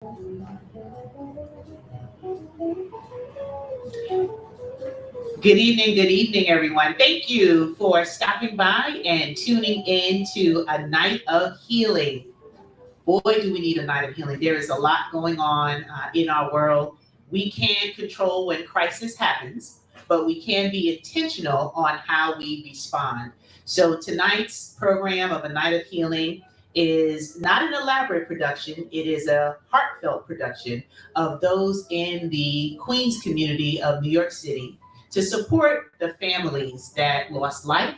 Good evening, everyone. Thank you for stopping by and tuning in to a night of healing. Boy, do we need a night of healing. There is a lot going on in our world. We can't control when crisis happens, but we can be intentional on how we respond. So, tonight's program of A Night of Healing is not an elaborate production, it is a heartfelt production of those in the Queens community of New York City to support the families that lost life,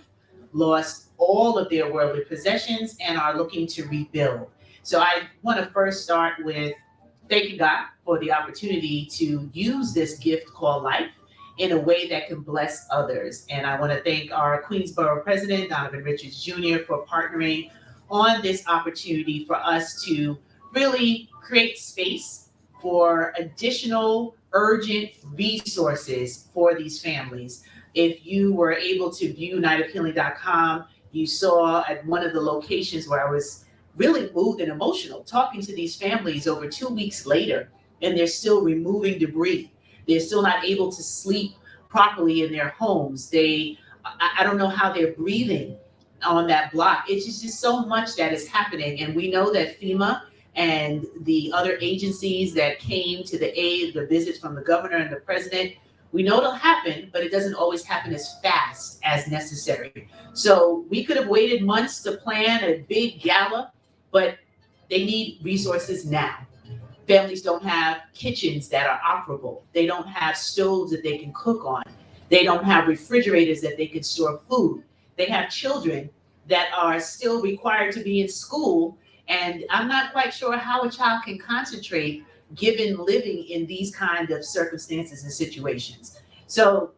lost all of their worldly possessions, and are looking to rebuild. So I want to first start with thanking God for the opportunity to use this gift called life in a way that can bless others. And I want to thank our Queensborough President, Donovan Richards Jr., for partnering on this opportunity for us to really create space for additional urgent resources for these families. If you were able to view nightofhealing.com, you saw at one of the locations where I was really moved and emotional talking to these families over 2 weeks later, and they're still removing debris. They're still not able to sleep properly in their homes. I don't know how they're breathing on that block. It's just so much that is happening. And we know that FEMA and the other agencies that came to the aid, the visits from the governor and the president, we know it'll happen, but it doesn't always happen as fast as necessary. So we could have waited months to plan a big gala, but they need resources now. Families don't have kitchens that are operable. They don't have stoves that they can cook on. They don't have refrigerators that they can store food. They have children that are still required to be in school. And I'm not quite sure how a child can concentrate given living in these kind of circumstances and situations. So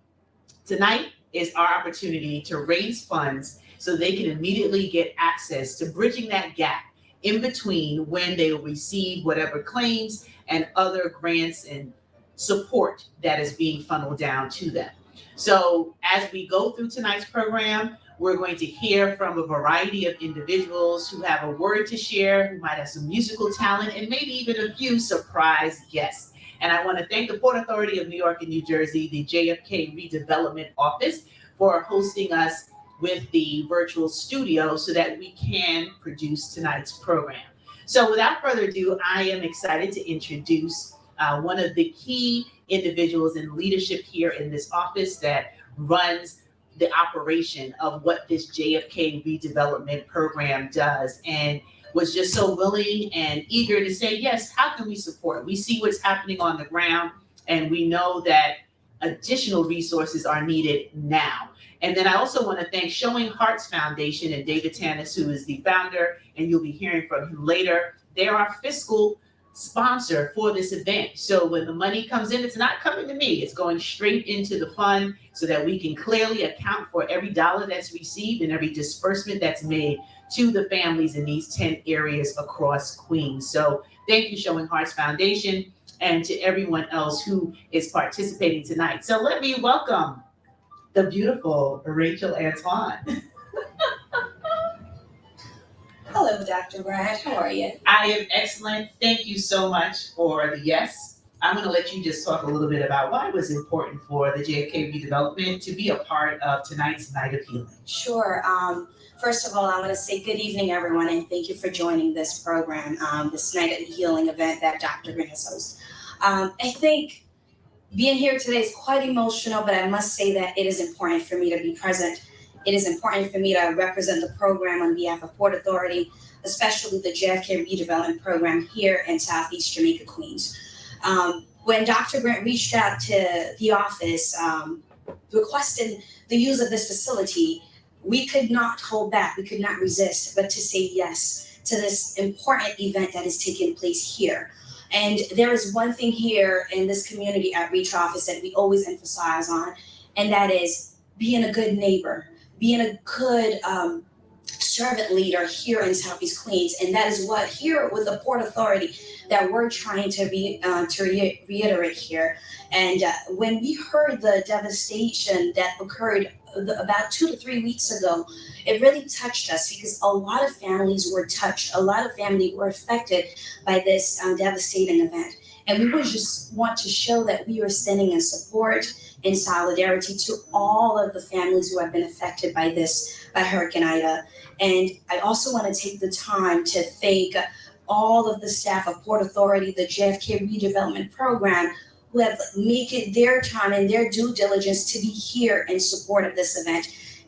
tonight is our opportunity to raise funds so they can immediately get access to bridging that gap in between when they will receive whatever claims and other grants and support that is being funneled down to them. So as we go through tonight's program, we're going to hear from a variety of individuals who have a word to share, who might have some musical talent, and maybe even a few surprise guests. And I want to thank the Port Authority of New York and New Jersey, the JFK Redevelopment Office, for hosting us with the virtual studio so that we can produce tonight's program. So without further ado, I am excited to introduce one of the key individuals in leadership here in this office that runs the operation of what this JFK redevelopment program does, and was just so willing and eager to say, yes, how can we support? We see what's happening on the ground, and we know that additional resources are needed now. And then I also want to thank Showing Hearts Foundation and David Tanis, who is the founder, and you'll be hearing from him later. They're our fiscal sponsor for this event. So when the money comes in, it's not coming to me. It's going straight into the fund so that we can clearly account for every dollar that's received and every disbursement that's made to the families in these 10 areas across Queens. So thank you, Showing Hearts Foundation, and to everyone else who is participating tonight. So let me welcome the beautiful Rachel Antoine. Hello, Dr. Brad. How are you? I am excellent. Thank you so much for the yes. I'm going to let you just talk a little bit about why it was important for the JFK redevelopment to be a part of tonight's Night of Healing. Sure. First of all, I want to say good evening, everyone, and thank you for joining this program, this Night of Healing event that Dr. Grant has hosted. I think being here today is quite emotional, but I must say that it is important for me to be present. It is important for me to represent the program on behalf of Port Authority, especially the JFK redevelopment program here in Southeast Jamaica, Queens. When Dr. Grant reached out to the office requesting the use of this facility, we could not hold back, we could not resist, but to say yes to this important event that is taking place here. And there is one thing here in this community outreach office that we always emphasize on, and that is being a good neighbor, being a good servant leader here in Southeast Queens. And that is what here with the Port Authority that we're trying to reiterate here. And when we heard the devastation that occurred about 2 to 3 weeks ago, it really touched us because a lot of families were touched. A lot of families were affected by this devastating event. And we would just want to show that we are standing in support and solidarity to all of the families who have been affected by Hurricane Ida. And I also want to take the time to thank all of the staff of Port Authority, the JFK Redevelopment Program, who have made it their time and their due diligence to be here in support of this event.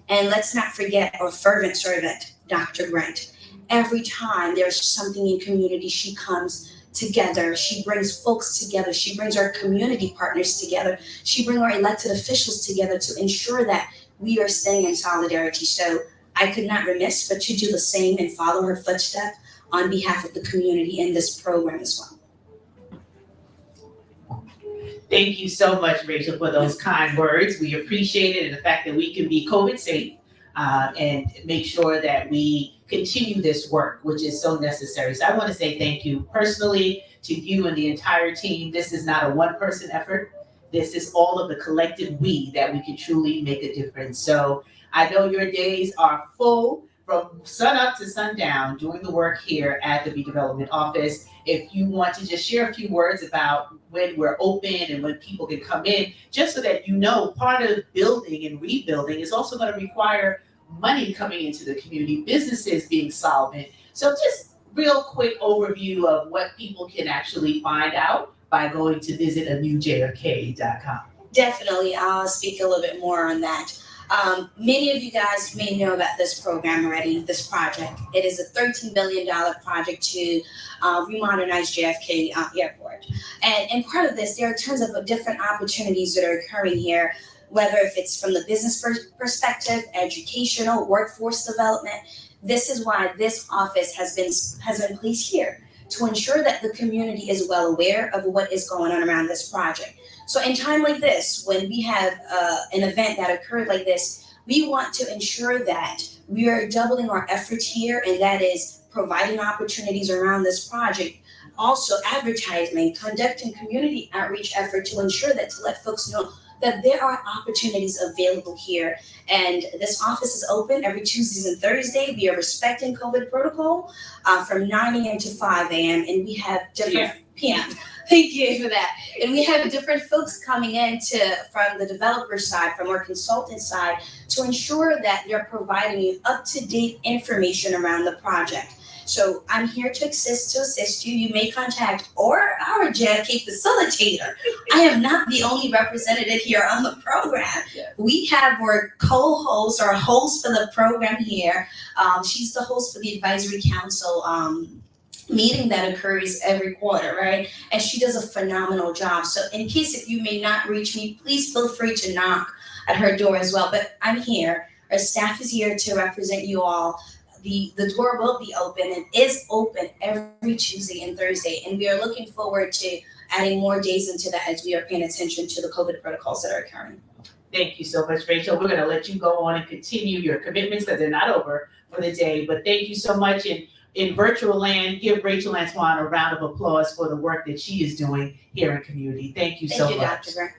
And let's not forget our fervent servant, Dr. Grant. Every time there's something in community, she comes together. She brings folks together. She brings our community partners together. She brings our elected officials together to ensure that we are staying in solidarity. So I could not remiss but to do the same and follow her footsteps on behalf of the community in this program as well. Thank you so much, Rachel, for those kind words. We appreciate it, and the fact that we can be COVID safe and make sure that we continue this work, which is so necessary. So I want to say thank you personally to you and the entire team. This is not a one-person effort. This is all of the collective we that we can truly make a difference. So I know your days are full from sun up to sundown doing the work here at the redevelopment office. If you want to just share a few words about when we're open and when people can come in, just so that you know, part of building and rebuilding is also going to require money coming into the community, businesses being solvent. So just real quick overview of what people can actually find out by going to visit anewjfk.com. Definitely, I'll speak a little bit more on that. Many of you guys may know about this program already, this project. It is a $13 billion project to remodernize JFK Airport. And part of this, there are tons of different opportunities that are occurring here, whether if it's from the business perspective, educational, workforce development. This is why this office has been placed here, to ensure that the community is well aware of what is going on around this project. So in time like this, when we have an event that occurred like this, we want to ensure that we are doubling our efforts here, and that is providing opportunities around this project. Also advertising, conducting community outreach effort to ensure that, to let folks know that there are opportunities available here. And this office is open every Tuesdays and Thursday. We are respecting COVID protocol from 9 a.m. to 5 a.m. And we have different PM. Thank you for that. And we have different folks coming in from the developer side, from our consultant side, to ensure that they're providing you up-to-date information around the project. So I'm here to assist you. You may contact our JFK facilitator. I am not the only representative here on the program. Yeah. We have our co-host, our host for the program here. She's the host for the advisory council meeting that occurs every quarter, right? And she does a phenomenal job. So in case if you may not reach me, please feel free to knock at her door as well. But I'm here. Our staff is here to represent you all. The door will be open and is open every Tuesday and Thursday. And we are looking forward to adding more days into that as we are paying attention to the COVID protocols that are occurring. Thank you so much, Rachel. We're going to let you go on and continue your commitments because they're not over for the day. But thank you so much. And in virtual land, give Rachel Antoine a round of applause for the work that she is doing here in community. Thank you so much. Thank you, Dr. Grant.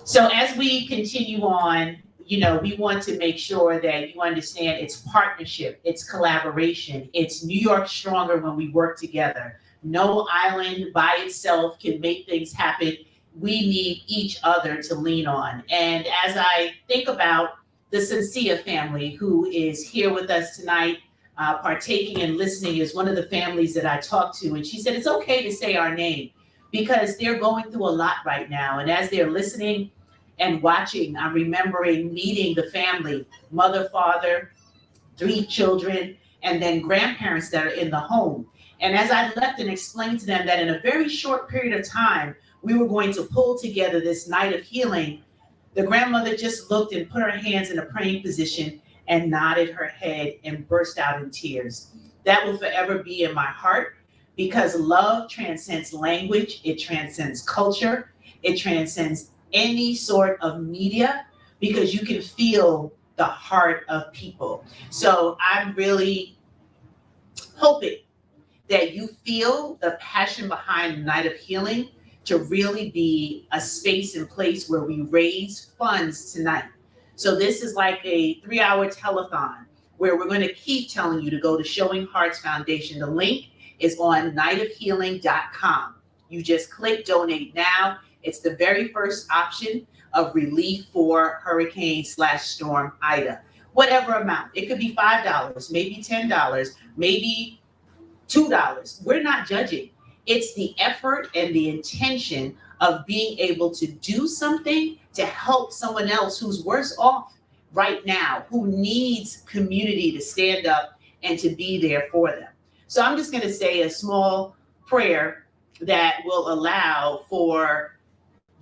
So as we continue on, we want to make sure that you understand it's partnership, it's collaboration, it's New York stronger when we work together. No island by itself can make things happen. We need each other to lean on. And as I think about the Sensia family who is here with us tonight, partaking and listening, is one of the families that I talked to, and she said it's okay to say our name because they're going through a lot right now. And as they're listening and watching, I'm remembering meeting the family, mother, father, 3 children, and then grandparents that are in the home. And as I left and explained to them that in a very short period of time, we were going to pull together this night of healing, the grandmother just looked and put her hands in a praying position and nodded her head and burst out in tears. That will forever be in my heart because love transcends language, it transcends culture, it transcends any sort of media, because you can feel the heart of people. So I'm really hoping that you feel the passion behind Night of Healing to really be a space and place where we raise funds tonight So this is like a 3-hour telethon where we're going to keep telling you to go to Showing Hearts Foundation. The link is on nightofhealing.com. You just click donate now. It's the very first option of relief for hurricane/storm Ida. Whatever amount. It could be $5, maybe $10, maybe $2. We're not judging. It's the effort and the intention of being able to do something to help someone else who's worse off right now, who needs community to stand up and to be there for them. So I'm just going to say a small prayer that will allow for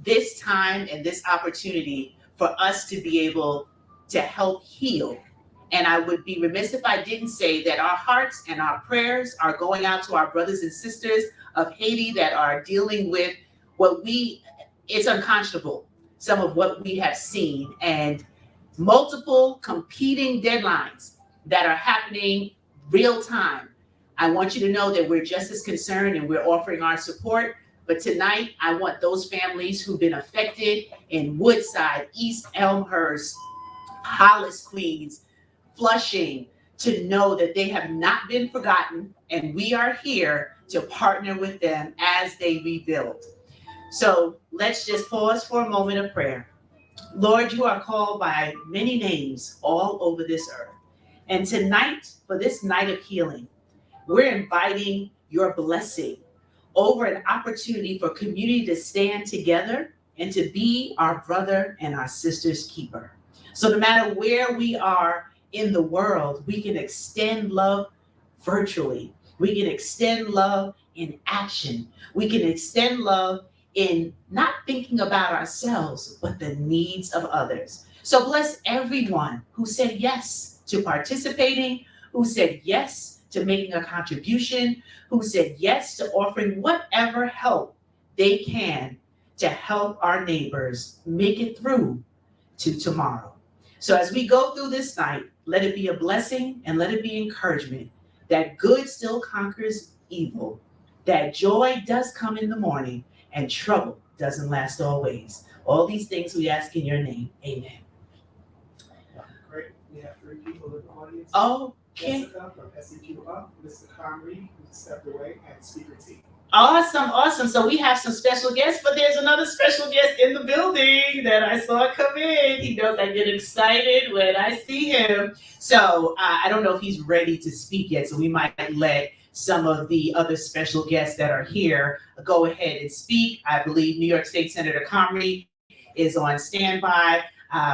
this time and this opportunity for us to be able to help heal. And I would be remiss if I didn't say that our hearts and our prayers are going out to our brothers and sisters of Haiti that are dealing with it's unconscionable, some of what we have seen, and multiple competing deadlines that are happening real time. I want you to know that we're just as concerned and we're offering our support. But tonight, I want those families who've been affected in Woodside, East Elmhurst, Hollis, Queens, Flushing, to know that they have not been forgotten, and we are here to partner with them as they rebuild. So let's just pause for a moment of prayer. Lord, you are called by many names all over this earth. And tonight, for this night of healing, we're inviting your blessing over an opportunity for community to stand together and to be our brother and our sister's keeper. So no matter where we are in the world, we can extend love virtually. We can extend love in action. We can extend love in not thinking about ourselves, but the needs of others. So bless everyone who said yes to participating, who said yes to making a contribution, who said yes to offering whatever help they can to help our neighbors make it through to tomorrow. So as we go through this night, let it be a blessing and let it be encouragement that good still conquers evil, that joy does come in the morning, and trouble doesn't last always. All these things we ask in your name. Amen. Great. We have 3 people in the audience. Okay. Jessica from SEQ Up, Mr. Comrie, who stepped away, and Speaker T. Awesome. So we have some special guests, but there's another special guest in the building that I saw come in. He knows I get excited when I see him. So I don't know if he's ready to speak yet, so we might let some of the other special guests that are here go ahead and speak. I believe New York State Senator Comrie is on standby.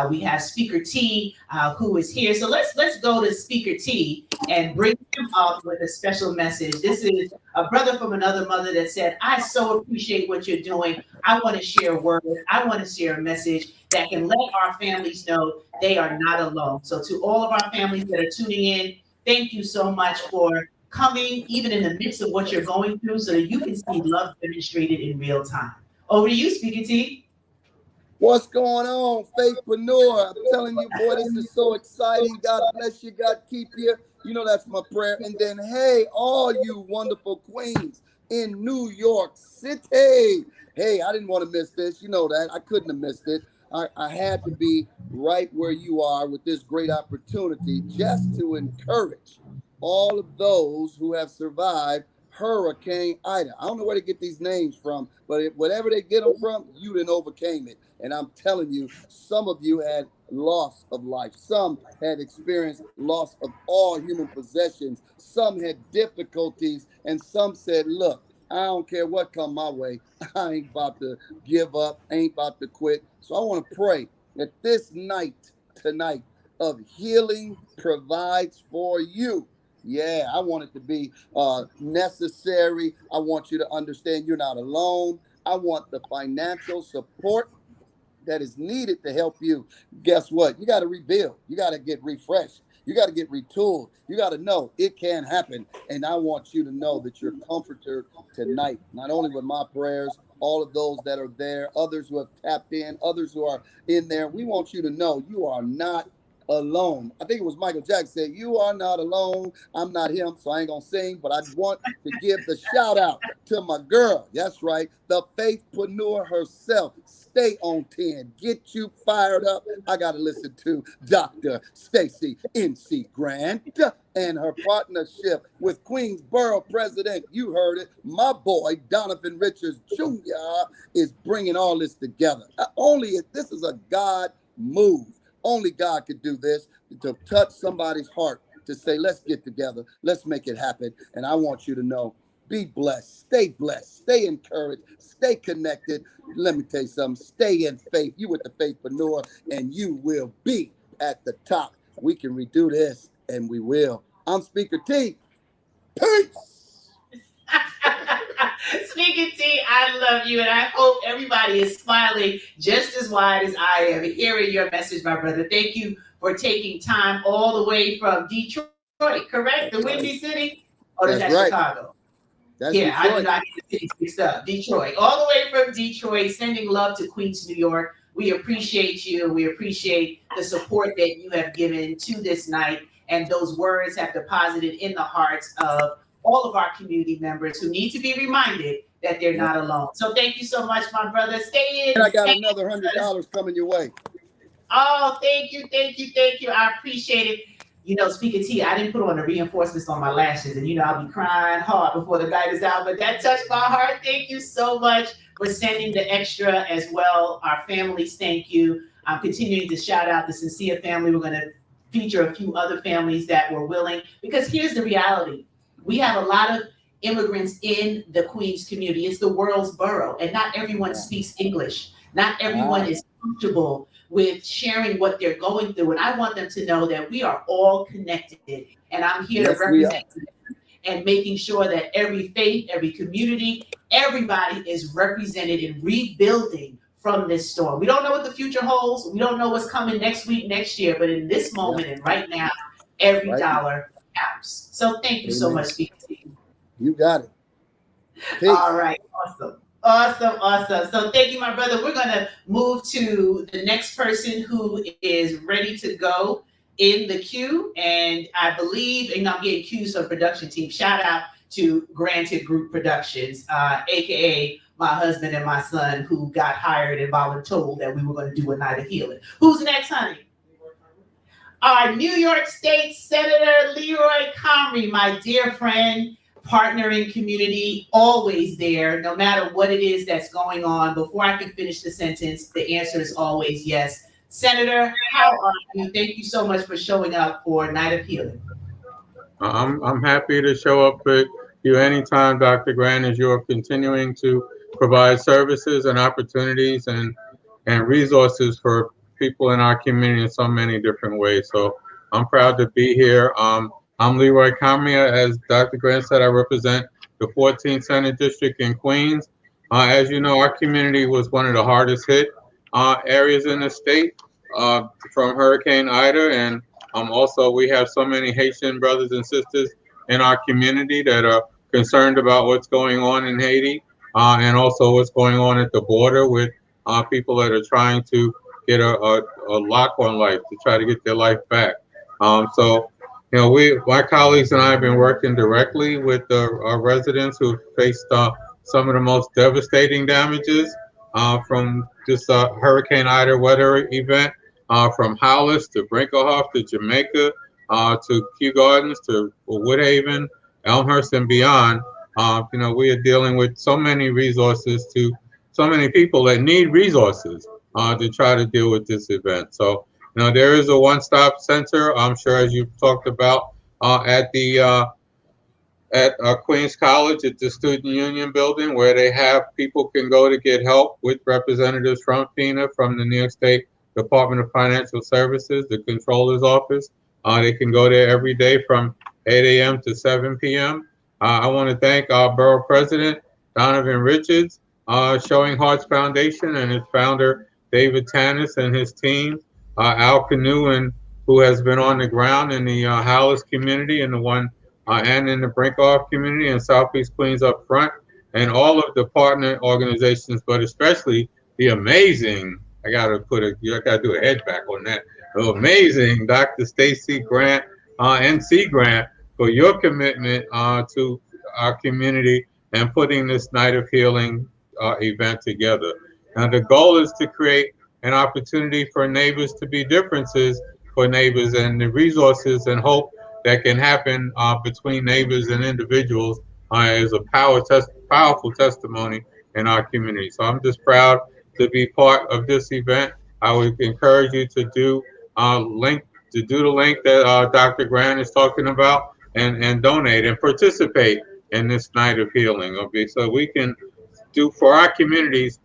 We have Speaker T, who is here. So let's go to Speaker T and bring him up with a special message. This is a brother from another mother that said, I so appreciate what you're doing. I want to share a word. I want to share a message that can let our families know they are not alone. So to all of our families that are tuning in, thank you so much for coming, even in the midst of what you're going through, so that you can see love demonstrated in real time. Over to you, Speaker T. What's going on, Faithpreneur? I'm telling you, boy, this is so exciting. God bless you. God keep you. You know that's my prayer. And then, hey, all you wonderful queens in New York City. Hey, I didn't want to miss this. You know that. I couldn't have missed it. I had to be right where you are with this great opportunity just to encourage all of those who have survived Hurricane Ida. I don't know where to get these names from, but whatever they get them from, you done overcame it. And I'm telling you, some of you had loss of life. Some had experienced loss of all human possessions. Some had difficulties, and some said, look, I don't care what come my way. I ain't about to give up. I ain't about to quit. So I want to pray that this night, tonight, of healing provides for you. Yeah, I want it to be necessary. I want you to understand you're not alone. I want the financial support that is needed to help you. Guess what? You got to rebuild. You got to get refreshed. You got to get retooled. You got to know it can happen. And I want you to know that you're comforted tonight, not only with my prayers, all of those that are there, others who have tapped in, others who are in there. We want you to know you are not alone. I think it was Michael Jackson said, "You are not alone. I'm not him, so I ain't gonna sing, but I want to give the shout out to my girl. That's right, the faithpreneur herself. Stay on 10. Get you fired up. I gotta listen to Dr. Stacy NC Grant and her partnership with Queensboro President. You heard it. My boy Donovan Richards Jr. is bringing all this together. Only if this is a God move. Only God could do this, to touch somebody's heart, to say, let's get together, let's make it happen. And I want you to know, be blessed, stay encouraged, stay connected. Let me tell you something, stay in faith. You with the faithpreneur, and you will be at the top. We can redo this, and we will. I'm Speaker T. Peace. Speaker T, I love you, and I hope everybody is smiling just as wide as I am hearing your message, my brother. Thank you for taking time all the way from Detroit, correct? The Windy City? Or is that Right. Chicago? That's yeah, Detroit. I did not get the cities mixed up. Detroit. All the way from Detroit, sending love to Queens, New York. We appreciate you. We appreciate the support that you have given to this night, and those words have deposited in the hearts of all of our community members who need to be reminded that they're not alone. So thank you so much, my brother. Stay in. And I got another $100 coming your way. Oh, thank you. I appreciate it. You know, Speaker T, I didn't put on the reinforcements on my lashes, and I'll be crying hard before the night is out, but that touched my heart. Thank you so much for sending the extra as well. Our families, thank you. I'm continuing to shout out the Sincere family. We're going to feature a few other families that were willing, because here's the reality. We have a lot of immigrants in the Queens community. It's the world's borough, and not everyone speaks English. Not everyone is comfortable with sharing what they're going through. And I want them to know that we are all connected. And I'm here to represent them and making sure that every faith, every community, everybody is represented in rebuilding from this storm. We don't know what the future holds. We don't know what's coming next week, next year. But in this moment and right now, every dollar counts. So thank you so much, Speaker T. You got it. Peace. All right. Awesome. So thank you, my brother. We're going to move to the next person who is ready to go in the queue. And I believe, I'm getting cues from production team. Shout out to Granted Group Productions, AKA my husband and my son, who got hired and voluntold that we were going to do a night of healing. Who's next, honey? Our New York State Senator Leroy Comrie, my dear friend, partner in community, always there, no matter what it is that's going on. Before I can finish the sentence, the answer is always yes. Senator, how are you? Thank you so much for showing up for Night of Healing. I'm happy to show up with you anytime, Dr. Grant, as you're continuing to provide services and opportunities and resources for people in our community in so many different ways. So I'm proud to be here. I'm Leroy Comrie. As Dr. Grant said, I represent the 14th Senate District in Queens. As you know, our community was one of the hardest hit areas in the state from Hurricane Ida. And also, we have so many Haitian brothers and sisters in our community that are concerned about what's going on in Haiti and also what's going on at the border with people that are trying to get a lock on life, to try to get their life back. So, my colleagues and I have been working directly with our residents who faced some of the most devastating damages from this Hurricane Ida weather event, from Hollis to Brinkerhoff to Jamaica to Kew Gardens to Woodhaven, Elmhurst, and beyond. We are dealing with so many resources to so many people that need resources to try to deal with this event. So, there is a one-stop center, I'm sure, as you talked about, at Queens College at the Student Union building, where they have people can go to get help with representatives from FENA, from the New York State Department of Financial Services, the Controller's Office. They can go there every day from 8 a.m. to 7 p.m. I want to thank our Borough President, Donovan Richards, Showing Hearts Foundation, and its founder, David Tanis, and his team, Al Canoe, who has been on the ground in the Hollis community and and in the Brinkerhoff community and Southeast Queens up front, and all of the partner organizations, but especially the amazing, I gotta do a head back on that, amazing Dr. Stacy Grant and C. Grant for your commitment to our community and putting this Night of Healing event together. Now, the goal is to create an opportunity for neighbors to be differences for neighbors, and the resources and hope that can happen between neighbors and individuals is a powerful testimony in our community. So I'm just proud to be part of this event. I would encourage you to do the link that Dr. Grant is talking about and donate and participate in this Night of Healing. Okay, so we can do for our communities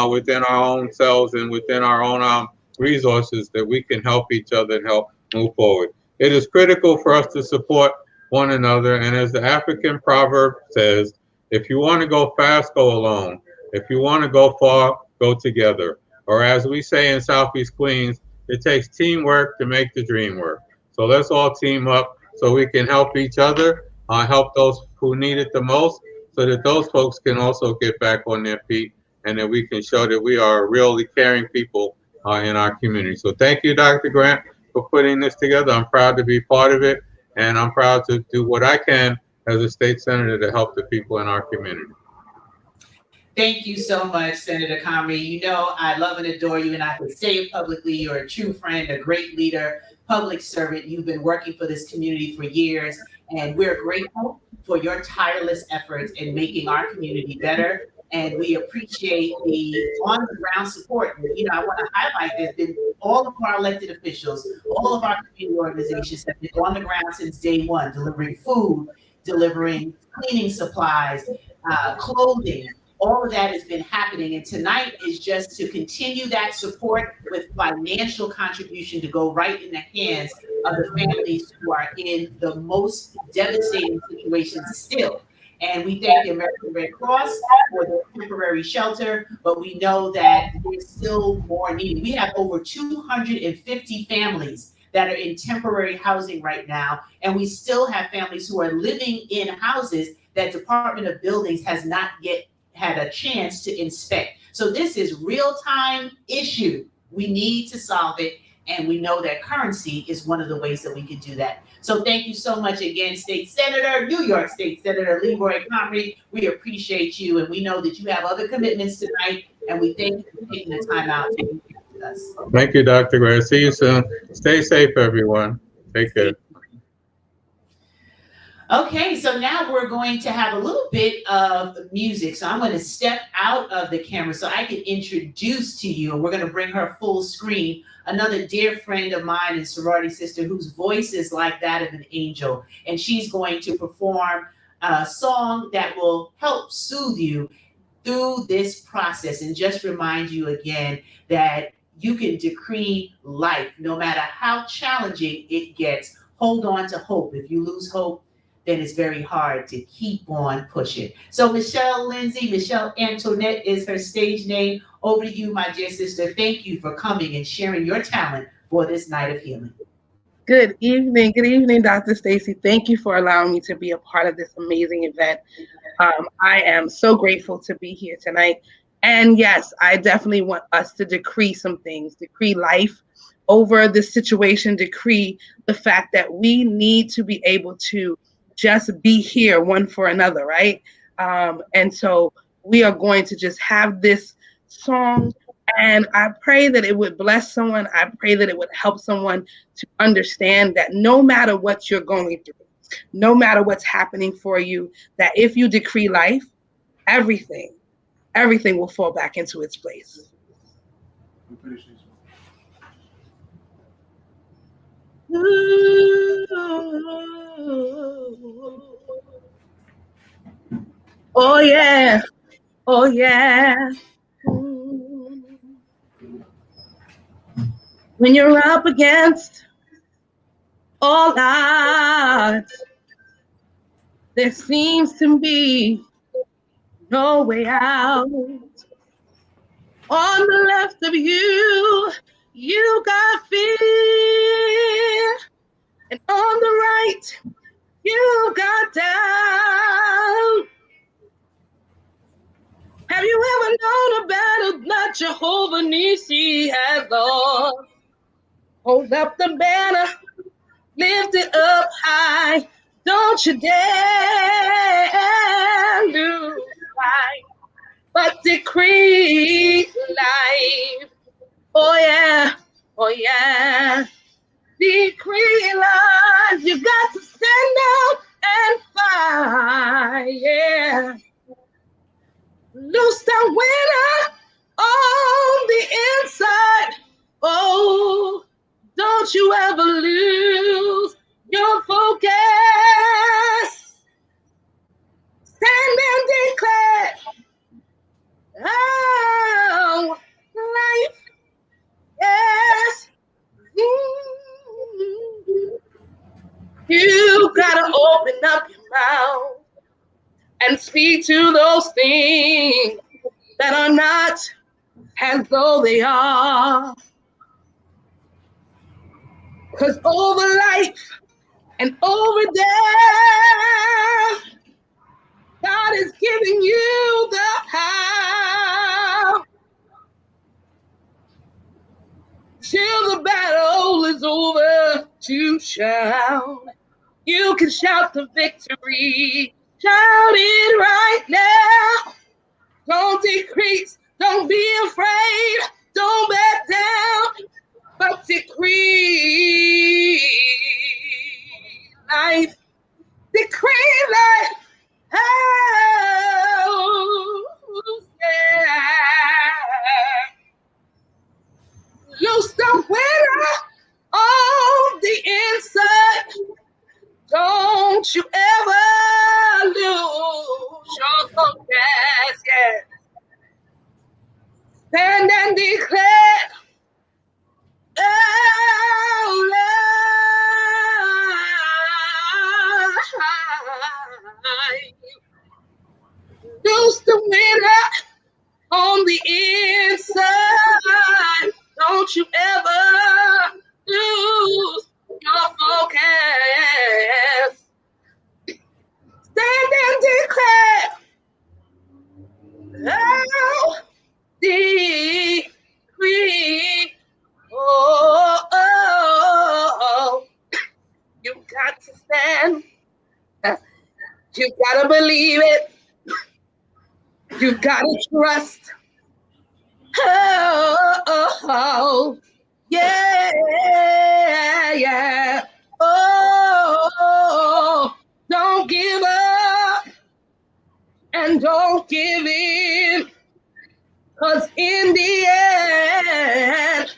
within our own selves and within our own resources that we can help each other and help move forward. It is critical for us to support one another, and as the African proverb says, if you want to go fast, go alone. If you want to go far, go together. Or as we say in Southeast Queens, it takes teamwork to make the dream work. So let's all team up so we can help each other, help those who need it the most, so that those folks can also get back on their feet and that we can show that we are really caring people in our community. So thank you, Dr. Grant, for putting this together. I'm proud to be part of it, and I'm proud to do what I can as a state senator to help the people in our community. Thank you so much, Senator Comrie. You know I love and adore you, and I can say it publicly. You're a true friend, a great leader, public servant. You've been working for this community for years, and we're grateful for your tireless efforts in making our community better. And we appreciate the on-the-ground support. You know, I want to highlight there's been all of our elected officials, all of our community organizations have been on the ground since day one, delivering food, delivering cleaning supplies, clothing. All of that has been happening, and tonight is just to continue that support with financial contribution to go right in the hands of the families who are in the most devastating situations still. And we thank the American Red Cross for the temporary shelter, but we know that there's still more needed. We have over 250 families that are in temporary housing right now, and we still have families who are living in houses that Department of Buildings has not yet had a chance to inspect. So this is real-time issue. We need to solve it, and we know that currency is one of the ways that we can do that. So thank you so much again, State Senator, New York State Senator Leroy Comrie. We appreciate you, and we know that you have other commitments tonight, and we thank you for taking the time out to be here with us. Thank you, Dr. Grant. See you soon. Stay safe, everyone. Take care. Okay, so now we're going to have a little bit of music. So I'm going to step out of the camera so I can introduce to you, and we're going to bring her full screen, another dear friend of mine and sorority sister whose voice is like that of an angel. And she's going to perform a song that will help soothe you through this process and just remind you again that you can decree life no matter how challenging it gets. Hold on to hope. If you lose hope, then it's very hard to keep on pushing. So Michelle Lindsay, Michelle Antoinette is her stage name. Over to you, my dear sister. Thank you for coming and sharing your talent for this Night of Healing. Good evening, Dr. Stacy. Thank you for allowing me to be a part of this amazing event. I am so grateful to be here tonight. And yes, I definitely want us to decree some things, decree life over this situation, decree the fact that we need to be able to just be here one for another, right? And so we are going to just have this song, and I pray that it would bless someone. I pray that it would help someone to understand that no matter what you're going through, no matter what's happening for you, that if you decree life, everything will fall back into its place. Oh yeah, oh yeah. When you're up against all odds, there seems to be no way out. On the left of you, you got fear, and on the right, you got doubt. Have you ever known a battle that Jehovah Nissi has lost? Hold up the banner, lift it up high. Don't you dare lose sight, but decree life. Oh yeah, oh yeah. Decree life. You got to stand up and fight. Yeah. Loose the winner on the inside. Oh, don't you ever lose your focus. Stand and declare. Oh, life, yes. You gotta open up your mouth and speak to those things that are not as though they are. Because over life and over death, God is giving you the power. Till the battle is over, to shout. You can shout the victory. Shout it right now. Don't decrease. Don't be afraid. Don't back down. But decree life. Decree life. Oh, yeah. Loose the winner on the inside. Don't you ever lose your focus. Yeah. Stand and declare. Oh, Lord. Loose the winner on the inside. Don't you ever lose your focus. Stand and declare. Oh, decree. Oh, oh, oh. You got to stand. You gotta believe it. You gotta trust. Oh, oh, oh. Yeah, yeah. Oh, oh, don't give up and don't give in. 'Cause in the end,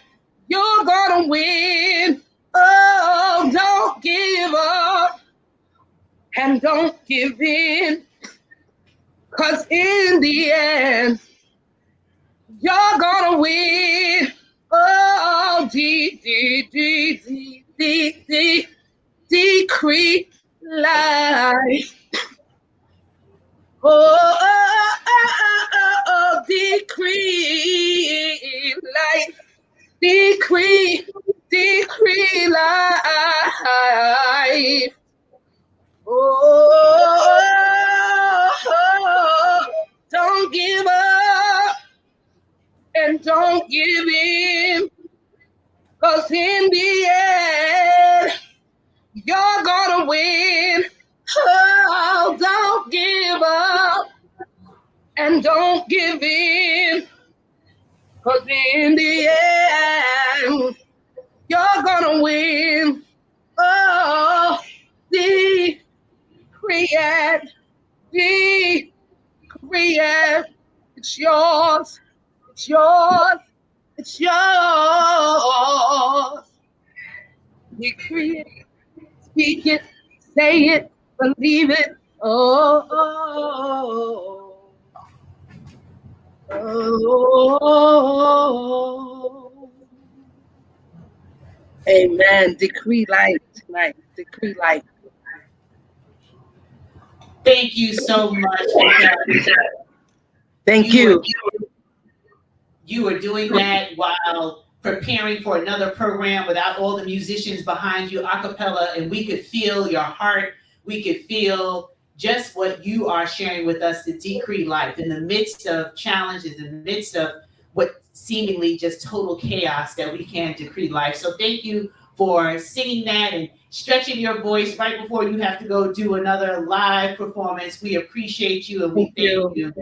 you're gonna win. Oh, don't give up and don't give in. 'Cause in the end, you're gonna win. Oh, decree life. Oh, decree life. Decree life. Oh, don't give up and don't give in. 'Cause in the end, you're gonna win. Oh, don't give up and don't give in. 'Cause in the end, you're gonna win. Oh, decree it, decree it. It's yours, it's yours, it's yours. Decree it, speak it, say it, believe it. Oh, oh, oh. Amen. Decree life tonight. Decree life. Thank you so much for that. Thank you. You were doing that while preparing for another program without all the musicians behind you, a cappella, and we could feel your heart. We could feel just what you are sharing with us, the decree life in the midst of challenges, in the midst of what seemingly just total chaos that we can decree life. So thank you for singing that and stretching your voice right before you have to go do another live performance. We appreciate you and we thank you.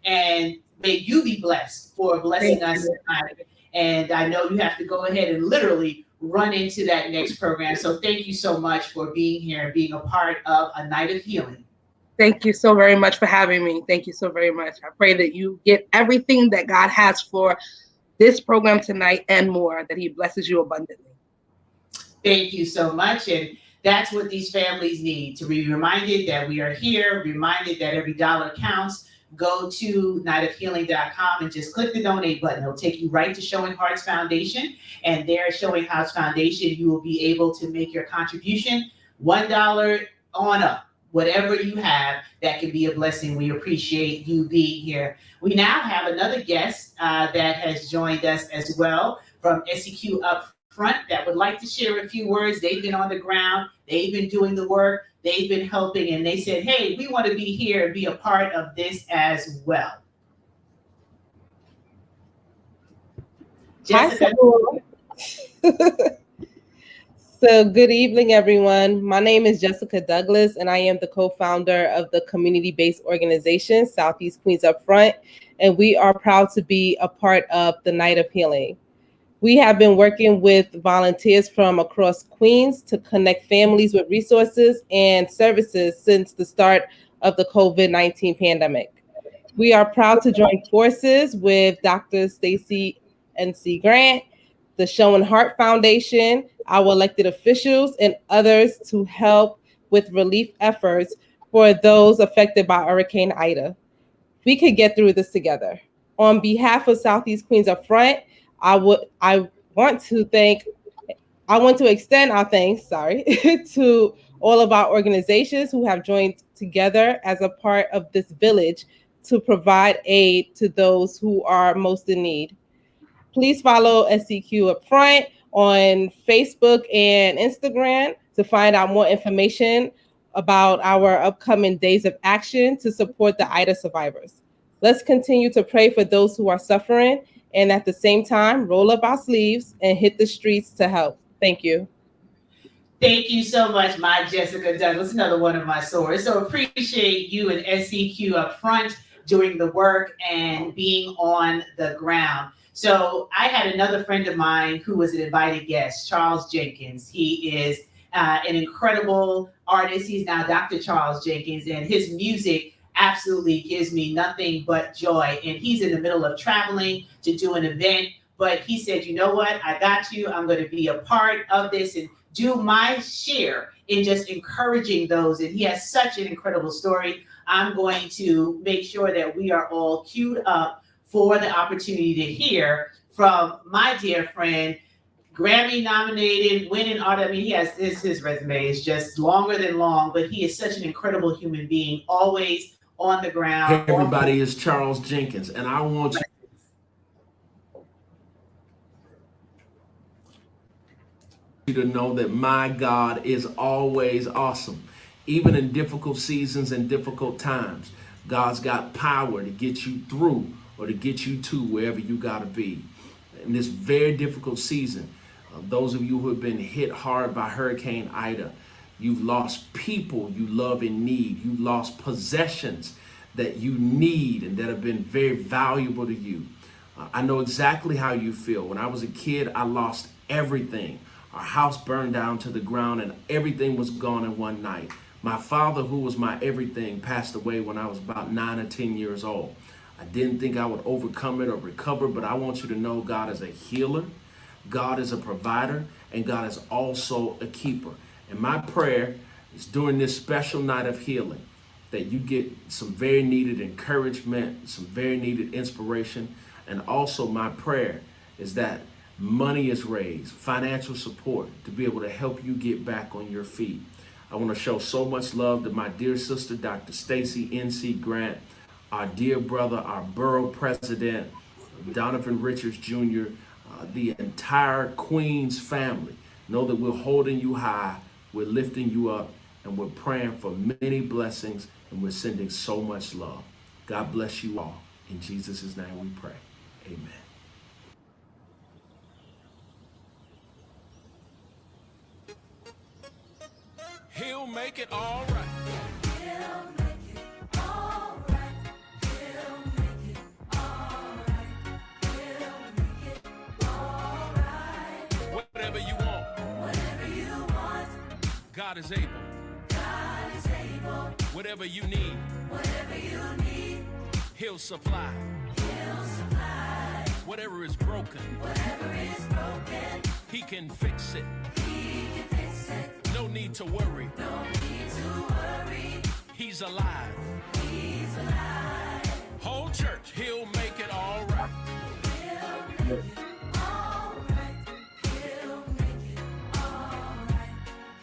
And may you be blessed for blessing us tonight. And I know you have to go ahead and literally run into that next program. So thank you so much for being here and being a part of A Night of Healing. Thank you so very much for having me. Thank you so very much. I pray that you get everything that God has for this program tonight and more, that he blesses you abundantly. Thank you so much. And that's what these families need, to be reminded that we are here, reminded that every dollar counts. Go to nightofhealing.com and just click the donate button. It'll take you right to Showing Hearts Foundation. And there at Showing Hearts Foundation, you will be able to make your contribution $1 on up. Whatever you have, that can be a blessing. We appreciate you being here. We now have another guest that has joined us as well from SEQ Up Front that would like to share a few words. They've been on the ground. They've been doing the work. They've been helping. And they said, hey, we want to be here and be a part of this as well. Jessica. So good evening, everyone. My name is Jessica Douglas, and I am the co-founder of the community-based organization, Southeast Queens Up Front, and we are proud to be a part of the Night of Healing. We have been working with volunteers from across Queens to connect families with resources and services since the start of the COVID-19 pandemic. We are proud to join forces with Dr. Stacey N.C. Grant, the Showing Heart Foundation, our elected officials, and others to help with relief efforts for those affected by Hurricane Ida. We could get through this together. On behalf of Southeast Queens Up Front, I want to extend our thanks, to all of our organizations who have joined together as a part of this village to provide aid to those who are most in need. Please follow SEQ Up Front on Facebook and Instagram to find out more information about our upcoming days of action to support the Ida survivors. Let's continue to pray for those who are suffering, and at the same time, roll up our sleeves and hit the streets to help. Thank you. Thank you so much, my Jessica Douglas, another one of my swords. So appreciate you and SEQ Up Front doing the work and being on the ground. So I had another friend of mine who was an invited guest, Charles Jenkins. He is an incredible artist. He's now Dr. Charles Jenkins, and his music absolutely gives me nothing but joy. And he's in the middle of traveling to do an event, but he said, you know what? I got you. I'm going to be a part of this and do my share in just encouraging those. And he has such an incredible story. I'm going to make sure that we are all queued up for the opportunity to hear from my dear friend, Grammy nominated, winning art. I mean, he has his resume is just longer than long, but he is such an incredible human being, always on the ground. Hey everybody, it's Charles Jenkins, and I want you to know that my God is always awesome. Even in difficult seasons and difficult times, God's got power to get you through or to get you to wherever you got to be. In this very difficult season, those of you who have been hit hard by Hurricane Ida, you've lost people you love and need. You lost possessions that you need and that have been very valuable to you. I know exactly how you feel. When I was a kid, I lost everything. Our house burned down to the ground and everything was gone in one night. My father, who was my everything, passed away when I was about 9 or 10 years old. I didn't think I would overcome it or recover, but I want you to know God is a healer, God is a provider, and God is also a keeper. And my prayer is during this special night of healing that you get some very needed encouragement, some very needed inspiration. And also my prayer is that money is raised, financial support to be able to help you get back on your feet. I want to show so much love to my dear sister, Dr. Stacey N.C. Grant, our dear brother, our borough president, Donovan Richards Jr., the entire Queens family. Know that we're holding you high, we're lifting you up, and we're praying for many blessings, and we're sending so much love. God bless you all. In Jesus' name we pray. Amen. make it all right. He'll make it all right. He'll make it all right. He'll make it all right. Whatever you want, Whatever you want, God is able. God is able. Whatever you need, Whatever you need, He'll supply. He'll supply. Whatever is broken, Whatever is broken, He can fix it. He can fix it. No need to worry. No need to worry. He's alive. He's alive. Whole church, He'll make it all right. He'll make it all right. He'll make it all right.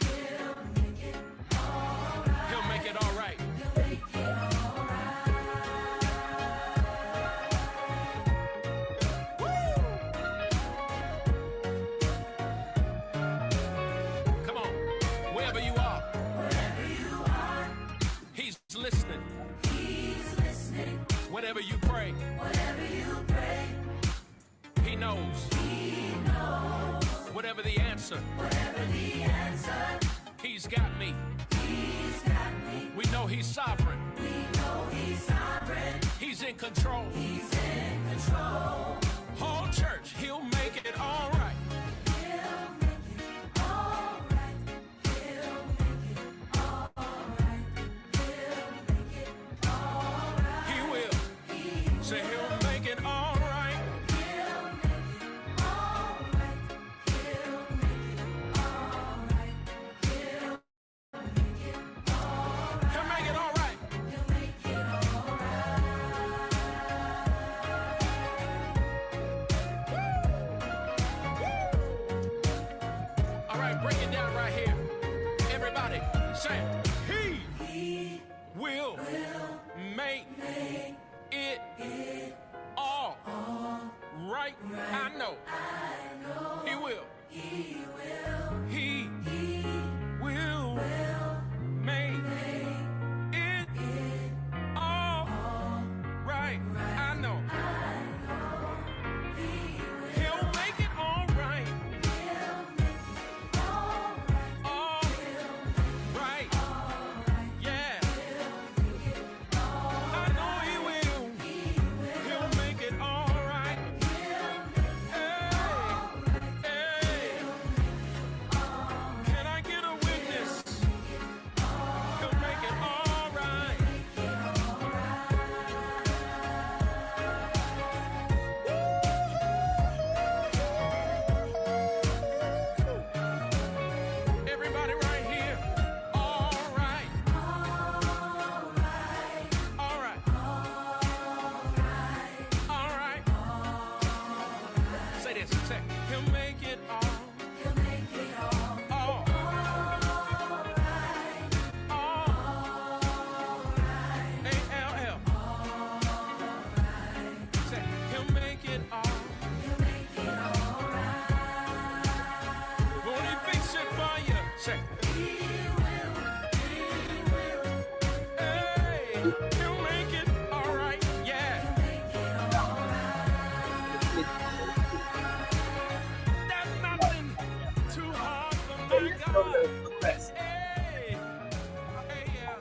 He'll make it all right. He'll make it all right. He'll make it all Come on, wherever you are, wherever you are. He's listening. He's listening. Whatever you pray, Whatever you pray, He knows. He knows. Whatever the answer, Whatever the answer, He's got me. He's got me. We know He's sovereign. We know He's sovereign. He's in control. He's in control. Whole church, He'll make it all right. He'll make it all right. He'll make it all right. He'll make it all right. He will. Say He'll make it all right. He'll make it all right. He'll make it all right. He'll make it all right. He'll make it all right. He'll make it all right. All right, break it down right here. Everybody, say it. He Will make it all right. I know. He will. He will. He will make it all right. I know. He'll make it all right. All right. Yeah. I know He will. He'll make it all right. Hey, hey. Can I get a witness? He'll make it all right. Everybody right here. All right. All right. All right. Say this. Say, He'll make it all. He'll make it all. All. A-L-L. Say, He'll make it all. He'll make it all right. Won't He fix it for you? Say, He will. He will. hey, He'll make it all right. Yeah. Make it all right. There's nothing too hard for my God. Hey. Hey, yeah.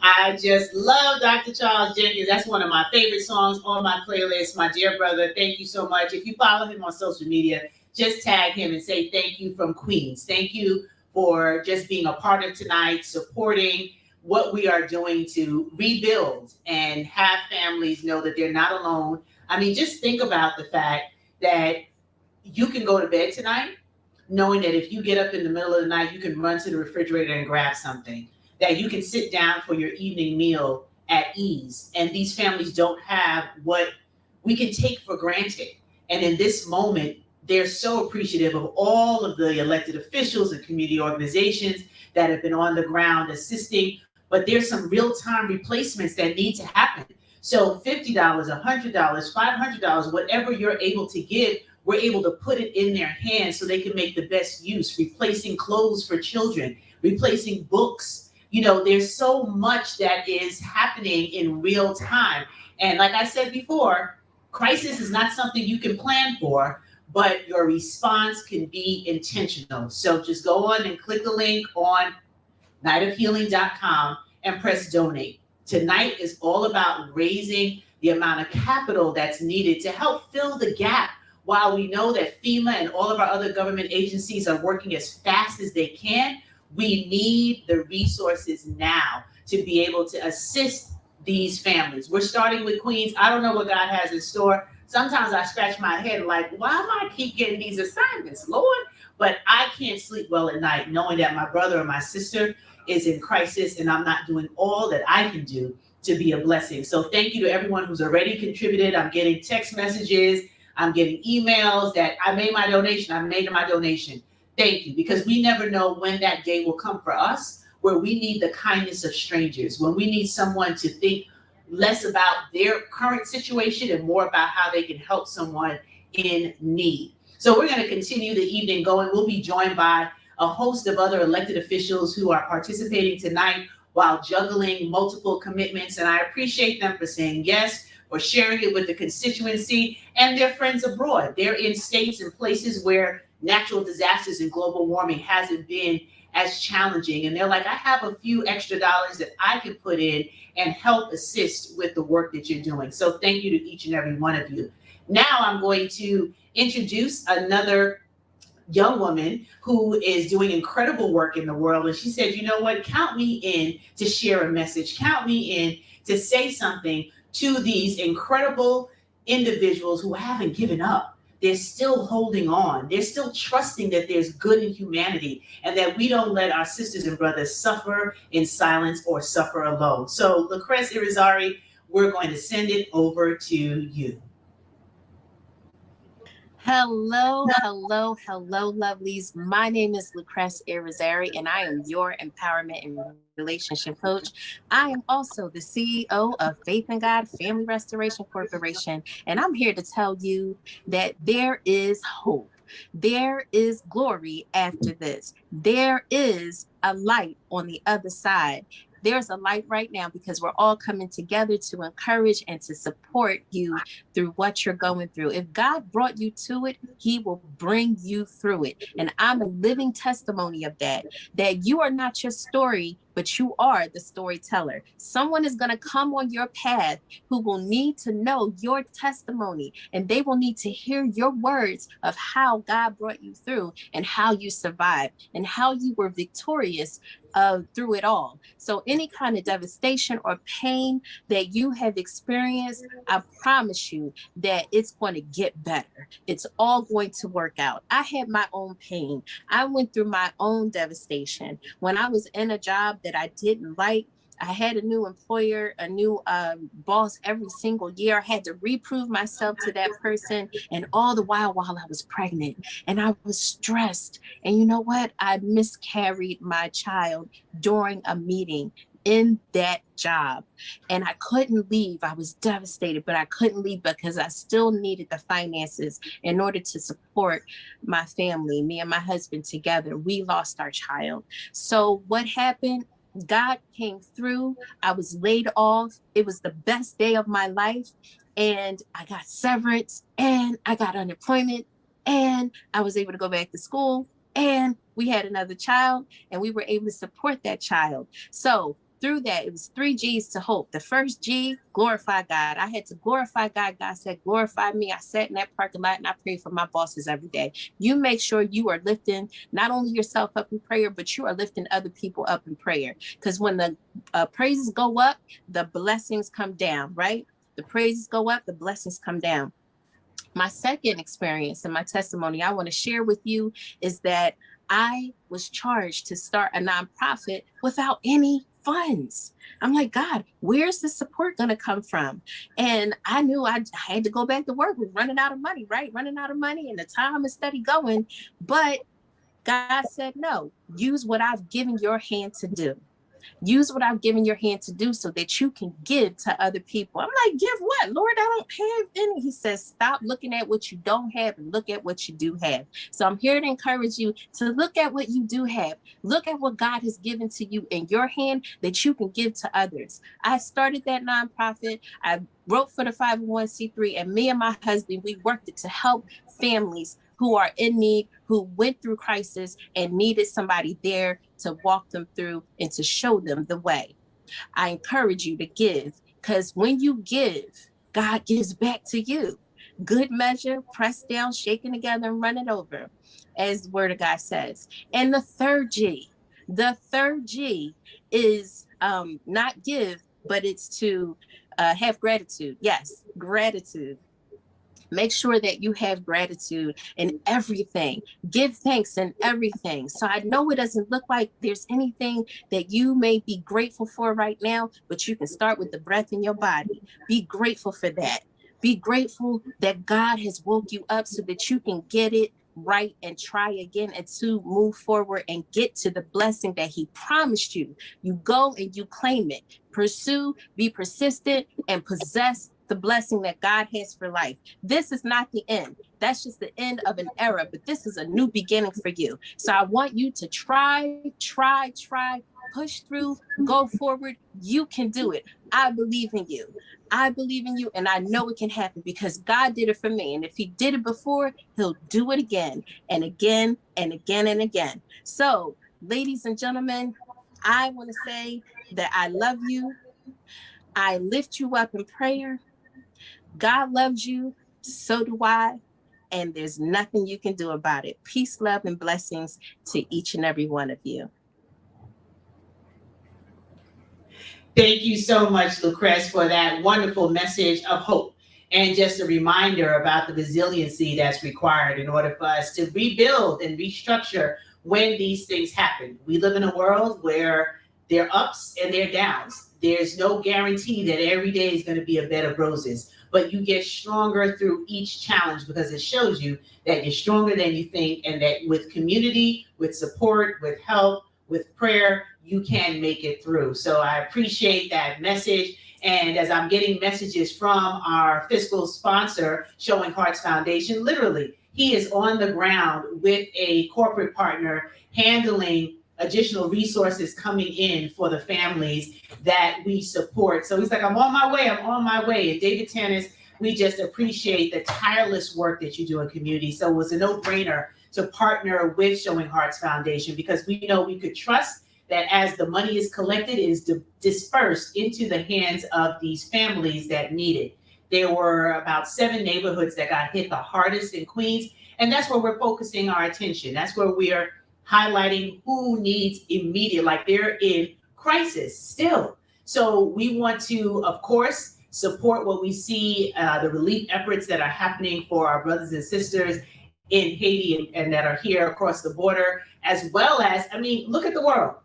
I just love Dr. Charles Jenkins. That's one of my favorite songs on my playlist. My dear brother, thank you so much. If you follow him on social media, just tag him and say thank you from Queens. Thank you for just being a part of tonight, supporting what we are doing to rebuild and have families know that they're not alone. I mean, just think about the fact that you can go to bed tonight knowing that if you get up in the middle of the night, you can run to the refrigerator and grab something, that you can sit down for your evening meal at ease. And these families don't have what we can take for granted. And in this moment, they're so appreciative of all of the elected officials and community organizations that have been on the ground assisting, but there's some real-time replacements that need to happen. So $50, $100, $500, whatever you're able to give, we're able to put it in their hands so they can make the best use, replacing clothes for children, replacing books, there's so much that is happening in real time. And like I said before, crisis is not something you can plan for, but your response can be intentional. So just go on and click the link on nightofhealing.com and press donate. Tonight is all about raising the amount of capital that's needed to help fill the gap. While we know that FEMA and all of our other government agencies are working as fast as they can, we need the resources now to be able to assist these families. We're starting with Queens. I don't know what God has in store. Sometimes I scratch my head like, why am I keep getting these assignments, Lord? But I can't sleep well at night knowing that my brother or my sister is in crisis and I'm not doing all that I can do to be a blessing. So thank you to everyone who's already contributed. I'm getting text messages, I'm getting emails that I made my donation, I made my donation. Thank you, because we never know when that day will come for us where we need the kindness of strangers, when we need someone to think less about their current situation and more about how they can help someone in need. So we're going to continue the evening going. We'll be joined by a host of other elected officials who are participating tonight while juggling multiple commitments. And I appreciate them for saying yes, for sharing it with the constituency and their friends abroad. They're in states and places where natural disasters and global warming hasn't been as challenging. And they're like, I have a few extra dollars that I can put in and help assist with the work that you're doing. So thank you to each and every one of you. Now I'm going to introduce another young woman who is doing incredible work in the world. And she said, you know what, count me in to share a message. Count me in to say something to these incredible individuals who haven't given up. They're still holding on. They're still trusting that there's good in humanity and that we don't let our sisters and brothers suffer in silence or suffer alone. So Lucrece Irizarry, we're going to send it over to you. Hello, hello, hello, lovelies. My name is Lucrece Irizarry, and I am your empowerment and relationship coach. I am also the CEO of Faith in God Family Restoration Corporation, and I'm here to tell you that there is hope. There is glory after this. There is a light on the other side. There's a light right now because we're all coming together to encourage and to support you through what you're going through. If God brought you to it, he will bring you through it. And I'm a living testimony of that you are not your story, but you are the storyteller. Someone is going to come on your path who will need to know your testimony, and they will need to hear your words of how God brought you through and how you survived and how you were victorious through it all. So any kind of devastation or pain that you have experienced, I promise you that it's going to get better. It's all going to work out. I had my own pain. I went through my own devastation. When I was in a job that I didn't like, I had a new employer, a new boss every single year. I had to reprove myself to that person. And all the while I was pregnant and I was stressed. And you know what? I miscarried my child during a meeting in that job. And I couldn't leave. I was devastated, but I couldn't leave because I still needed the finances in order to support my family, me and my husband together. We lost our child. So what happened? God came through. I was laid off. It was the best day of my life. And I got severance and I got unemployment and I was able to go back to school and we had another child and we were able to support that child. So through that, it was 3 G's to hope. The first G, glorify God. I had to glorify God. God said, glorify me. I sat in that parking lot and I prayed for my bosses every day. You make sure you are lifting not only yourself up in prayer, but you are lifting other people up in prayer. Because when the praises go up, the blessings come down, right? The praises go up, the blessings come down. My second experience and my testimony I want to share with you is that I was charged to start a nonprofit without any funds. I'm like, God, where's the support going to come from? And I knew I had to go back to work. We're running out of money, right? Running out of money and the time is steady going. But God said, no, use what I've given your hand to do. Use what I've given your hand to do so that you can give to other people. I'm like, give what? Lord, I don't have any. He says, stop looking at what you don't have and look at what you do have. So I'm here to encourage you to look at what you do have. Look at what God has given to you in your hand that you can give to others. I started that nonprofit. I wrote for the 501c3, and me and my husband, we worked it to help families who are in need, who went through crisis and needed somebody there to walk them through and to show them the way. I encourage you to give, because when you give, God gives back to you. Good measure, pressed down, shaken together, and run it over, as the word of God says. And the third G is not give, but it's to have gratitude. Yes, gratitude. Make sure that you have gratitude in everything. Give thanks in everything. So I know it doesn't look like there's anything that you may be grateful for right now, but you can start with the breath in your body. Be grateful for that. Be grateful that God has woke you up so that you can get it right and try again and to move forward and get to the blessing that he promised you. You go and you claim it. Pursue, be persistent, and possess the blessing that God has for life. This is not the end. That's just the end of an era, but this is a new beginning for you. So I want you to try, push through, go forward. You can do it. I believe in you. I believe in you, and I know it can happen because God did it for me. And if he did it before, he'll do it again and again and again and again. So, ladies and gentlemen, I want to say that I love you. I lift you up in prayer. God loves you. So do I. And there's nothing you can do about it. Peace, love, and blessings to each and every one of you. Thank you so much, Lucrece, for that wonderful message of hope. And just a reminder about the resiliency that's required in order for us to rebuild and restructure when these things happen. We live in a world where there are ups and there are downs. There's no guarantee that every day is going to be a bed of roses, but you get stronger through each challenge because it shows you that you're stronger than you think, and that with community, with support, with help, with prayer, you can make it through. So I appreciate that message. And as I'm getting messages from our fiscal sponsor, Showing Hearts Foundation, literally, he is on the ground with a corporate partner handling additional resources coming in for the families that we support. So he's like, I'm on my way. And David Tannis, we just appreciate the tireless work that you do in community. So it was a no-brainer to partner with Showing Hearts Foundation because we know we could trust that as the money is collected, it is dispersed into the hands of these families that need it. There were about 7 neighborhoods that got hit the hardest in Queens, and that's where we're focusing our attention. That's where we are highlighting who needs immediate, like they're in crisis still. So we want to, of course, support what we see, the relief efforts that are happening for our brothers and sisters in Haiti and that are here across the border, as well as, I mean, look at the world.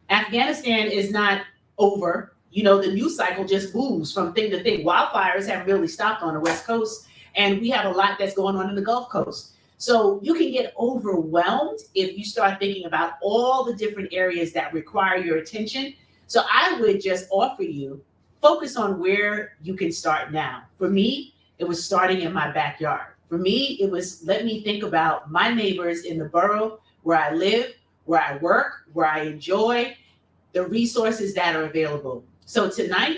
Afghanistan is not over. You know, the news cycle just moves from thing to thing. Wildfires haven't really stopped on the West Coast, and we have a lot that's going on in the Gulf Coast. So you can get overwhelmed if you start thinking about all the different areas that require your attention. So I would just offer you, focus on where you can start now. For me, it was starting in my backyard. For me, it was, let me think about my neighbors in the borough where I live, where I work, where I enjoy, the resources that are available. So tonight,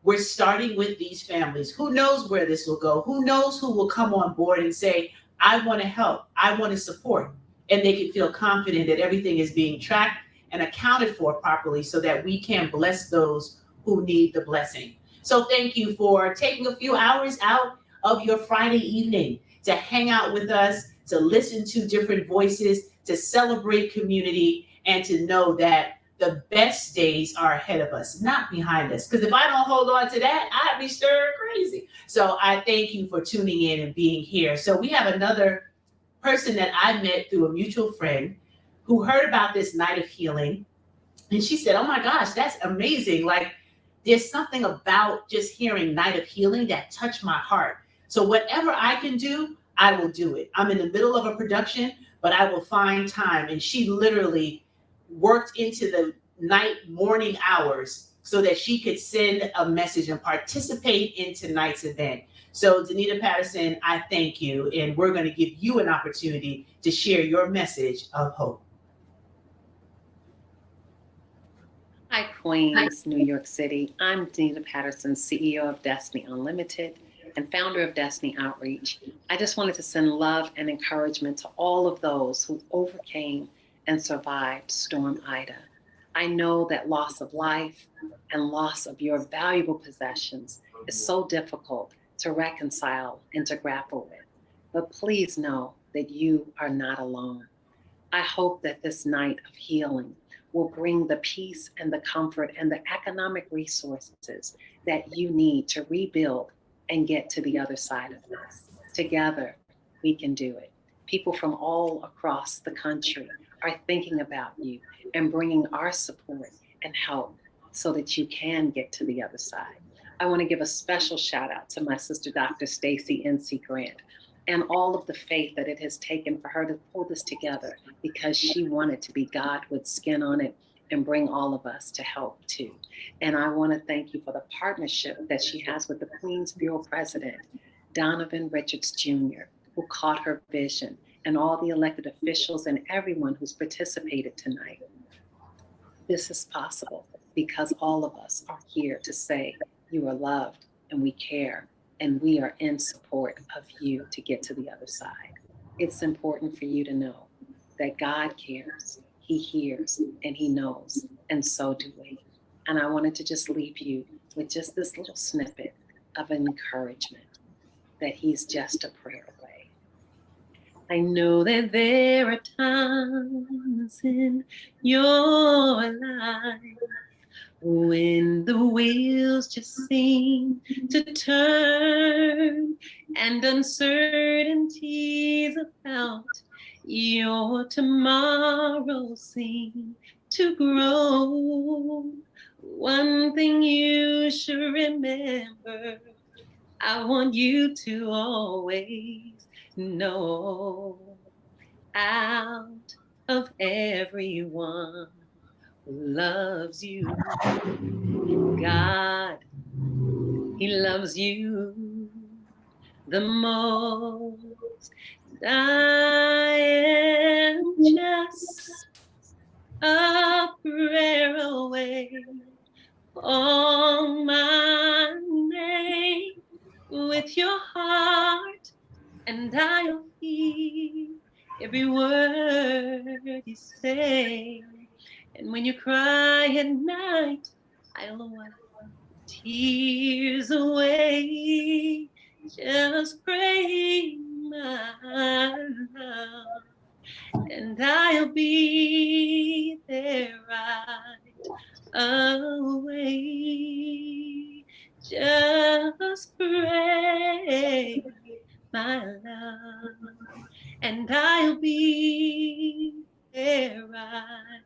we're starting with these families. Who knows where this will go? Who knows who will come on board and say, I want to help, I want to support. And they can feel confident that everything is being tracked and accounted for properly so that we can bless those who need the blessing. So thank you for taking a few hours out of your Friday evening to hang out with us, to listen to different voices, to celebrate community, and to know that the best days are ahead of us, not behind us. Because if I don't hold on to that, I'd be stir crazy. So I thank you for tuning in and being here. So we have another person that I met through a mutual friend who heard about this night of healing. And she said, oh my gosh, that's amazing. Like, there's something about just hearing night of healing that touched my heart. So whatever I can do, I will do it. I'm in the middle of a production, but I will find time. And she literally worked into the morning hours so that she could send a message and participate in tonight's event. So Danita Patterson, I thank you, and we're going to give you an opportunity to share your message of hope. Hi, Queens, New York City. I'm Danita Patterson, CEO of Destiny Unlimited and founder of Destiny Outreach. I just wanted to send love and encouragement to all of those who overcame and survived Storm Ida. I know that loss of life and loss of your valuable possessions is so difficult to reconcile and to grapple with. But please know that you are not alone. I hope that this night of healing will bring the peace and the comfort and the economic resources that you need to rebuild and get to the other side of this. Together, we can do it. People from all across the country are thinking about you and bringing our support and help so that you can get to the other side. I want to give a special shout out to my sister, Dr. Stacy NC Grant, and all of the faith that it has taken for her to pull this together because she wanted to be God with skin on it and bring all of us to help too. And I want to thank you for the partnership that she has with the Queens Bureau President, Donovan Richards Jr., who caught her vision, and all the elected officials and everyone who's participated tonight. This is possible because all of us are here to say you are loved and we care and we are in support of you to get to the other side. It's important for you to know that God cares, He hears, and He knows, and so do we. And I wanted to just leave you with just this little snippet of an encouragement that He's just a prayer away. I know that there are times in your life when the wheels just seem to turn and uncertainties about your tomorrow seem to grow. One thing you should remember, I want you to always know, out of everyone who loves you, God, He loves you the most. I am just a prayer away. Call my name with your heart, and I'll hear every word you say. And when you cry at night, I'll wipe tears away. Just pray my love, and I'll be there right away. Just pray my love, and I'll be there right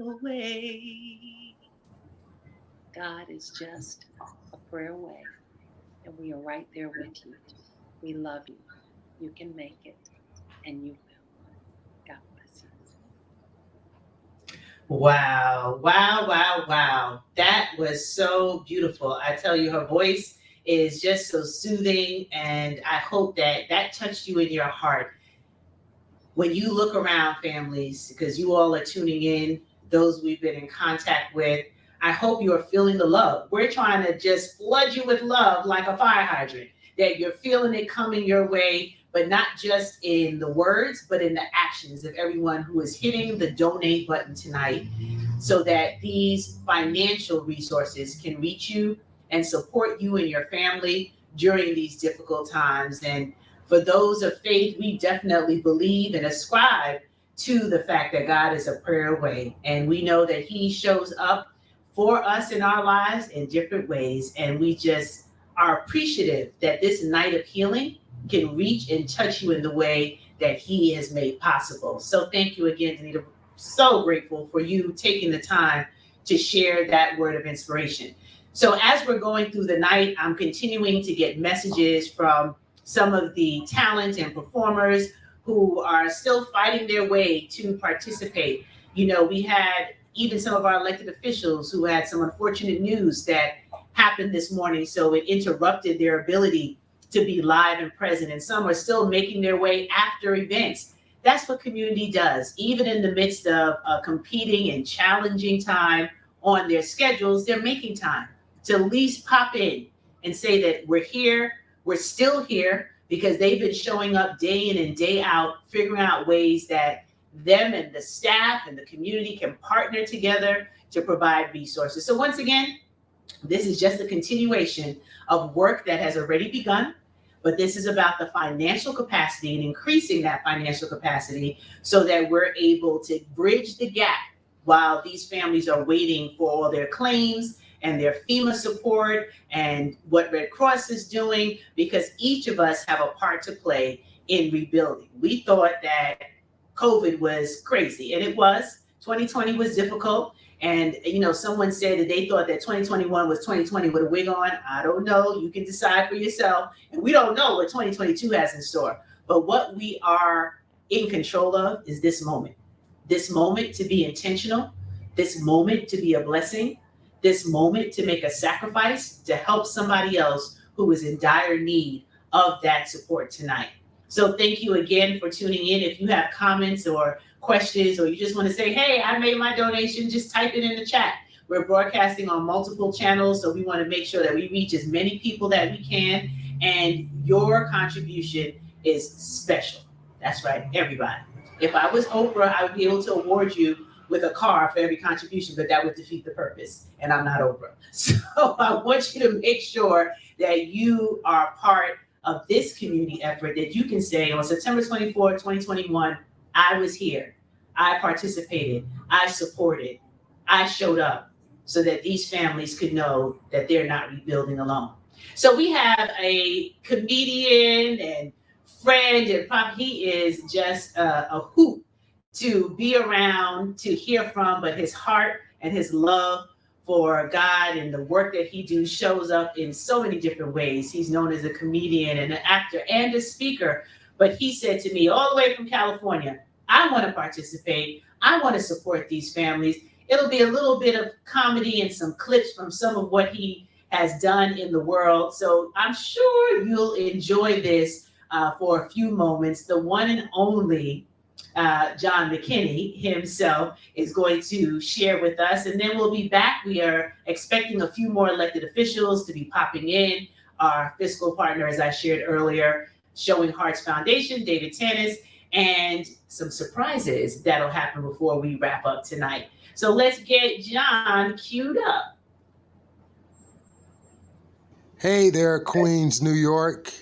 away. God is just a prayer away, and we are right there with you. We love you. You can make it, and you will. God bless you. Wow, wow, wow, wow. That was so beautiful. I tell you, her voice is just so soothing, and I hope that that touched you in your heart. When you look around, families, because you all are tuning in, those we've been in contact with, I hope you are feeling the love. We're trying to just flood you with love like a fire hydrant, that you're feeling it coming your way, but not just in the words, but in the actions of everyone who is hitting the donate button tonight so that these financial resources can reach you and support you and your family during these difficult times. And for those of faith, we definitely believe and ascribe to the fact that God is a prayer away. And we know that He shows up for us in our lives in different ways. And we just are appreciative that this night of healing can reach and touch you in the way that He has made possible. So thank you again, Danita. So grateful for you taking the time to share that word of inspiration. So as we're going through the night, I'm continuing to get messages from some of the talent and performers who are still fighting their way to participate. We had even some of our elected officials who had some unfortunate news that happened this morning. So it interrupted their ability to be live and present. And some are still making their way after events. That's what community does. Even in the midst of a competing and challenging time on their schedules, they're making time to at least pop in and say that we're here, we're still here, because they've been showing up day in and day out, figuring out ways that them and the staff and the community can partner together to provide resources. So once again, this is just a continuation of work that has already begun, but this is about the financial capacity and increasing that financial capacity so that we're able to bridge the gap while these families are waiting for all their claims and their FEMA support and what Red Cross is doing, because each of us have a part to play in rebuilding. We thought that COVID was crazy, and it was. 2020 was difficult. And, someone said that they thought that 2021 was 2020 with a wig on. I don't know. You can decide for yourself. And we don't know what 2022 has in store. But what we are in control of is this moment to be intentional, this moment to be a blessing, this moment to make a sacrifice to help somebody else who is in dire need of that support tonight. So thank you again for tuning in. If you have comments or questions, or you just want to say, hey, I made my donation, just type it in the chat. We're broadcasting on multiple channels, so we want to make sure that we reach as many people that we can. And your contribution is special. That's right, everybody. If I was Oprah, I would be able to award you with a car for every contribution, but that would defeat the purpose. And I'm not Oprah. So I want you to make sure that you are part of this community effort, that you can say on September 24, 2021, I was here. I participated. I supported. I showed up so that these families could know that they're not rebuilding alone. So we have a comedian and friend, and he is just a hoot to be around, to hear from, but his heart and his love for God and the work that he does shows up in so many different ways. He's known as a comedian and an actor and a speaker, but he said to me all the way from California, I want to participate. I want to support these families. It'll be a little bit of comedy and some clips from some of what he has done in the world. So I'm sure you'll enjoy this for a few moments. The one and only John McKinney himself is going to share with us, and then we'll be back. We are expecting a few more elected officials to be popping in. Our fiscal partner, as I shared earlier, Showing Hearts Foundation, David Tanis, and some surprises that'll happen before we wrap up tonight. So let's get John queued up. Hey there, Queens, New York.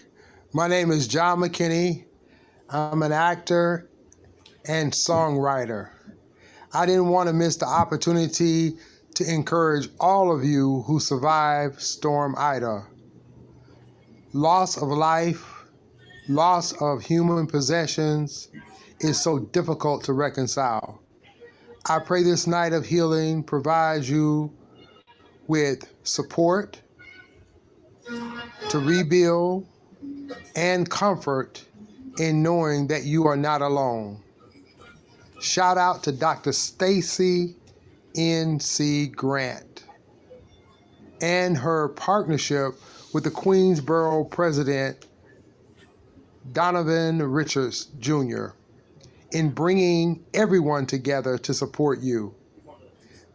My name is John McKinney. I'm an actor and songwriter. I didn't want to miss the opportunity to encourage all of you who survived Storm Ida. Loss of life, loss of human possessions is so difficult to reconcile. I pray this night of healing provides you with support to rebuild and comfort in knowing that you are not alone. Shout out to Dr. Stacy N.C. Grant and her partnership with the Queensboro President Donovan Richards Jr. in bringing everyone together to support you.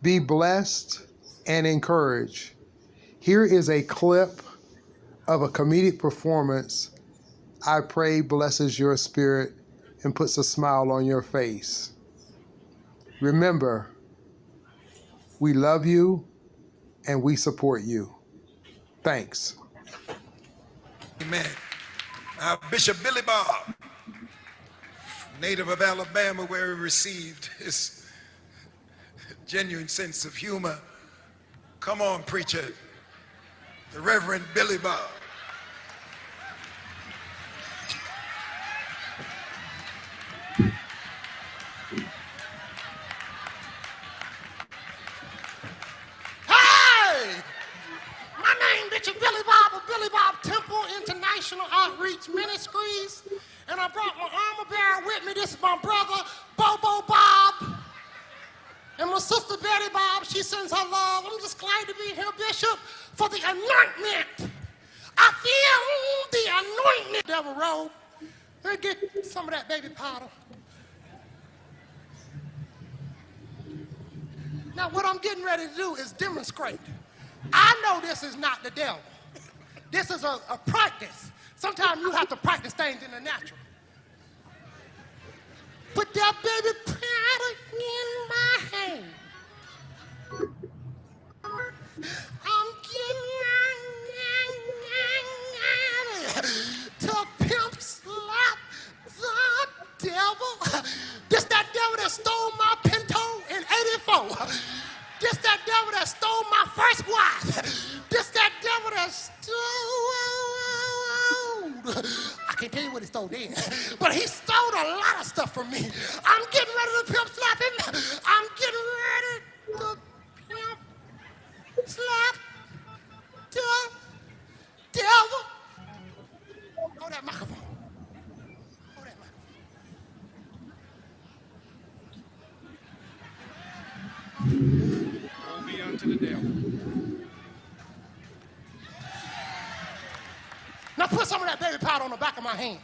Be blessed and encouraged. Here is a clip of a comedic performance I pray blesses your spirit and puts a smile on your face. Remember, we love you and we support you. Thanks. Amen. Bishop Billy Bob, native of Alabama, where he received his genuine sense of humor. Come on, preacher. The Reverend Billy Bob. Billy Bob Temple International Outreach Ministries, and I brought my armor bearer with me. This is my brother, Bobo Bob. Betty Bob, she sends her love. I'm just glad to be here, Bishop, for the anointment. I feel the anointment. Devil roll. Let me get some of that baby powder. Now, what I'm getting ready to do is demonstrate. I know this is not the devil. This is a practice. Sometimes you have to practice things in the natural. Put that baby powder in my hand. I'm getting to pimp slap the devil. This that devil that stole my Pinto in '84. This that devil that stole my first wife. This that devil that stole. I can't tell you what he stole then, but he stole a lot of stuff from me. I'm getting ready to pimp slap him. I'm getting ready to pimp slap the devil. Hold that microphone. Hold that microphone. Woe be unto the devil. Now put some of that baby powder on the back of my hand.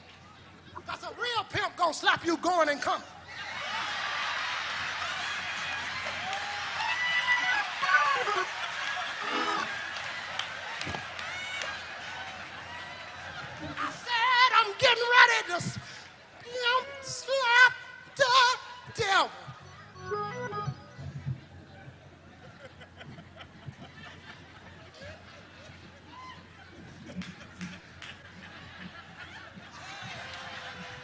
That's a real pimp gonna slap you going and coming. I said I'm getting ready to pimp slap the devil.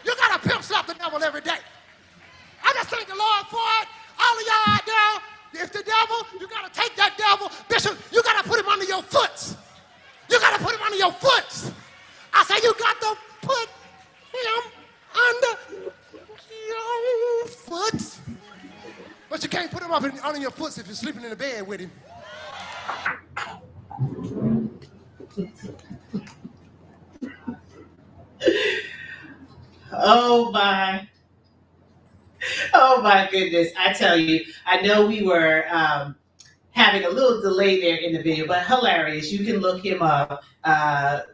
You gotta pimp slap the devil every day. I just thank the Lord for it. All of y'all out there, if the devil, you gotta take that devil. Bishop, you gotta put him under your foot. You gotta put him under your foot. I say you got to put him under your foot. But you can't put him up under your foot if you're sleeping in the bed with him. Oh my goodness. I tell you, I know we were having a little delay there in the video, but hilarious. You can look him up,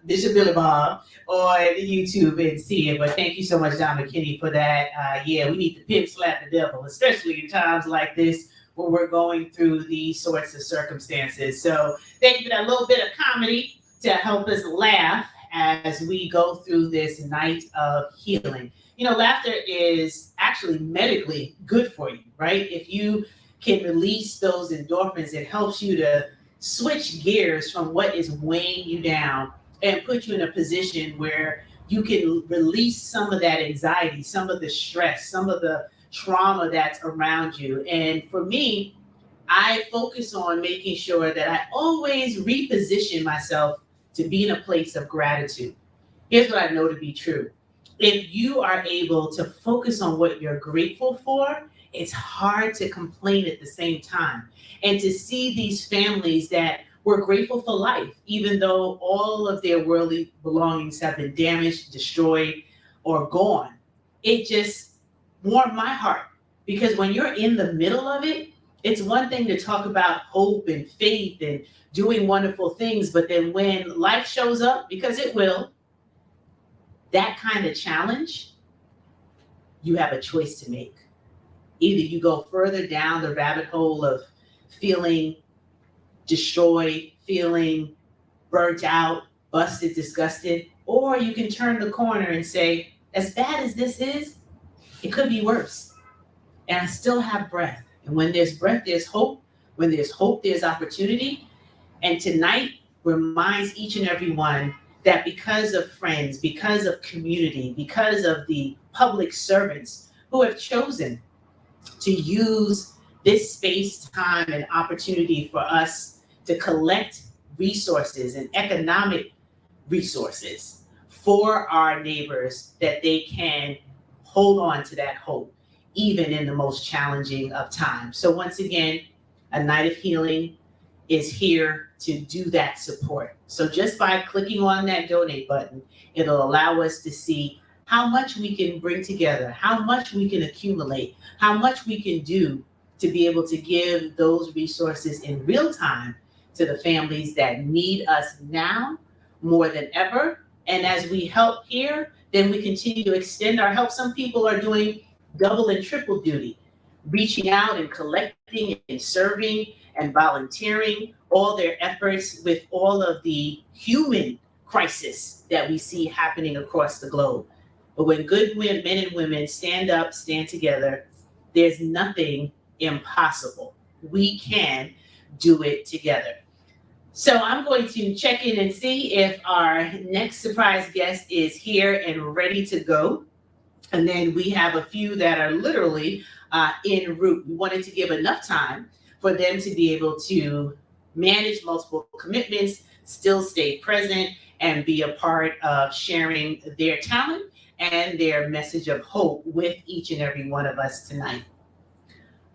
Bishop Billy Bob, on YouTube and see it. But thank you so much, Don McKinney, for that. Yeah, we need to pimp slap the devil, especially in times like this where we're going through these sorts of circumstances. So thank you for that little bit of comedy to help us laugh as we go through this night of healing. You know, laughter is actually medically good for you, right? If you can release those endorphins, it helps you to switch gears from what is weighing you down and put you in a position where you can release some of that anxiety, some of the stress, some of the trauma that's around you. And for me, I focus on making sure that I always reposition myself to be in a place of gratitude. Here's what I know to be true. If you are able to focus on what you're grateful for, it's hard to complain at the same time. And to see these families that were grateful for life, even though all of their worldly belongings have been damaged, destroyed, or gone, it just warmed my heart. Because when you're in the middle of it, it's one thing to talk about hope and faith and doing wonderful things, but then when life shows up, because it will, that kind of challenge, you have a choice to make. Either you go further down the rabbit hole of feeling destroyed, feeling burnt out, busted, disgusted, or you can turn the corner and say, as bad as this is, it could be worse. And I still have breath. And when there's breath, there's hope. When there's hope, there's opportunity. And tonight reminds each and every one that because of friends, because of community, because of the public servants who have chosen to use this space, time, and opportunity for us to collect resources and economic resources for our neighbors, that they can hold on to that hope, even in the most challenging of times. So once again, A Night of Healing is here to do that support. So just by clicking on that donate button, it'll allow us to see how much we can bring together, how much we can accumulate, how much we can do to be able to give those resources in real time to the families that need us now more than ever. And as we help here, then we continue to extend our help. Some people are doing double and triple duty, reaching out and collecting and serving and volunteering all their efforts with all of the human crisis that we see happening across the globe. But when good men and women stand up, stand together, there's nothing impossible. We can do it together. So I'm going to check in and see if our next surprise guest is here and ready to go. And then we have a few that are literally en route. We wanted to give enough time for them to be able to manage multiple commitments, still stay present, and be a part of sharing their talent and their message of hope with each and every one of us tonight.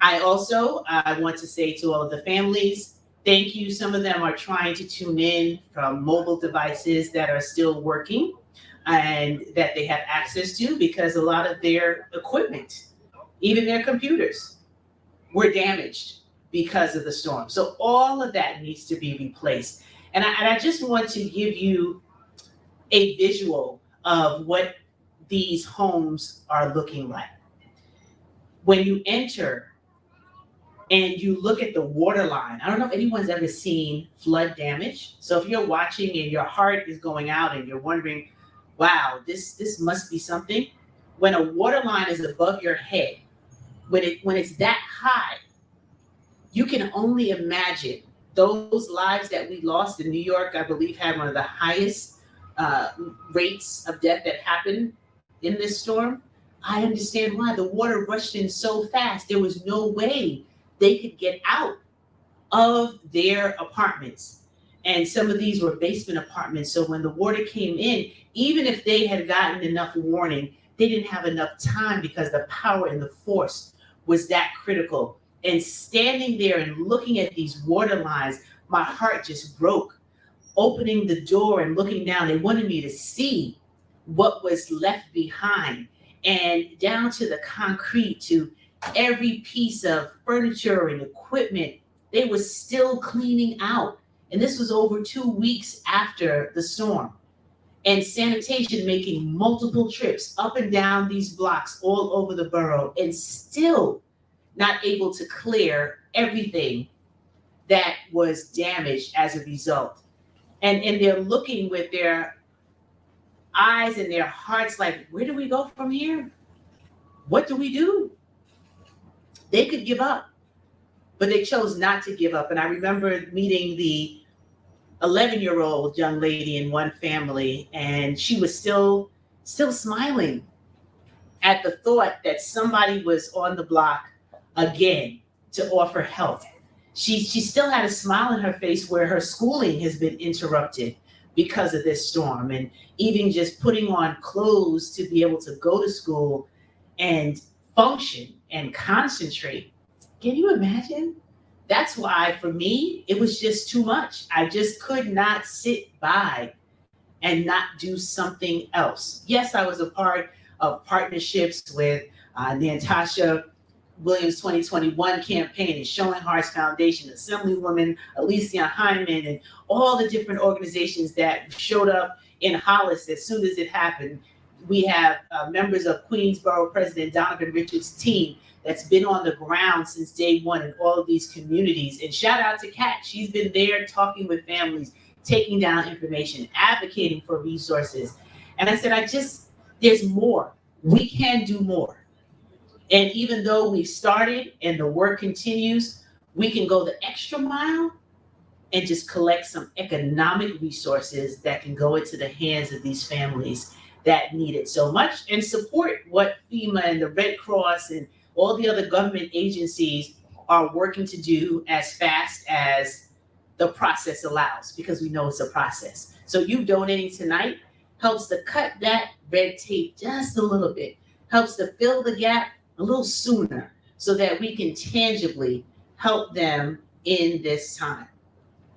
I also want to say to all of the families, thank you. Some of them are trying to tune in from mobile devices that are still working and that they have access to, because a lot of their equipment, even their computers, were damaged because of the storm. So all of that needs to be replaced. And I just want to give you a visual of what these homes are looking like. When you enter and you look at the water line, I don't know if anyone's ever seen flood damage. So if you're watching and your heart is going out and you're wondering, wow, this must be something. When a water line is above your head, when it's that high, you can only imagine those lives that we lost in New York. I believe had one of the highest rates of death that happened in this storm. I understand why. The water rushed in so fast. There was no way they could get out of their apartments. And some of these were basement apartments. So when the water came in, even if they had gotten enough warning, they didn't have enough time because the power and the force was that critical. And standing there and looking at these water lines, my heart just broke. Opening the door and looking down, they wanted me to see what was left behind, and down to the concrete, to every piece of furniture and equipment, they were still cleaning out. And this was over 2 weeks after the storm. And sanitation making multiple trips up and down these blocks all over the borough, and still not able to clear everything that was damaged as a result. And they're looking with their eyes and their hearts like, where do we go from here? What do we do? They could give up, but they chose not to give up. And I remember meeting the 11-year-old young lady in one family, and she was still smiling at the thought that somebody was on the block again to offer help. She still had a smile on her face where her schooling has been interrupted because of this storm, and even just putting on clothes to be able to go to school and function and concentrate. Can you imagine? That's why for me, it was just too much. I just could not sit by and not do something else. Yes, I was a part of partnerships with Natasha Williams 2021 campaign and Showing Hearts Foundation, Assemblywoman Alicia Hyman, and all the different organizations that showed up in Hollis as soon as it happened. We have members of Queensborough President Donovan Richards' team that's been on the ground since day one in all of these communities. And shout out to Kat. She's been there talking with families, taking down information, advocating for resources. And I said, there's more. We can do more. And even though we've started and the work continues, we can go the extra mile and just collect some economic resources that can go into the hands of these families that need it so much, and support what FEMA and the Red Cross and all the other government agencies are working to do as fast as the process allows, because we know it's a process. So you donating tonight helps to cut that red tape just a little bit, helps to fill the gap a little sooner so that we can tangibly help them in this time.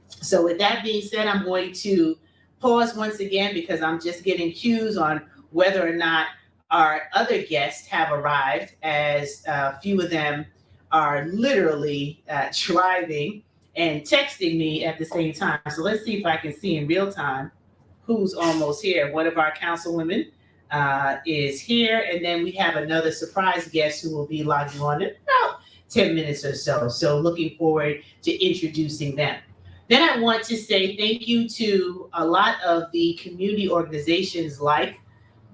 So with that being said, I'm going to pause once again because I'm just getting cues on whether or not our other guests have arrived, as a few of them are literally driving and texting me at the same time. So let's see if I can see in real time who's almost here. One of our councilwomen is here, and then we have another surprise guest who will be logging on in about 10 minutes or so. So looking forward to introducing them. Then I want to say thank you to a lot of the community organizations like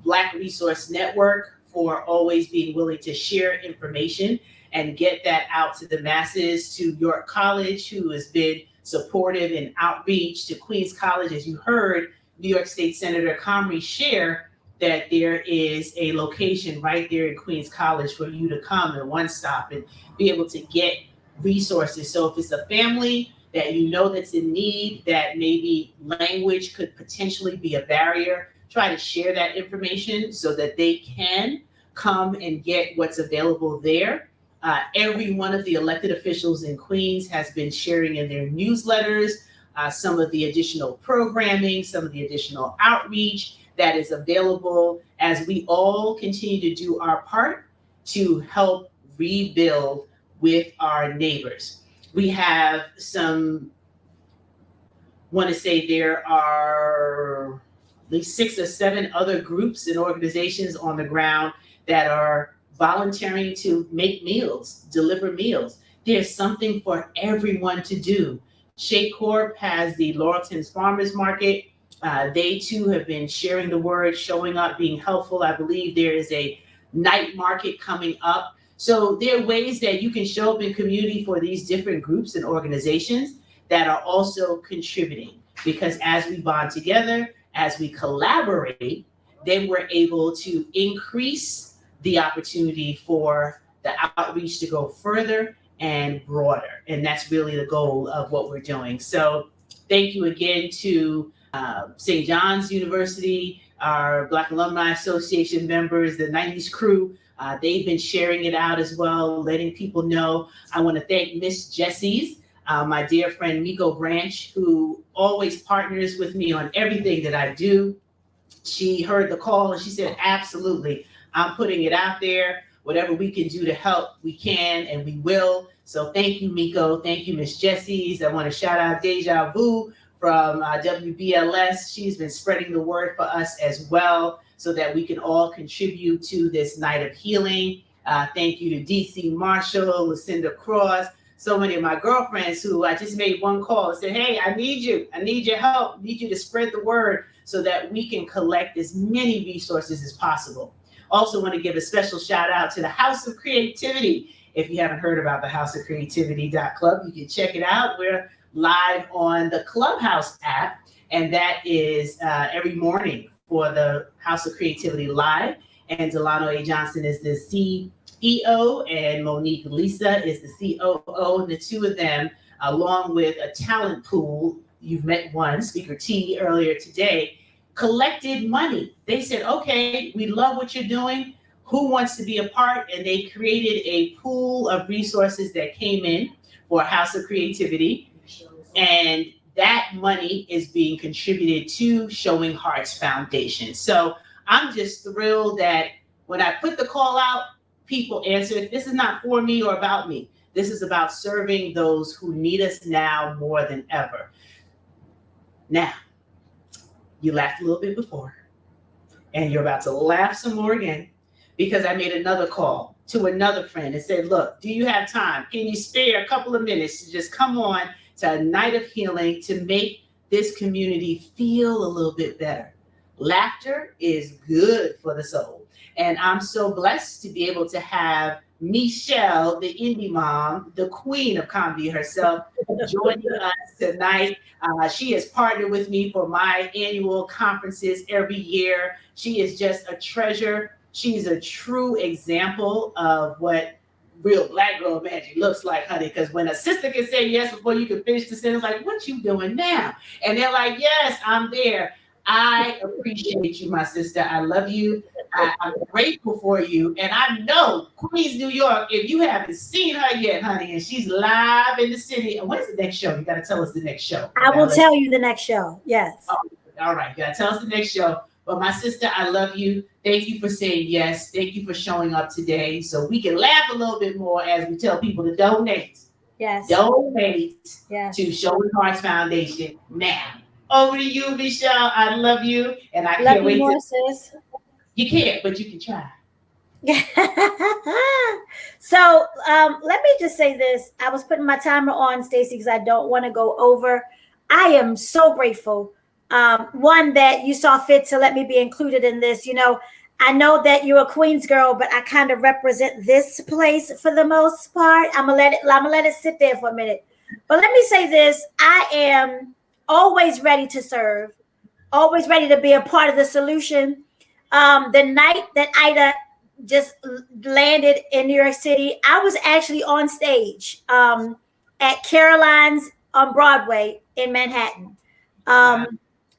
Black Resource Network for always being willing to share information and get that out to the masses, to York College, who has been supportive in outreach, to Queens College, as you heard New York State Senator Comrie share that there is a location right there in Queens College for you to come and one stop and be able to get resources. So if it's a family that you know that's in need, that maybe language could potentially be a barrier, try to share that information so that they can come and get what's available there. Every one of the elected officials in Queens has been sharing in their newsletters some of the additional programming, some of the additional outreach that is available as we all continue to do our part to help rebuild with our neighbors. We have want to say there are at least 6 or 7 other groups and organizations on the ground that are volunteering to make meals, deliver meals. There's something for everyone to do. Shea Corp has the Laurelton's Farmers Market. They too have been sharing the word, showing up, being helpful. I believe there is a night market coming up. So there are ways that you can show up in community for these different groups and organizations that are also contributing. Because as we bond together, as we collaborate, then we're able to increase the opportunity for the outreach to go further and broader. And that's really the goal of what we're doing. So thank you again to St. John's University, our Black Alumni Association members, the 90s crew. They've been sharing it out as well, letting people know. I want to thank Miss Jessie's, my dear friend Miko Branch, who always partners with me on everything that I do. She heard the call and she said, absolutely, I'm putting it out there. Whatever we can do to help, we can and we will. So thank you, Miko. Thank you, Miss Jessie's. I want to shout out Deja Vu from WBLS. She's been spreading the word for us as well so that we can all contribute to this night of healing. Thank you to DC Marshall, Lucinda Cross, so many of my girlfriends who I just made one call and said, hey, I need you. I need your help. I need you to spread the word so that we can collect as many resources as possible. Also want to give a special shout out to the House of Creativity. If you haven't heard about the House of Creativity.club, you can check it out. We're live on the Clubhouse app, and that is every morning for the House of Creativity Live. And Delano A. Johnson is the CEO, and Monique Lisa is the COO. And the two of them, along with a talent pool, you've met one, Speaker T, earlier today, collected money. They said, okay, we love what you're doing. Who wants to be a part? And they created a pool of resources that came in for House of Creativity. And that money is being contributed to Showing Hearts Foundation. So I'm just thrilled that when I put the call out, people answered. This is not for me or about me. This is about serving those who need us now more than ever. Now, you laughed a little bit before, and you're about to laugh some more again, because I made another call to another friend and said, look, do you have time? Can you spare a couple of minutes to just come on to a night of healing to make this community feel a little bit better? Laughter is good for the soul. And I'm so blessed to be able to have Michelle, the indie mom, the queen of comedy herself, joining us tonight. She has partnered with me for my annual conferences every year. She is just a treasure. She's a true example of what real Black girl magic looks like, honey, because when a sister can say yes before you can finish the sentence, like, what you doing now? And they're like, yes, I'm there. I appreciate you, my sister. I love you. I'm grateful for you. And I know Queens, New York, if you haven't seen her yet, honey, and she's live in the city. And when's the next show? You got to tell us the next show. I will tell you the next show. Yes. Oh, all right. You got to tell us the next show. But my sister, I love you. Thank you for saying yes. Thank you for showing up today so we can laugh a little bit more as we tell people to donate. Yes. Donate Yes. to Showing Hearts Foundation now. Over to you, Michelle. I love you. And I Love can't you wait more, to. sis. You can't, but you can try. So let me just say this. I was putting my timer on, Stacy, because I don't want to go over. I am so grateful. One, that you saw fit to let me be included in this. You know, I know that you're a Queens girl, but I kind of represent this place for the most part. I'm gonna let it sit there for a minute. But let me say this: I am always ready to serve, always ready to be a part of the solution. The night that Ida just landed in New York City, I was actually on stage at Caroline's on Broadway in Manhattan.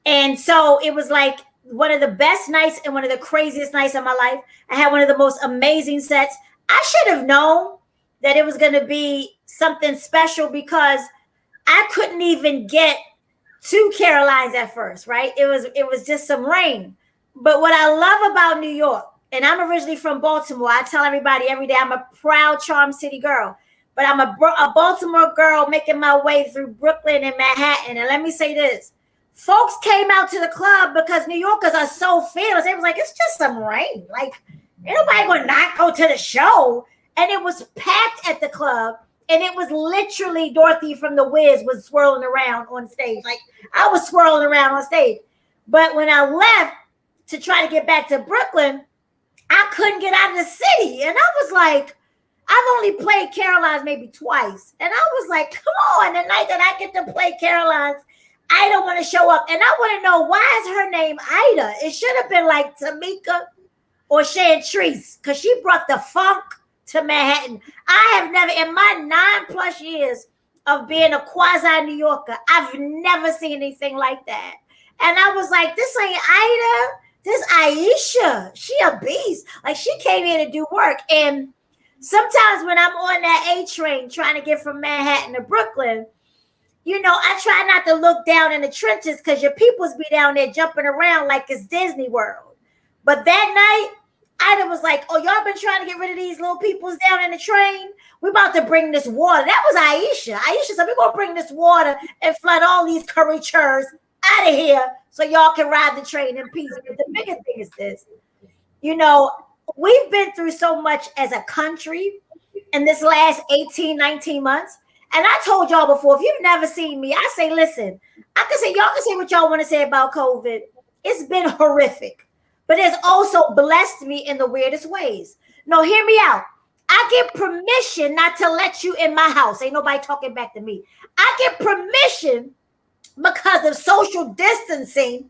And so it was like one of the best nights and one of the craziest nights of my life. I had one of the most amazing sets. I should have known that it was going to be something special because I couldn't even get to Caroline's at first, right? It was just some rain. But what I love about New York, and I'm originally from Baltimore. I tell everybody every day I'm a proud Charm City girl, but I'm a Baltimore girl making my way through Brooklyn and Manhattan. And let me say this: folks came out to the club because New Yorkers are so fearless. They was like, it's just some rain. Like, ain't nobody gonna not go to the show. And it was packed at the club. And it was literally Dorothy from The Wiz was swirling around on stage. Like, I was swirling around on stage. But when I left to try to get back to Brooklyn, I couldn't get out of the city. And I was like, I've only played Caroline's maybe twice. And I was like, come on, the night that I get to play Caroline's, I don't want to show up. And I want to know, why is her name Ida? It should have been like Tamika or Chantrice, because she brought the funk to Manhattan. I have never, in my 9+ years of being a quasi New Yorker, I've never seen anything like that. And I was like, this ain't Ida, this Aisha. She a beast. Like, she came here to do work. And sometimes when I'm on that A train trying to get from Manhattan to Brooklyn, you know, I try not to look down in the trenches because your peoples be down there jumping around like it's Disney World. But that night, Ida was like, oh, y'all been trying to get rid of these little peoples down in the train? We're about to bring this water. That was Aisha. Aisha said, we're going to bring this water and flood all these curry churs out of here so y'all can ride the train in peace. But the bigger thing is this. You know, we've been through so much as a country in this last 18, 19 months. And I told y'all before, if you've never seen me, I say, listen, I can say, y'all can say what y'all want to say about COVID. It's been horrific. But it's also blessed me in the weirdest ways. No, hear me out. I get permission not to let you in my house. Ain't nobody talking back to me. I get permission because of social distancing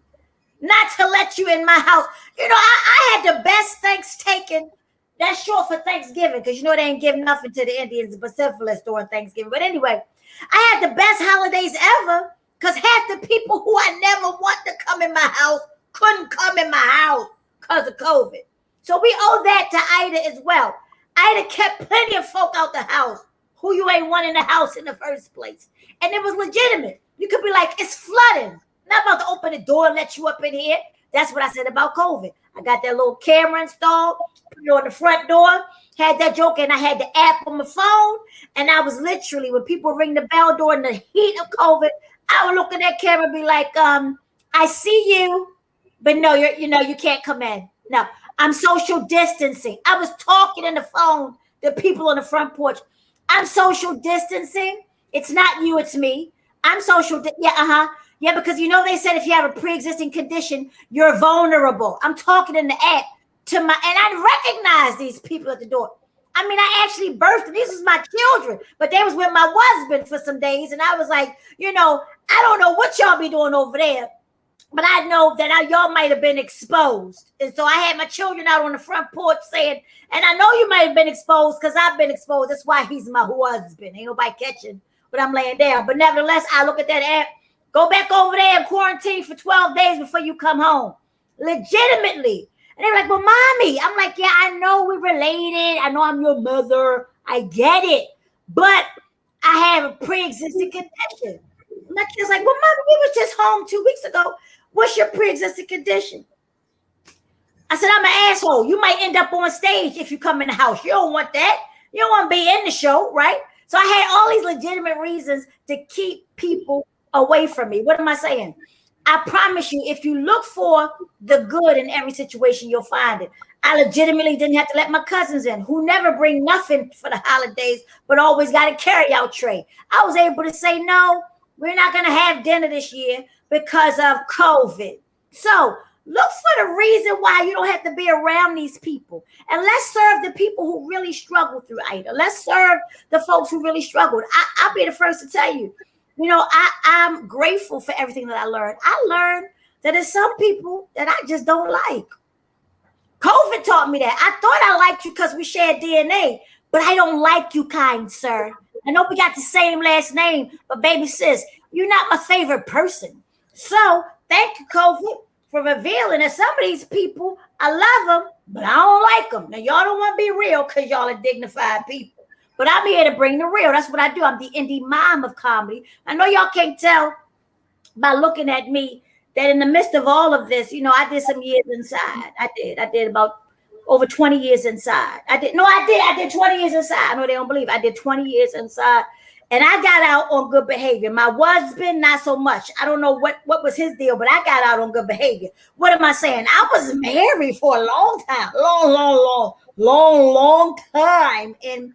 not to let you in my house. You know, I had the best Thanksgiving. That's short for Thanksgiving because, you know, they ain't giving nothing to the Indians but syphilis during Thanksgiving. But anyway, I had the best holidays ever because half the people who I never want to come in my house couldn't come in my house because of COVID. So we owe that to Ida as well. Ida kept plenty of folk out the house who you ain't want in the house in the first place. And it was legitimate. You could be like, it's flooding. Not about to open the door and let you up in here. That's what I said about COVID. I got that little camera installed, put it on the front door, had that joke, and I had the app on my phone. And I was literally, when people ring the bell during the heat of COVID, I would look at that camera and be like, I see you, but no, you can't come in. No, I'm social distancing. I was talking on the phone to people on the front porch. I'm social distancing. It's not you, it's me. I'm social. Yeah, because you know they said if you have a pre-existing condition, you're vulnerable. I'm talking in the app to and I recognize these people at the door. I mean, I actually birthed them. These was my children, but they was with my husband for some days, and I was like, you know, I don't know what y'all be doing over there, but I know that y'all might have been exposed. And so I had my children out on the front porch saying, and I know you might have been exposed because I've been exposed. That's why he's my husband. Ain't nobody catching what I'm laying down. But nevertheless, I look at that app. Go back over there and quarantine for 12 days before you come home. Legitimately. And they're like, well, mommy. I'm like, yeah, I know we're related. I know I'm your mother. I get it. But I have a pre-existing condition. My kid's like, well, mommy, we was just home 2 weeks ago. What's your pre-existing condition? I said, I'm an asshole. You might end up on stage if you come in the house. You don't want that. You don't want to be in the show, right? So I had all these legitimate reasons to keep people away from me. What am I saying? I promise you, if you look for the good in every situation, you'll find it. I legitimately didn't have to let my cousins in, who never bring nothing for the holidays, but always got a carry-out tray. I was able to say, no, we're not going to have dinner this year because of COVID. So look for the reason why you don't have to be around these people. And let's serve the people who really struggle through Ida. Let's serve the folks who really struggled. I'll be the first to tell you, I'm grateful for everything that I learned. I learned that there's some people that I just don't like. COVID taught me that. I thought I liked you because we shared DNA, but I don't like you, kind sir. I know we got the same last name, but baby sis, you're not my favorite person. So thank you, COVID, for revealing that some of these people, I love them, but I don't like them. Now, y'all don't want to be real because y'all are dignified people. But I'm here to bring the real. That's what I do. I'm the indie mom of comedy. I know y'all can't tell by looking at me that in the midst of all of this, I did some years inside. I did about over 20 yees inside. I did 20 years inside. I know they don't believe it. I did 20 years inside. And I got out on good behavior. My husband, not so much. I don't know what was his deal, but I got out on good behavior. What am I saying? I was married for a long time. Long time. And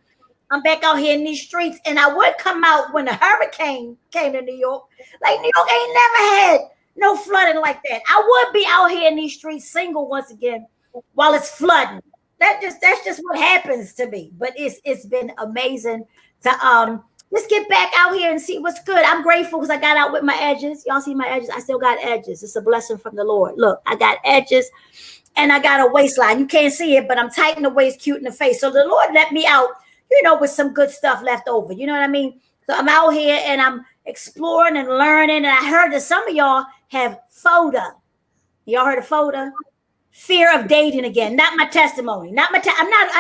I'm back out here in these streets. And I would come out when the hurricane came to New York. Like, New York ain't never had no flooding like that. I would be out here in these streets single once again while it's flooding. That's just what happens to me. But it's been amazing to just get back out here and see what's good. I'm grateful because I got out with my edges. Y'all see my edges? I still got edges. It's a blessing from the Lord. Look, I got edges and I got a waistline. You can't see it, but I'm tight in the waist, cute in the face. So the Lord let me out, with some good stuff left over. You know what I mean? So I'm out here and I'm exploring and learning. And I heard that some of y'all have FODA. Y'all heard of FODA? Fear of dating again. Not my testimony. I'm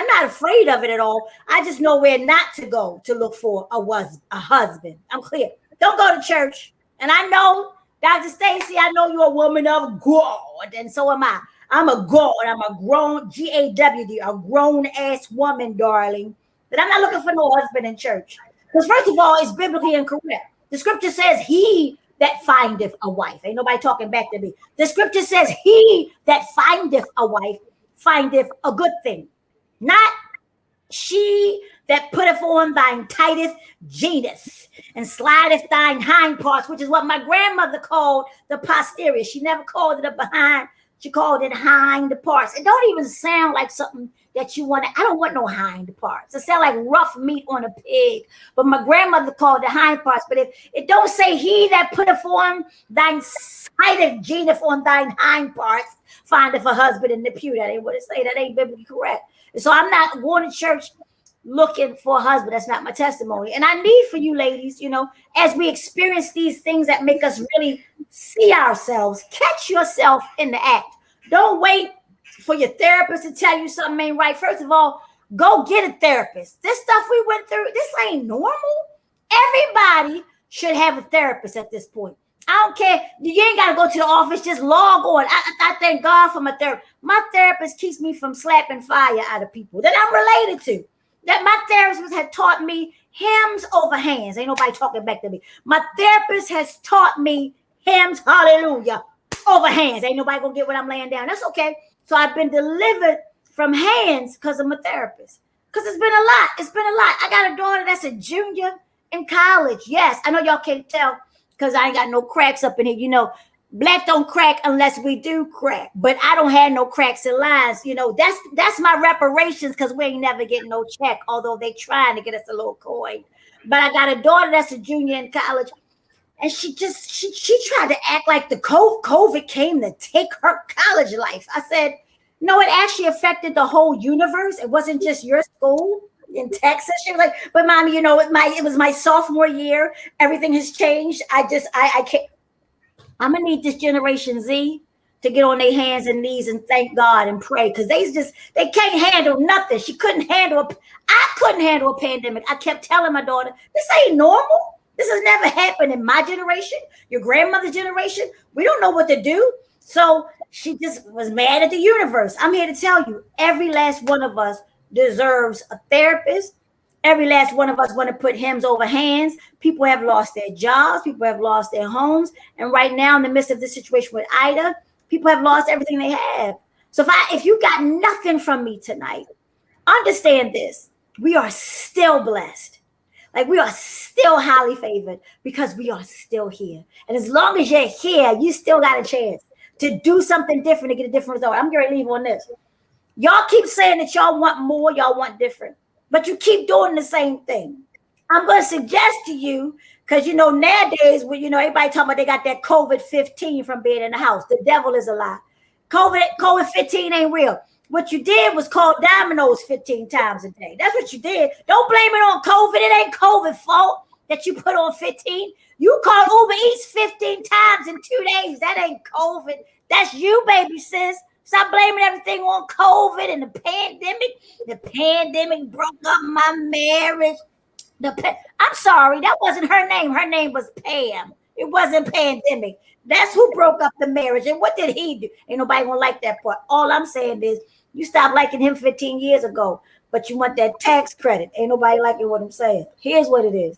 not afraid of it at all. I just know where not to go to look for a husband. I'm clear. Don't go to church. And I know, Dr. Stacy, I know you're a woman of God, and so am I. I'm a God. I'm a grown GAWD, a grown ass woman, darling. But I'm not looking for no husband in church. Because first of all, it's biblically incorrect. The scripture says he that findeth a wife. Ain't nobody talking back to me. The scripture says he that findeth a wife findeth a good thing. Not she that putteth on thine tightest genus and slideth thine hind parts, which is what my grandmother called the posterior. She never called it a behind. She called it hind parts. It don't even sound like something that you want to. I don't want no hind parts. It sounds like rough meat on a pig. But my grandmother called it hind parts. But if it don't say he that putteth on thine tightest genus on thine hind parts findeth a husband in the pew. That ain't what it say. That ain't biblically correct. And so I'm not going to church looking for a husband. That's not my testimony. And I need for you ladies, as we experience these things that make us really see ourselves, catch yourself in the act. Don't wait for your therapist to tell you something ain't right. First of all, go get a therapist. This stuff we went through, this ain't normal. Everybody should have a therapist at this point. I don't care. You ain't got to go to the office. Just log on. I thank God for my therapist. My therapist keeps me from slapping fire out of people that I'm related to. That my therapist had taught me hymns over hands. Ain't nobody talking back to me. My therapist has taught me hymns, hallelujah, over hands. Ain't nobody gonna get what I'm laying down. That's okay. So I've been delivered from hands because of my therapist. Because it's been a lot. It's been a lot. I got a daughter that's a junior in college. Yes, I know y'all can't tell because I ain't got no cracks up in here. Black don't crack unless we do crack. But I don't have no cracks in lines. That's my reparations because we ain't never getting no check, although they trying to get us a little coin. But I got a daughter that's a junior in college. And she tried to act like the COVID came to take her college life. I said, no, it actually affected the whole universe. It wasn't just your school in Texas. She was like, but mommy, it was my sophomore year. Everything has changed. I can't. I'm gonna need this Generation Z to get on their hands and knees and thank God and pray because they can't handle nothing. I couldn't handle a pandemic. I kept telling my daughter, this ain't normal. This has never happened in my generation, your grandmother's generation. We don't know what to do. So she just was mad at the universe. I'm here to tell you, every last one of us deserves a therapist. Every last one of us want to put hymns over hands. People have lost their jobs. People have lost their homes. And right now, in the midst of this situation with Ida, people have lost everything they have. So if you got nothing from me tonight, understand this. We are still blessed. Like we are still highly favored because we are still here. And as long as you're here, you still got a chance to do something different to get a different result. I'm going to leave on this. Y'all keep saying that y'all want more, y'all want different, but you keep doing the same thing. I'm going to suggest to you, because nowadays, when everybody talking about they got that COVID-15 from being in the house. The devil is a lie. COVID-15 ain't real. What you did was call Domino's 15 times a day. That's what you did. Don't blame it on COVID. It ain't COVID fault that you put on 15. You called Uber Eats 15 times in 2 days. That ain't COVID. That's you, baby sis. Stop blaming everything on COVID and the pandemic. The pandemic broke up my marriage. I'm sorry, that wasn't her name. Her name was Pam. It wasn't pandemic. That's who broke up the marriage. And what did he do? Ain't nobody gonna like that part. All I'm saying is you stopped liking him 15 years ago, but you want that tax credit. Ain't nobody liking what I'm saying. Here's what it is.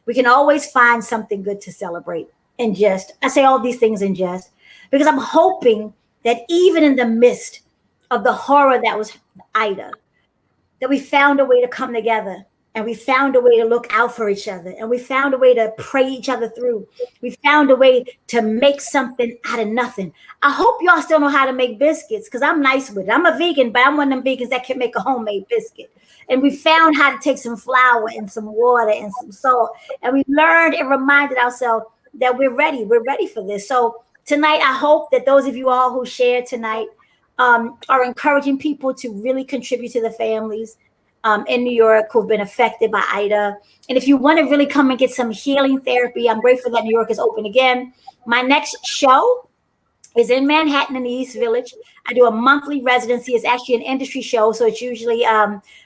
We can always find something good to celebrate in jest. I say all these things in jest because I'm hoping that even in the midst of the horror that was Ida, that we found a way to come together and we found a way to look out for each other and we found a way to pray each other through. We found a way to make something out of nothing. I hope y'all still know how to make biscuits because I'm nice with it. I'm a vegan, but I'm one of them vegans that can make a homemade biscuit. And we found how to take some flour and some water and some salt. And we learned and reminded ourselves that we're ready. We're ready for this. So tonight, I hope that those of you all who shared tonight are encouraging people to really contribute to the families in New York who've been affected by Ida. And if you want to really come and get some healing therapy, I'm grateful that New York is open again. My next show is in Manhattan in the East Village. I do a monthly residency. It's actually an industry show, so it's usually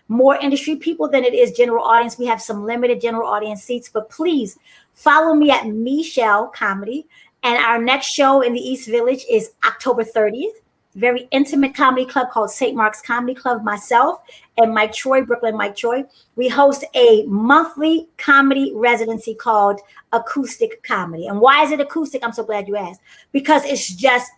more industry people than it is general audience. We have some limited general audience seats, but please follow me at Michelle Comedy. And our next show in the East Village is October 30th. Very intimate comedy club called St. Mark's Comedy Club. Myself and Mike Troy, Brooklyn Mike Troy, we host a monthly comedy residency called Acoustic Comedy. And why is it acoustic? I'm so glad you asked. Because it's just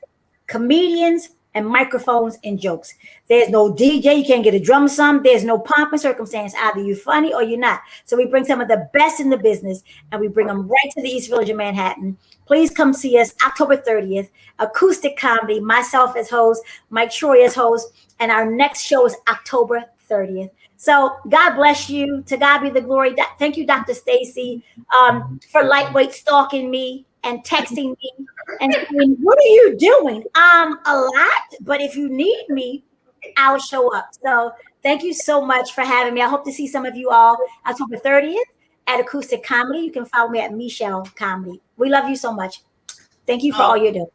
comedians and microphones and jokes. There's no DJ. You can't get a drum sum. There's no pomp and circumstance. Either you're funny or you're not. So we bring some of the best in the business and we bring them right to the East Village of Manhattan. Please come see us October 30th. Acoustic comedy. Myself as host, Mike Troy as host. And our next show is October 30th. So God bless you. To God be the glory. Thank you, Dr. Stacy, for lightweight stalking me and texting me and saying, what are you doing? A lot, but if you need me, I'll show up. So thank you so much for having me. I hope to see some of you all October 30th at Acoustic Comedy. You can follow me at Michelle Comedy. We love you so much. Thank you for all you're doing.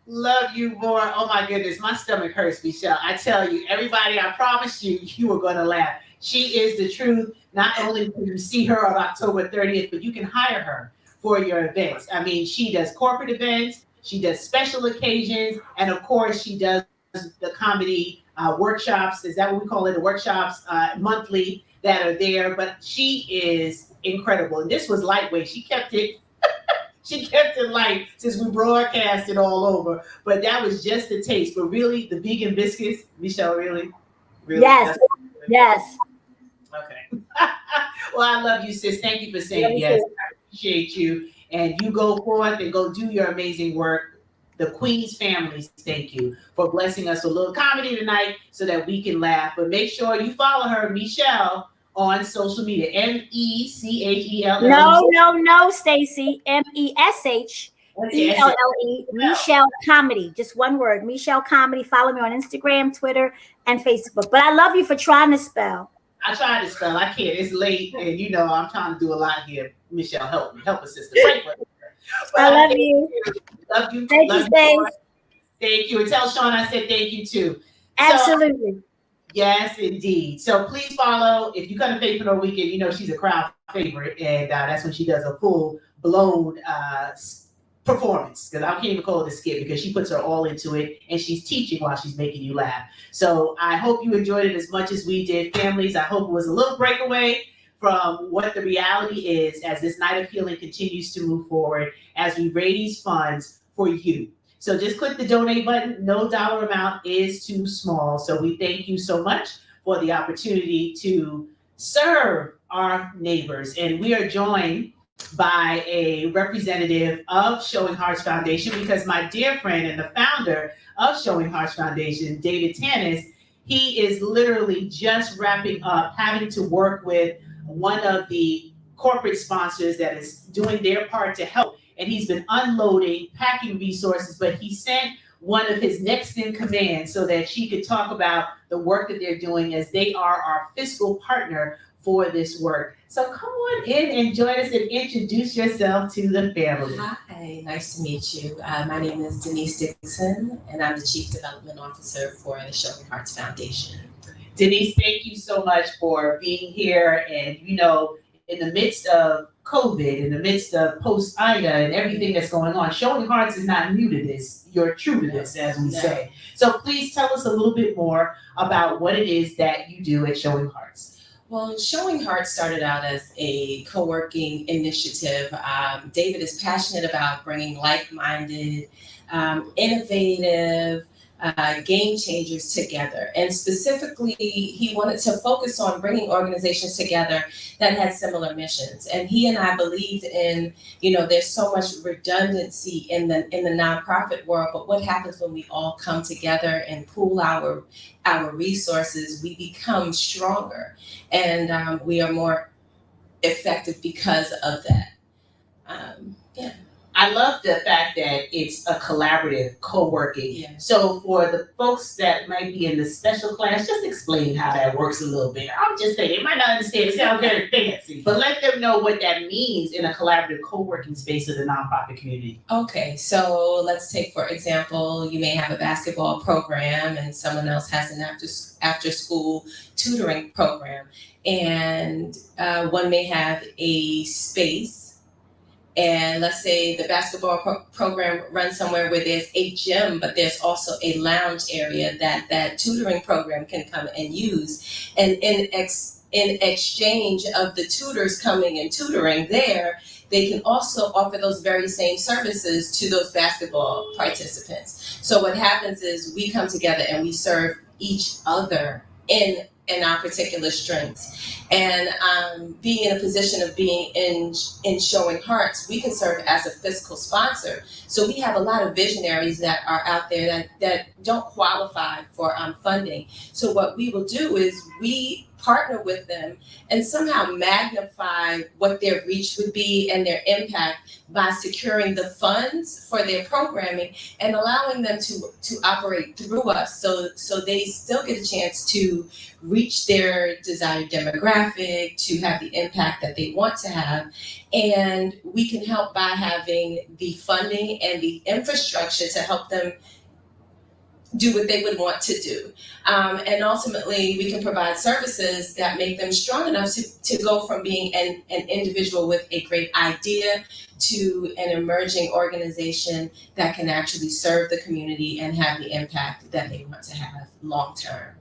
Love you more. Oh my goodness, my stomach hurts, Michelle. I tell you, everybody, I promise you, you are going to laugh. She is the truth. Not only can you see her on October 30th, but you can hire her for your events. I mean, she does corporate events, she does special occasions, and of course, she does the comedy workshops. Is that what we call it? The workshops monthly that are there. But she is incredible. And this was lightweight. She kept it. She kept it light since we broadcasted all over. But that was just a taste. But really, the vegan biscuits, Michelle, really? Yes. Yes. Okay. Well, I love you, sis. Thank you for saying yes. I appreciate you. And you go forth and go do your amazing work. The Queen's families, thank you for blessing us with a little comedy tonight so that we can laugh. But make sure you follow her, Michelle, on social media. Mechell. No, Stacy. Meshelle. Michelle Comedy. Just one word. Michelle Comedy. Follow me on Instagram, Twitter, and Facebook. But I love you for trying to spell. I tried to spell. I can't. It's late, and you know I'm trying to do a lot here. Michelle, help me, help a sister. I love you. Love you. Thank you, Stace. Thank you. And tell Sean I said thank you too. Absolutely. So, yes, indeed. So please follow. If you come to Faithpreneur Weekend, you know she's a crowd favorite, and that's when she does a full blown performance, because I can't even call it a skit because she puts her all into it and she's teaching while she's making you laugh. So I hope you enjoyed it as much as we did, families. I hope it was a little breakaway from what the reality is as this night of healing continues to move forward as we raise funds for you. So just click the donate button. No dollar amount is too small. So we thank you so much for the opportunity to serve our neighbors. And we are joined by a representative of Showing Hearts Foundation, because my dear friend and the founder of Showing Hearts Foundation, David Tanis, he is literally just wrapping up having to work with one of the corporate sponsors that is doing their part to help. And he's been unloading, packing resources, but he sent one of his next in command so that she could talk about the work that they're doing, as they are our fiscal partner for this work. So come on in and join us and introduce yourself to the family. Hi, nice to meet you. My name is Denise Dixon, and I'm the Chief Development Officer for the Showing Hearts Foundation. Denise, thank you so much for being here. And in the midst of COVID, in the midst of post-Ida and everything that's going on, Showing Hearts is not new to this. You're true to this, as we say. So please tell us a little bit more about what it is that you do at Showing Hearts. Well, Showing Hearts started out as a co-working initiative. David is passionate about bringing like-minded, innovative, game changers together. And specifically, he wanted to focus on bringing organizations together that had similar missions. And he and I believed in, there's so much redundancy in the nonprofit world, but what happens when we all come together and pool our resources? We become stronger, and we are more effective because of that. I love the fact that it's a collaborative co-working. Yeah. So for the folks that might be in the special class, just explain how that works a little bit. I'm just saying, they might not understand, it sounds very fancy, but let them know what that means in a collaborative co-working space of the nonprofit community. Okay, so let's take, for example, you may have a basketball program and someone else has an after school tutoring program. And one may have a space. And let's say the basketball program runs somewhere where there's a gym, but there's also a lounge area that tutoring program can come and use. And in exchange of the tutors coming and tutoring there, they can also offer those very same services to those basketball participants. So what happens is we come together and we serve each other in our particular strengths. And being in a position of being in Showing Hearts, we can serve as a fiscal sponsor. So we have a lot of visionaries that are out there that don't qualify for funding. So what we will do is we partner with them and somehow magnify what their reach would be and their impact by securing the funds for their programming and allowing them to operate through us, so they still get a chance to reach their desired demographic, to have the impact that they want to have. And we can help by having the funding and the infrastructure to help them do what they would want to do. And ultimately, we can provide services that make them strong enough to go from being an individual with a great idea to an emerging organization that can actually serve the community and have the impact that they want to have long term.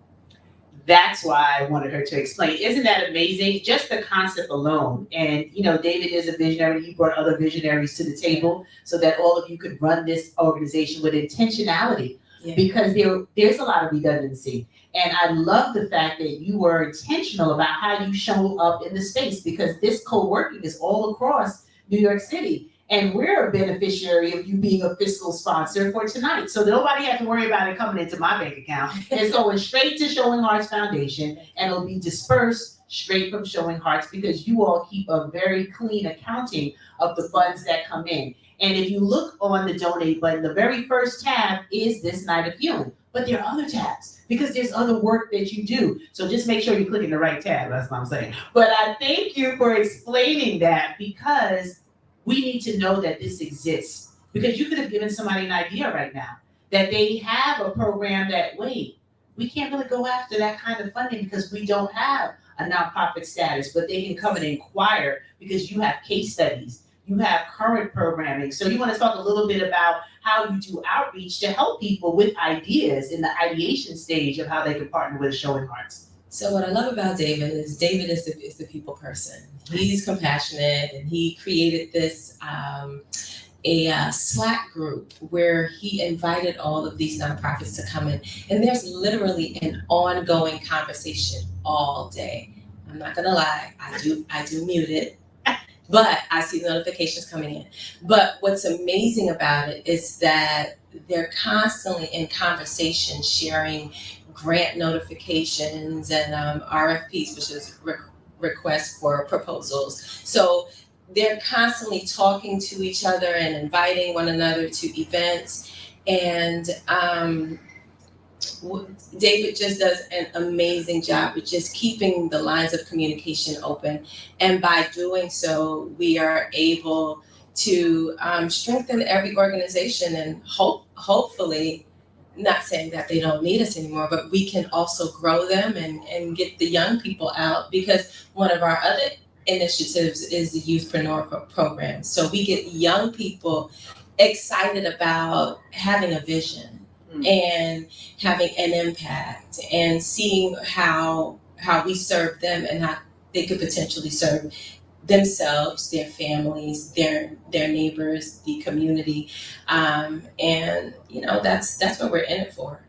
That's why I wanted her to explain. Isn't that amazing? Just the concept alone. And, David is a visionary. He brought other visionaries to the table so that all of you could run this organization with intentionality. Yeah. Because there's a lot of redundancy. And I love the fact that you were intentional about how you show up in the space, because this co-working is all across New York City. And we're a beneficiary of you being a fiscal sponsor for tonight. So nobody has to worry about it coming into my bank account. It's going straight to Showing Hearts Foundation, and it'll be dispersed straight from Showing Hearts, because you all keep a very clean accounting of the funds that come in. And if you look on the donate button, the very first tab is this night of healing. But there are other tabs because there's other work that you do. So just make sure you're clicking the right tab. That's what I'm saying. But I thank you for explaining that, because we need to know that this exists. Because you could have given somebody an idea right now that they have a program that, wait, we can't really go after that kind of funding because we don't have a nonprofit status, but they can come and inquire because you have case studies. you have current programming. So you want to talk a little bit about how you do outreach to help people with ideas in the ideation stage of how they can partner with Showing Hearts. So what I love about David is the people person. He's compassionate, and he created this a Slack group where he invited all of these nonprofits to come in, and there's literally an ongoing conversation all day. I'm not gonna lie, I do mute it, but I see notifications coming in. But what's amazing about it is that they're constantly in conversation, sharing grant notifications and RFPs, which is requests for proposals. So they're constantly talking to each other and inviting one another to events. And David just does an amazing job with just keeping the lines of communication open. And by doing so, we are able to strengthen every organization and hopefully, not saying that they don't need us anymore, but we can also grow them and get the young people out, because one of our other initiatives is the Youthpreneur program. So we get young people excited about having a vision and having an impact and seeing how we serve them and how they could potentially serve themselves, their families, their neighbors, the community, and that's what we're in it for.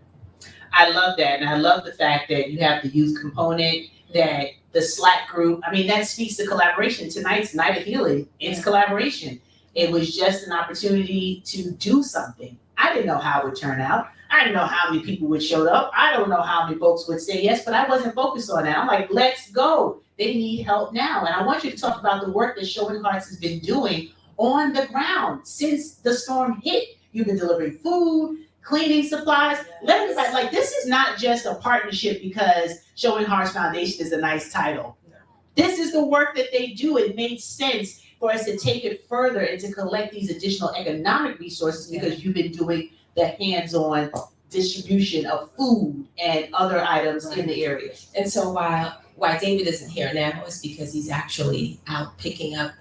I love that, and I love the fact that you have the youth component, that the Slack group. I mean, that speaks to collaboration. Tonight's Night of Healing, it's collaboration. It was just an opportunity to do something. I didn't know how it would turn out. I didn't know how many people would show up. I don't know how many folks would say yes, but I wasn't focused on that. I'm like, let's go. They need help now. And I want you to talk about the work that Showing Hearts has been doing on the ground since the storm hit. You've been delivering food, cleaning supplies. Let everybody, like, this is not just a partnership because Showing Hearts Foundation is a nice title. This is the work that they do. It made sense for us to take it further and to collect these additional economic resources because you've been doing the hands-on distribution of food and other items in the area. And so why David isn't here now is because he's actually out picking up,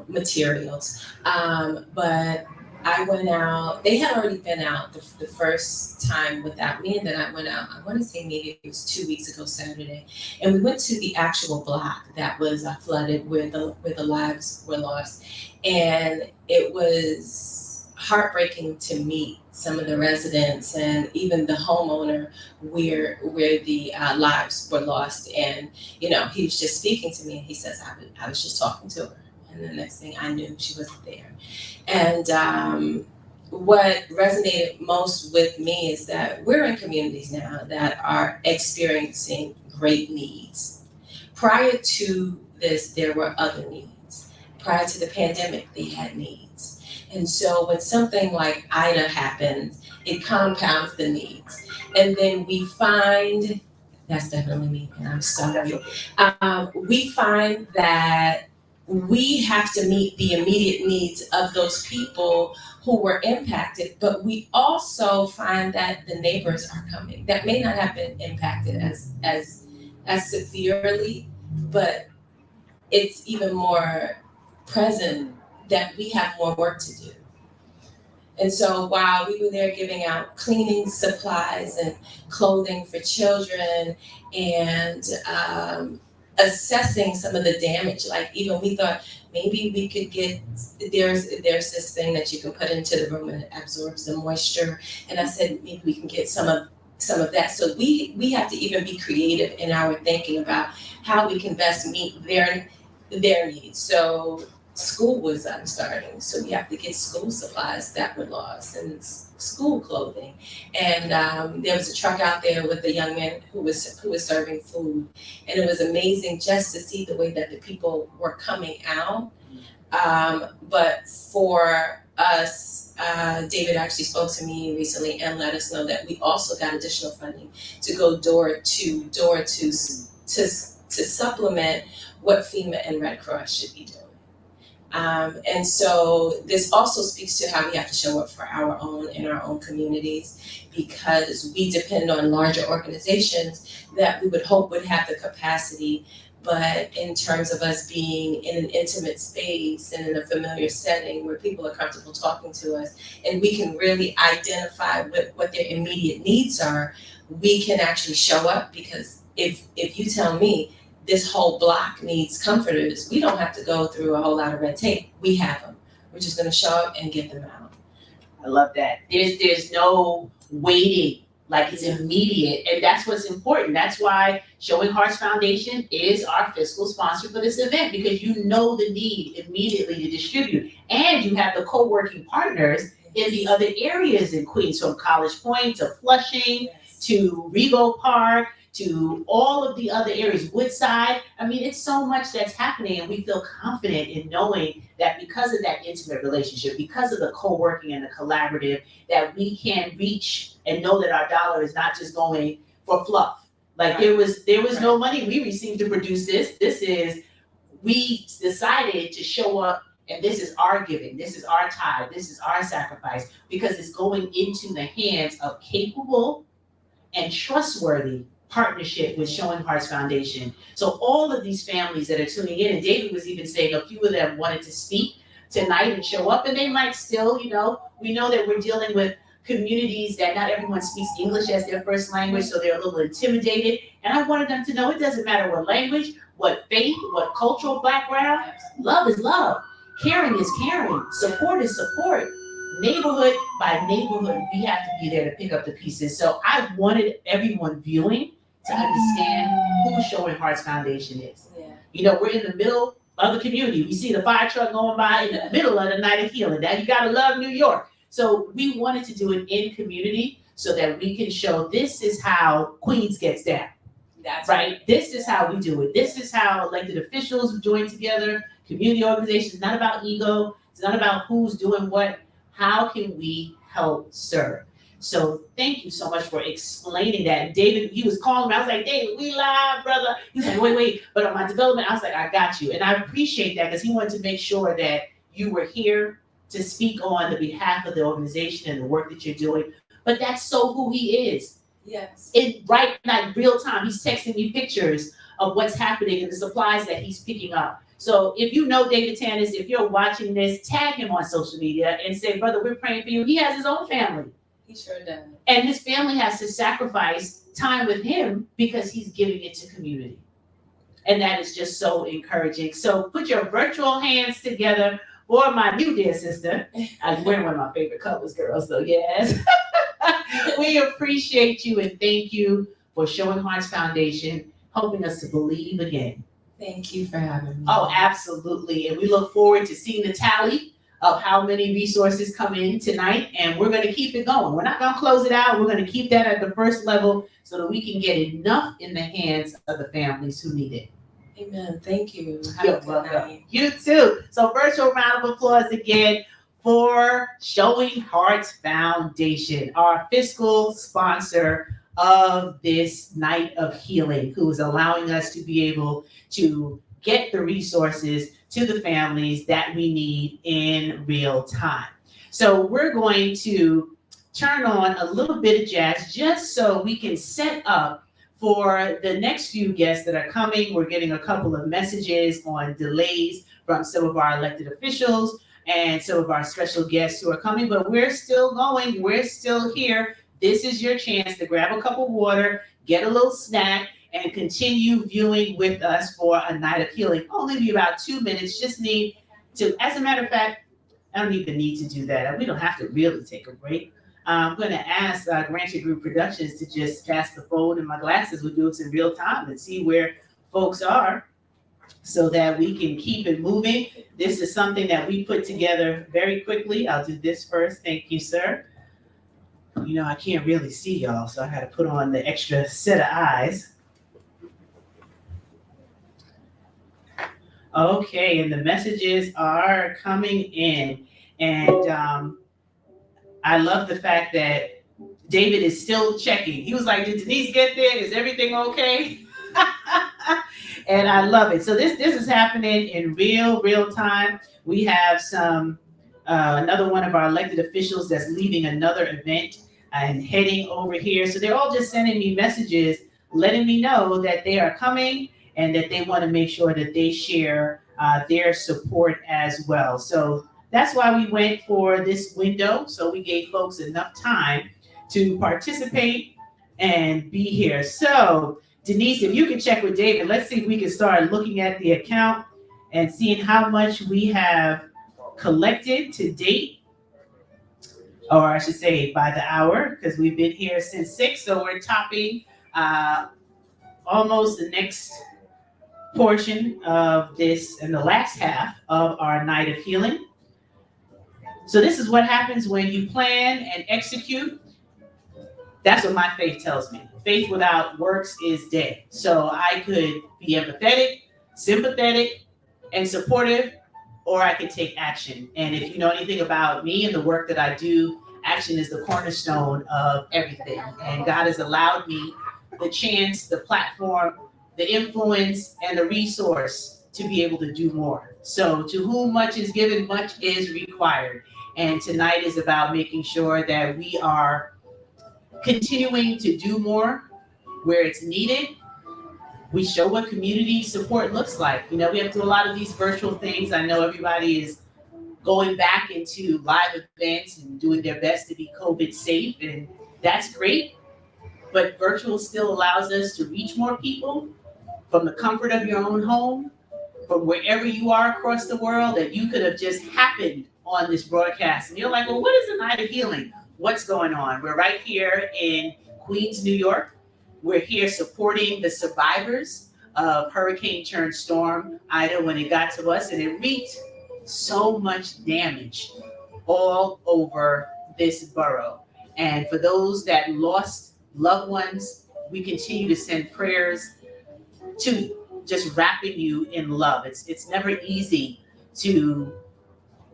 materials. But I went out, they had already been out the first time without me, and then I went out, I want to say maybe it was 2 weeks ago Saturday, and we went to the actual block that was flooded where the lives were lost. And it was heartbreaking to meet some of the residents and even the homeowner where the lives were lost. And he was just speaking to me, and he says, I was just talking to her, and the next thing I knew, she wasn't there. And what resonated most with me is that we're in communities now that are experiencing great needs. Prior to this, there were other needs. Prior to the pandemic, they had needs. And so when something like Ida happens, it compounds the needs. And then we find, that's definitely me, and I'm sorry. We find that we have to meet the immediate needs of those people who were impacted, but we also find that the neighbors are coming that may not have been impacted as severely, but it's even more present that we have more work to do. And so while we were there giving out cleaning supplies and clothing for children and assessing some of the damage, like even we thought maybe we could get, there's this thing that you can put into the room and it absorbs the moisture. And I said, maybe we can get some of that. So we have to even be creative in our thinking about how we can best meet their needs. So school was starting, so we have to get school supplies that were lost and school clothing. And there was a truck out there with a young man who was serving food, and it was amazing just to see the way that the people were coming out. But for us, David actually spoke to me recently and let us know that we also got additional funding to go door to door to supplement what FEMA and Red Cross should be doing. And so this also speaks to how we have to show up for our own in our own communities, because we depend on larger organizations that we would hope would have the capacity, But in terms of us being in an intimate space and in a familiar setting where people are comfortable talking to us, and we can really identify what their immediate needs are, we can actually show up. Because if you tell me this whole block needs comforters, we don't have to go through a whole lot of red tape. We have them. We're just gonna show up and get them out. I love that. There's no waiting, like it's immediate, and that's what's important. That's why Showing Hearts Foundation is our fiscal sponsor for this event, because you know the need immediately to distribute, and you have the co-working partners in the other areas in Queens, from College Point to Flushing to Regal Park to all of the other areas, Woodside. I mean, it's so much that's happening, and we feel confident in knowing that because of that intimate relationship, because of the co-working and the collaborative, that we can reach and know that our dollar is not just going for fluff. Like there was no money we received to produce this. We decided to show up, and this is our giving, this is our tithe, this is our sacrifice, because it's going into the hands of capable and trustworthy partnership with Showing Hearts Foundation. So all of these families that are tuning in, and David was even saying a few of them wanted to speak tonight and show up, and they might still, we know that we're dealing with communities that not everyone speaks English as their first language, so they're a little intimidated. And I wanted them to know it doesn't matter what language, what faith, what cultural background, love is love. Caring is caring. Support is support. Neighborhood by neighborhood, we have to be there to pick up the pieces. So I wanted everyone viewing to understand who Showing Hearts Foundation is. Yeah. We're in the middle of the community. We see the fire truck going by in the middle of the night of healing. Now you gotta love New York. So we wanted to do it in community so that we can show this is how Queens gets down. That's right. This is how we do it. This is how elected officials join together, community organizations. It's not about ego. It's not about who's doing what. How can we help serve? So thank you so much for explaining that. And David, he was calling me. I was like, David, we live, brother. He's like, wait. But on my development, I was like, I got you. And I appreciate that, because he wanted to make sure that you were here to speak on the behalf of the organization and the work that you're doing. But that's so who he is. Yes. Like real time, he's texting me pictures of what's happening and the supplies that he's picking up. So if you know David Tannis, if you're watching this, tag him on social media and say, brother, we're praying for you. He has his own family. He sure does. And his family has to sacrifice time with him because he's giving it to community. And that is just so encouraging. So put your virtual hands together for my new dear sister. I'm wearing one of my favorite colors, girls, so yes. We appreciate you and thank you for Showing Hearts Foundation, helping us to believe again. Thank you for having me. Oh, absolutely. And we look forward to seeing the tally of how many resources come in tonight. And we're going to keep it going. We're not going to close it out. We're going to keep that at the first level so that we can get enough in the hands of the families who need it. Amen. Thank you. You're welcome. You too. So virtual round of applause again for Showing Hearts Foundation, our fiscal sponsor of this night of healing, who is allowing us to be able to get the resources to the families that we need in real time. So we're going to turn on a little bit of jazz just so we can set up for the next few guests that are coming. We're getting a couple of messages on delays from some of our elected officials and some of our special guests who are coming, but we're still going. We're still here. This is your chance to grab a cup of water, get a little snack, and continue viewing with us for a night of healing. Only be about 2 minutes. Just need to, as a matter of fact, I don't even need to do that. We don't have to really take a break. I'm going to ask Grantry Group Productions to just pass the phone and my glasses. We'll do it in real time and see where folks are so that we can keep it moving. This is something that we put together very quickly. I'll do this first. Thank you, sir. I can't really see y'all, so I had to put on the extra set of eyes. Okay, and the messages are coming in. And I love the fact that David is still checking. He was like, did Denise get there? Is everything okay? And I love it. So this is happening in real time. We have some another one of our elected officials that's leaving another event and heading over here. So they're all just sending me messages, letting me know that they are coming and that they want to make sure that they share their support as well. So that's why we went for this window. So we gave folks enough time to participate and be here. So Denise, if you can check with David, let's see if we can start looking at the account and seeing how much we have collected to date, or I should say by the hour, because we've been here since 6, so we're topping almost the next portion of this and the last half of our night of healing. So this is what happens when you plan and execute. That's what my faith tells me. Faith without works is dead. So I could be empathetic, sympathetic, and supportive, or I could take action. And if you know anything about me and the work that I do, action is the cornerstone of everything. And God has allowed me the chance, the platform, the influence, and the resource to be able to do more. So to whom much is given, much is required. And tonight is about making sure that we are continuing to do more where it's needed. We show what community support looks like. You know, we have to do a lot of these virtual things. I know everybody is going back into live events and doing their best to be COVID safe, and that's great. But virtual still allows us to reach more people from the comfort of your own home, from wherever you are across the world, that you could have just happened on this broadcast. And you're like, well, what is the night of healing? What's going on? We're right here in Queens, New York. We're here supporting the survivors of Hurricane turned storm Ida when it got to us, and it wreaked so much damage all over this borough. And for those that lost loved ones, we continue to send prayers to just wrapping you in love. It's never easy to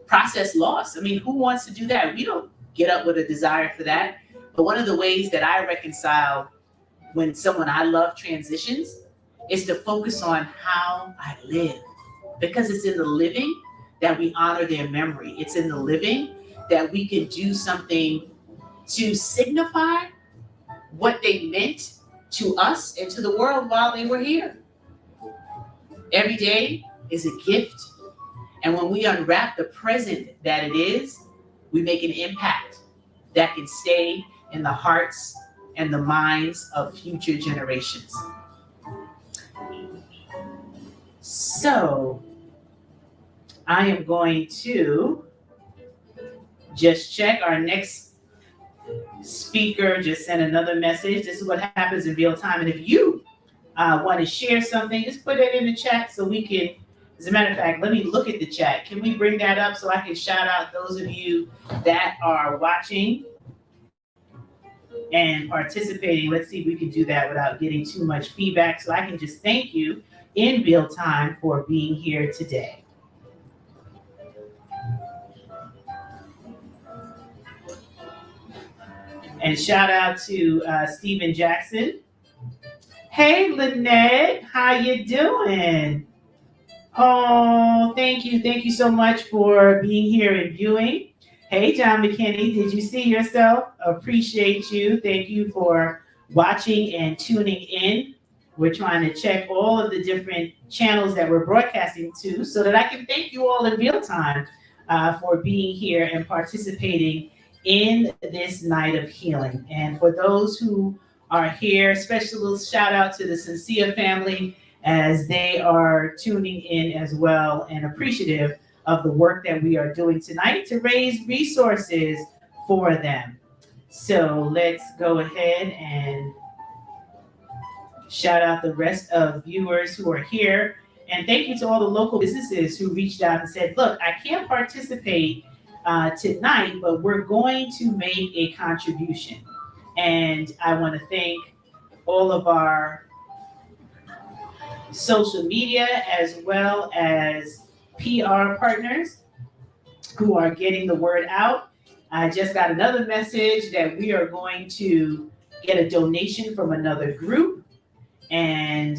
process loss. I mean, who wants to do that? We don't get up with a desire for that. But one of the ways that I reconcile when someone I love transitions is to focus on how I live, because it's in the living that we honor their memory. It's in the living that we can do something to signify what they meant to us and to the world while they were here. Every day is a gift. And when we unwrap the present that it is, we make an impact that can stay in the hearts and the minds of future generations. So I am going to just check. Our next speaker just sent another message. This is what happens in real time. And if you want to share something, just put it in the chat so we can, as a matter of fact, let me look at the chat. Can we bring that up so I can shout out those of you that are watching and participating? Let's see if we can do that without getting too much feedback. So I can just thank you in real time for being here today. And shout out to Stephen Jackson. Hey, Lynette, how you doing? Oh, thank you. Thank you so much for being here and viewing. Hey, John McKinney, did you see yourself? Appreciate you. Thank you for watching and tuning in. We're trying to check all of the different channels that we're broadcasting to so that I can thank you all in real time for being here and participating in this night of healing. And for those who are here, special shout out to the Sincere family as they are tuning in as well and appreciative of the work that we are doing tonight to raise resources for them. So let's go ahead and shout out the rest of viewers who are here. And thank you to all the local businesses who reached out and said, look, I can't participate tonight, but we're going to make a contribution. And I want to thank all of our social media as well as PR partners who are getting the word out. I just got another message that we are going to get a donation from another group. And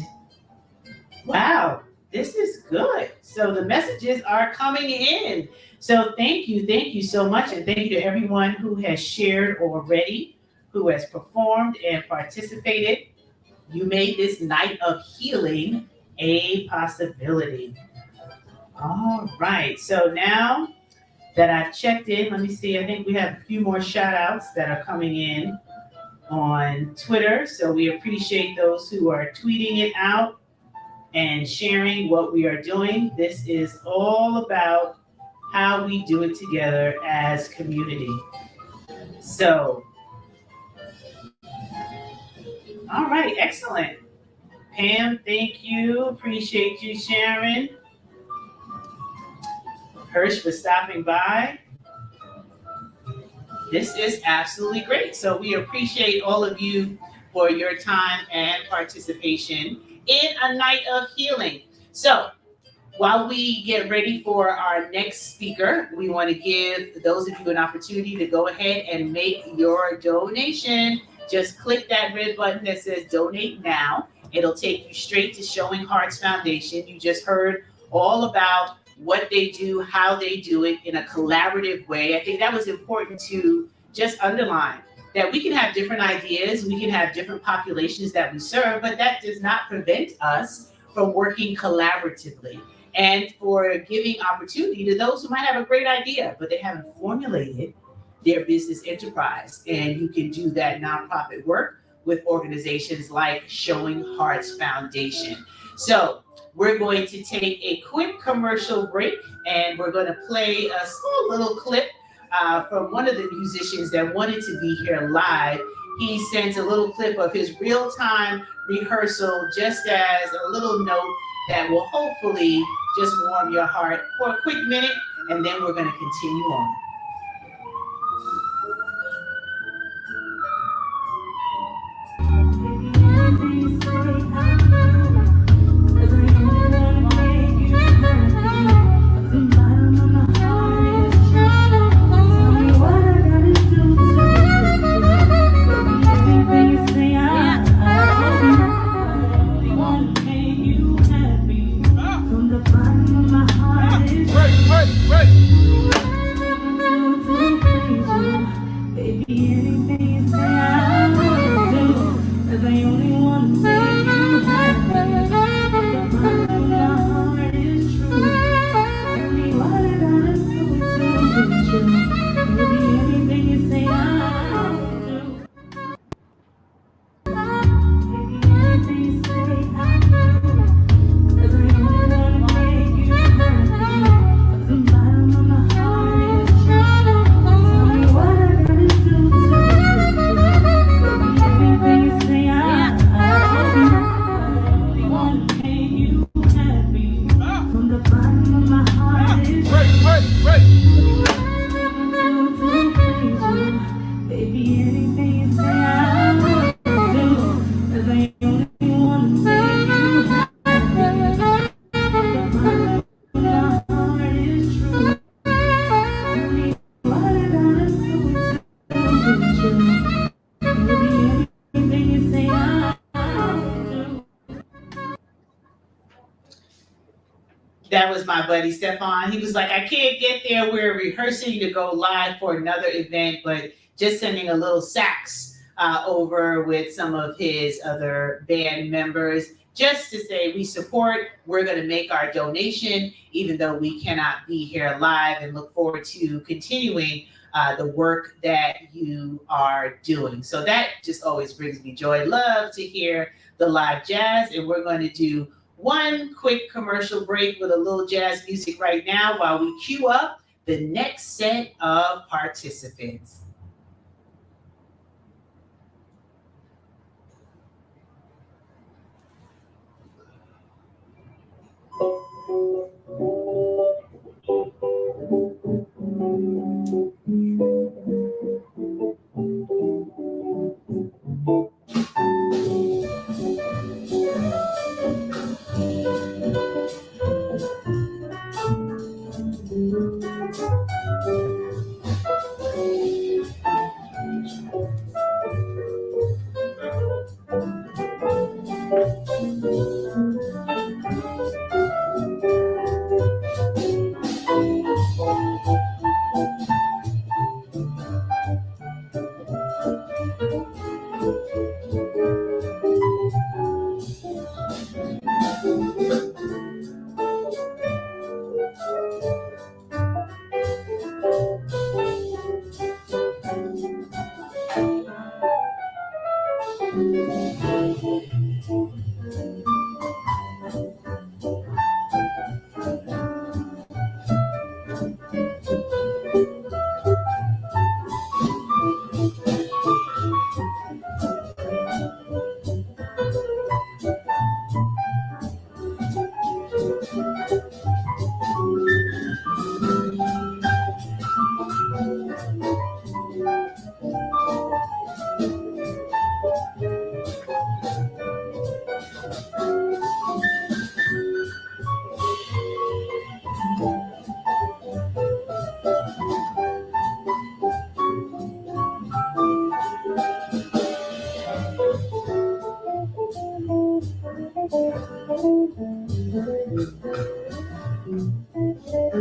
wow, this is good. So the messages are coming in. So thank you so much. And thank you to everyone who has shared already, who has performed and participated. You made this night of healing a possibility. All right. So now that I've checked in, let me see. I think we have a few more shout outs that are coming in on Twitter. So we appreciate those who are tweeting it out and sharing what we are doing. This is all about how we do it together as community. So, all right, excellent. Pam, thank you. Appreciate you, Sharon. Hirsch for stopping by. This is absolutely great. So we appreciate all of you for your time and participation in a night of healing. So while we get ready for our next speaker, we want to give those of you an opportunity to go ahead and make your donation. Just click that red button that says donate now. It'll take you straight to Showing Hearts Foundation. You just heard all about what they do, how they do it in a collaborative way. I think that was important to just underline that we can have different ideas, we can have different populations that we serve, but that does not prevent us from working collaboratively and for giving opportunity to those who might have a great idea, but they haven't formulated their business enterprise. And you can do that nonprofit work with organizations like Showing Hearts Foundation. So we're going to take a quick commercial break and we're going to play a small little clip from one of the musicians that wanted to be here live. He sent a little clip of his real-time rehearsal just as a little note that will hopefully just warm your heart for a quick minute, and then we're going to continue on. That was my buddy Stefan. He was like, I can't get there. We're rehearsing to go live for another event, but just sending a little sax over with some of his other band members just to say we support. We're going to make our donation, even though we cannot be here live, and look forward to continuing the work that you are doing. So that just always brings me joy. Love to hear the live jazz, and we're going to do one quick commercial break with a little jazz music right now while we queue up the next set of participants. So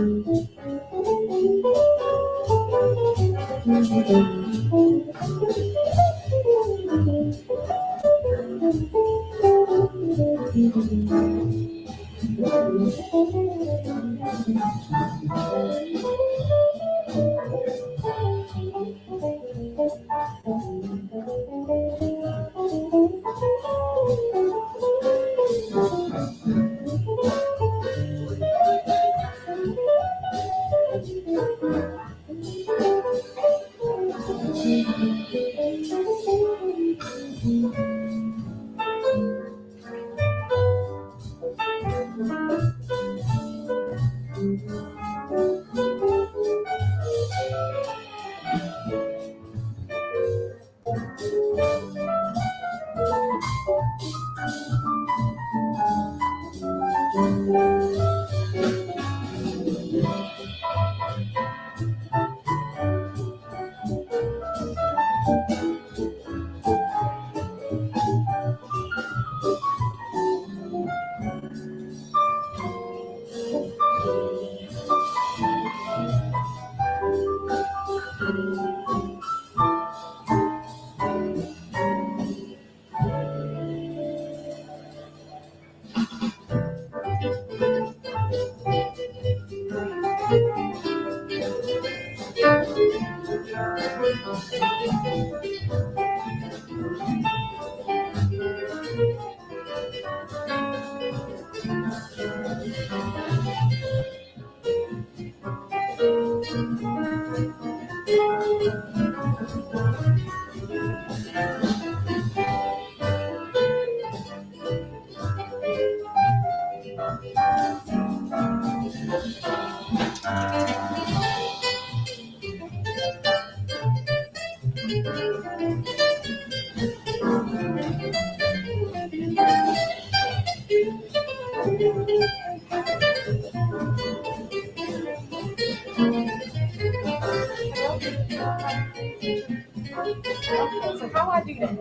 how I do that?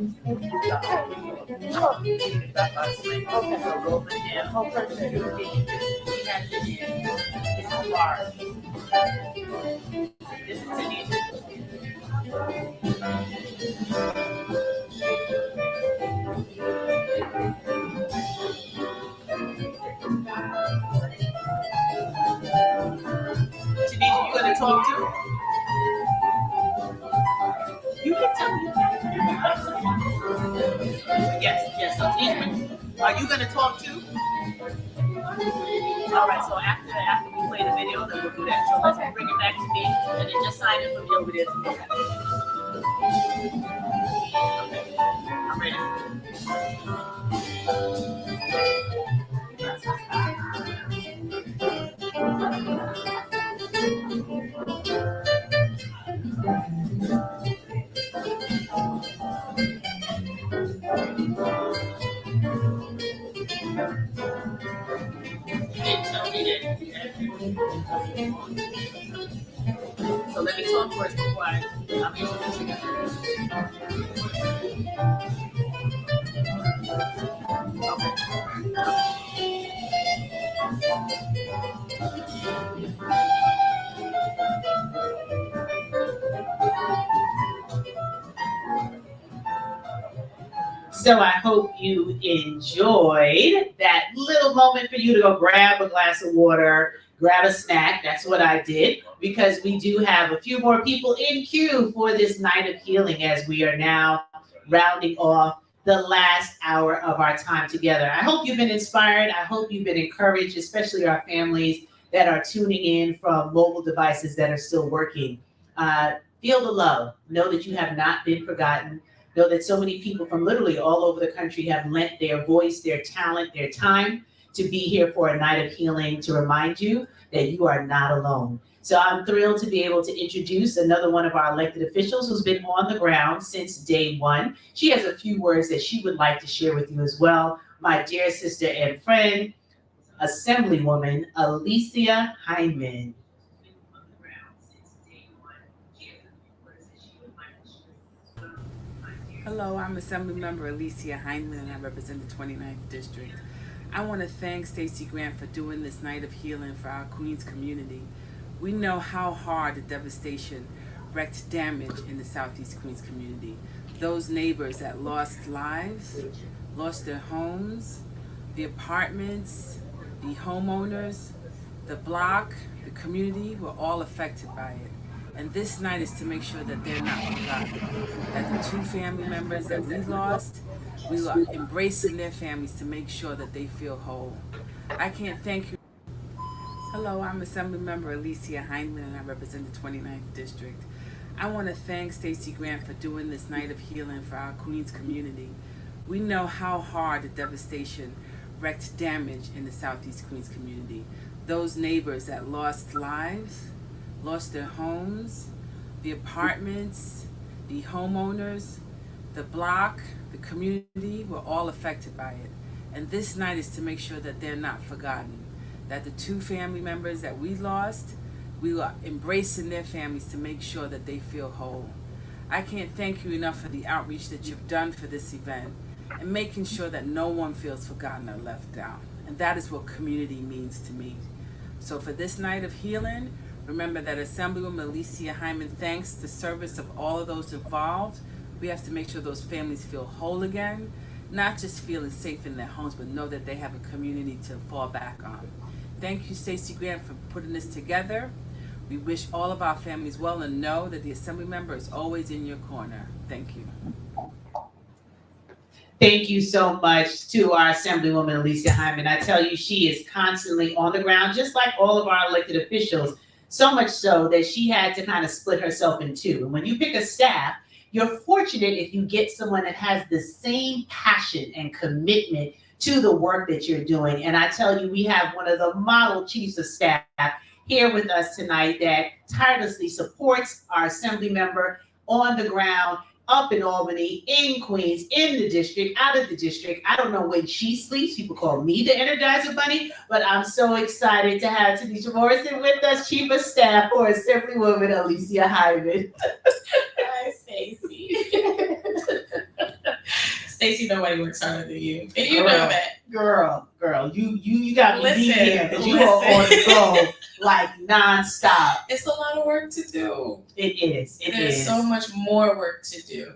Okay. So roll it in. Oh, perfect. We got it in. It's a bar. This is Tanisha, you gonna talk too? You can tell me. Yes, yes. So Tanisha, are you gonna talk too? All right. So after we play the video, then we'll do that. So let's bring it back to me, and then just sign in for me over there. I'm ready. So let me talk first before I'm introducing it. So I hope you enjoyed that little moment for you to go grab a glass of water, grab a snack. That's what I did, because we do have a few more people in queue for this night of healing as we are now rounding off the last hour of our time together. I hope you've been inspired. I hope you've been encouraged, especially our families that are tuning in from mobile devices that are still working. Feel the love. Know that you have not been forgotten. Know that so many people from literally all over the country have lent their voice, their talent, their time to be here for a night of healing to remind you that you are not alone. So I'm thrilled to be able to introduce another one of our elected officials who's been on the ground since day one. She has a few words that she would like to share with you as well. My dear sister and friend, Assemblywoman Alicia Hyman. Hello, I'm Assemblymember Alicia Heinman, and I represent the 29th District. I want to thank Stacey Grant for doing this night of healing for our Queens community. We know how hard the devastation wreaked damage in the Southeast Queens community. Those neighbors that lost lives, lost their homes, the apartments, the homeowners, the block, the community were all affected by it. And this night is to make sure that they're not forgotten. That the 2 family members that we lost, we are embracing their families to make sure that they feel whole. I can't thank you. Hello, I'm Assemblymember Alicia Hyndman and I represent the 29th District. I want to thank Stacey Grant for doing this night of healing for our Queens community. We know how hard the devastation wreaked damage in the Southeast Queens community. Those neighbors that lost lives, lost their homes, the apartments, the homeowners, the block, the community were all affected by it. And this night is to make sure that they're not forgotten. That the 2 family members that we lost, we are embracing their families to make sure that they feel whole. I can't thank you enough for the outreach that you've done for this event and making sure that no one feels forgotten or left out. And that is what community means to me. So for this night of healing, remember that Assemblywoman Alicia Hyndman thanks the service of all of those involved. We have to make sure those families feel whole again, not just feeling safe in their homes, but know that they have a community to fall back on. Thank you, Stacey Grant, for putting this together. We wish all of our families well and know that the Assembly member is always in your corner. Thank you. Thank you so much to our Assemblywoman Alicia Hyndman. I tell you, she is constantly on the ground, just like all of our elected officials, so much so that she had to kind of split herself in 2. And when you pick a staff, you're fortunate if you get someone that has the same passion and commitment to the work that you're doing. And I tell you, we have one of the model chiefs of staff here with us tonight that tirelessly supports our Assembly member on the ground, up in Albany, in Queens, in the district, out of the district. I don't know when she sleeps. People call me the Energizer Bunny, but I'm so excited to have Tanisha Morrison with us, Chief of Staff for Assemblywoman Alicia Hyndman. Hi, Stacey. Stacey, nobody works harder than you. And you know that. Girl, you got me beat here because you are Listen. on the go like nonstop. It's a lot of work to do. It is. There's so much more work to do.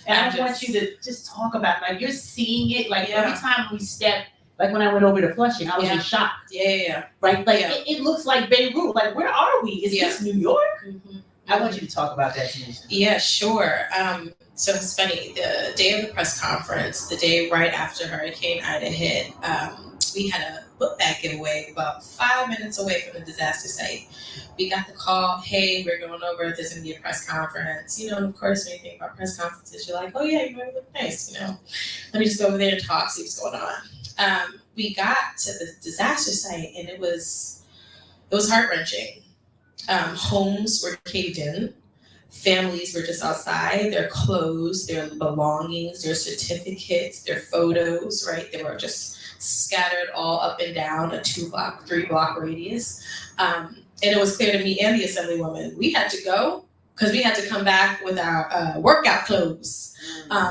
And I want you to just talk about, like, you're seeing it, like, Yeah. every time we step, like when I went over to Flushing, I was in shock. Yeah. Right? Like, Yeah. it looks like Beirut. Like, where are we? Is this New York? Mm-hmm. I want you to talk about that, Tanisha. Yeah, sure. So it's funny, the day of the press conference, the day right after Hurricane Ida hit, we had a book bag giveaway about 5 minutes away from the disaster site. We got the call, hey, we're going over, there's gonna be a press conference. You know, and of course, when you think about press conferences, you're like, oh yeah, you're gonna look nice, you know. Let me just go over there and talk, see what's going on. We got to the disaster site and it was heart-wrenching. Homes were caved in. Families were just outside, their clothes, their belongings, their certificates, their photos, right? They were just scattered all up and down a 2-block, 3-block radius. And it was clear to me and the Assemblywoman, we had to go because we had to come back with our workout clothes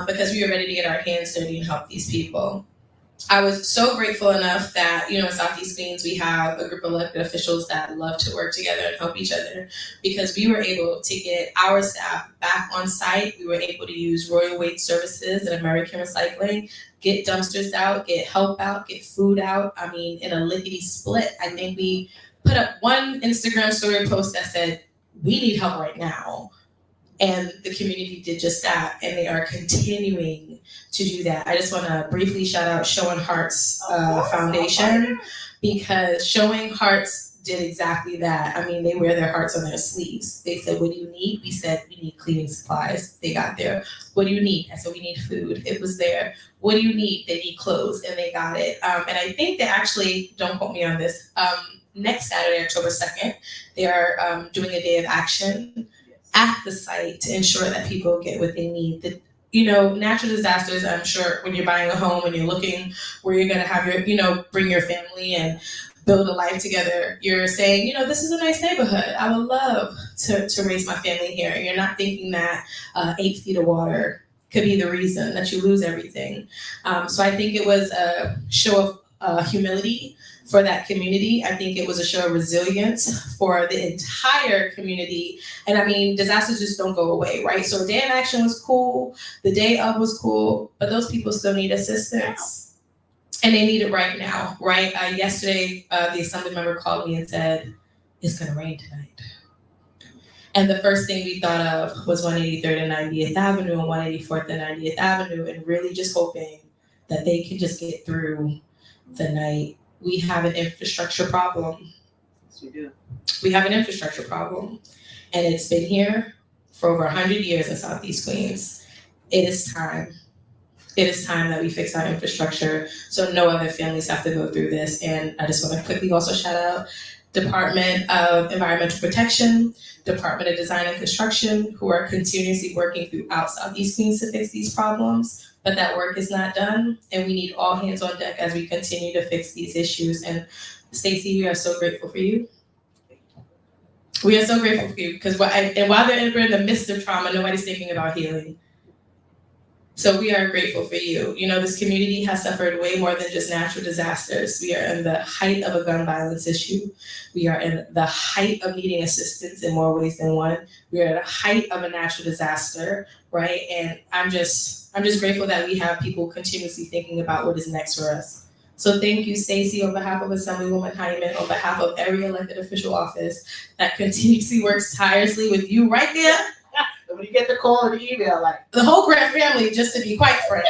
because we were ready to get our hands dirty and help these people. I was so grateful enough that, you know, in Southeast Queens, we have a group of elected officials that love to work together and help each other because we were able to get our staff back on site. We were able to use Royal Weight Services and American Recycling, get dumpsters out, get help out, get food out. I mean, in a lickety split, I think we put up one Instagram story post that said, we need help right now. And the community did just that, and they are continuing to do that. I just want to briefly shout out Showing Hearts Foundation because Showing Hearts did exactly that. I mean, they wear their hearts on their sleeves. They said, what do you need? We said, we need cleaning supplies. They got there. What do you need? I said, we need food. It was there. What do you need? They need clothes, and they got it. And I think they actually, don't quote me on this, next Saturday, October 2nd, they are doing a day of action at the site to ensure that people get what they need. You know, natural disasters, I'm sure when you're buying a home and you're looking where you're going to have your, you know, bring your family and build a life together, you're saying, you know, this is a nice neighborhood. I would love to raise my family here. And you're not thinking that 8 feet of water could be the reason that you lose everything. So I think it was a show of humility for that community. I think it was a show of resilience for the entire community. And I mean, disasters just don't go away, right? So Day in Action was cool, the Day of was cool, but those people still need assistance. And they need it right now, right? Yesterday, the assembly member called me and said, it's gonna rain tonight. And the first thing we thought of was 183rd and 90th Avenue and 184th and 90th Avenue, and really just hoping that they could just get through the night. We have an infrastructure problem. Yes, we do. We have an infrastructure problem, and it's been here for over 100 years in Southeast Queens. It is time. It is time that we fix our infrastructure so no other families have to go through this. And I just want to quickly also shout out Department of Environmental Protection, Department of Design and Construction, who are continuously working throughout Southeast Queens to fix these problems. But that work is not done, and we need all hands on deck as we continue to fix these issues. And Stacey, we are so grateful for you. We are so grateful for you because while they're in the midst of trauma, nobody's thinking about healing. So we are grateful for you. You know, this community has suffered way more than just natural disasters. We are in the height of a gun violence issue. We are in the height of needing assistance in more ways than one. We are at the height of a natural disaster, right? And I'm just grateful that we have people continuously thinking about what is next for us. So thank you, Stacey, on behalf of Assemblywoman Hyman, on behalf of every elected official office that continuously works tirelessly with you right there. When you get the call or the email, like the whole Grant family, just to be quite frank.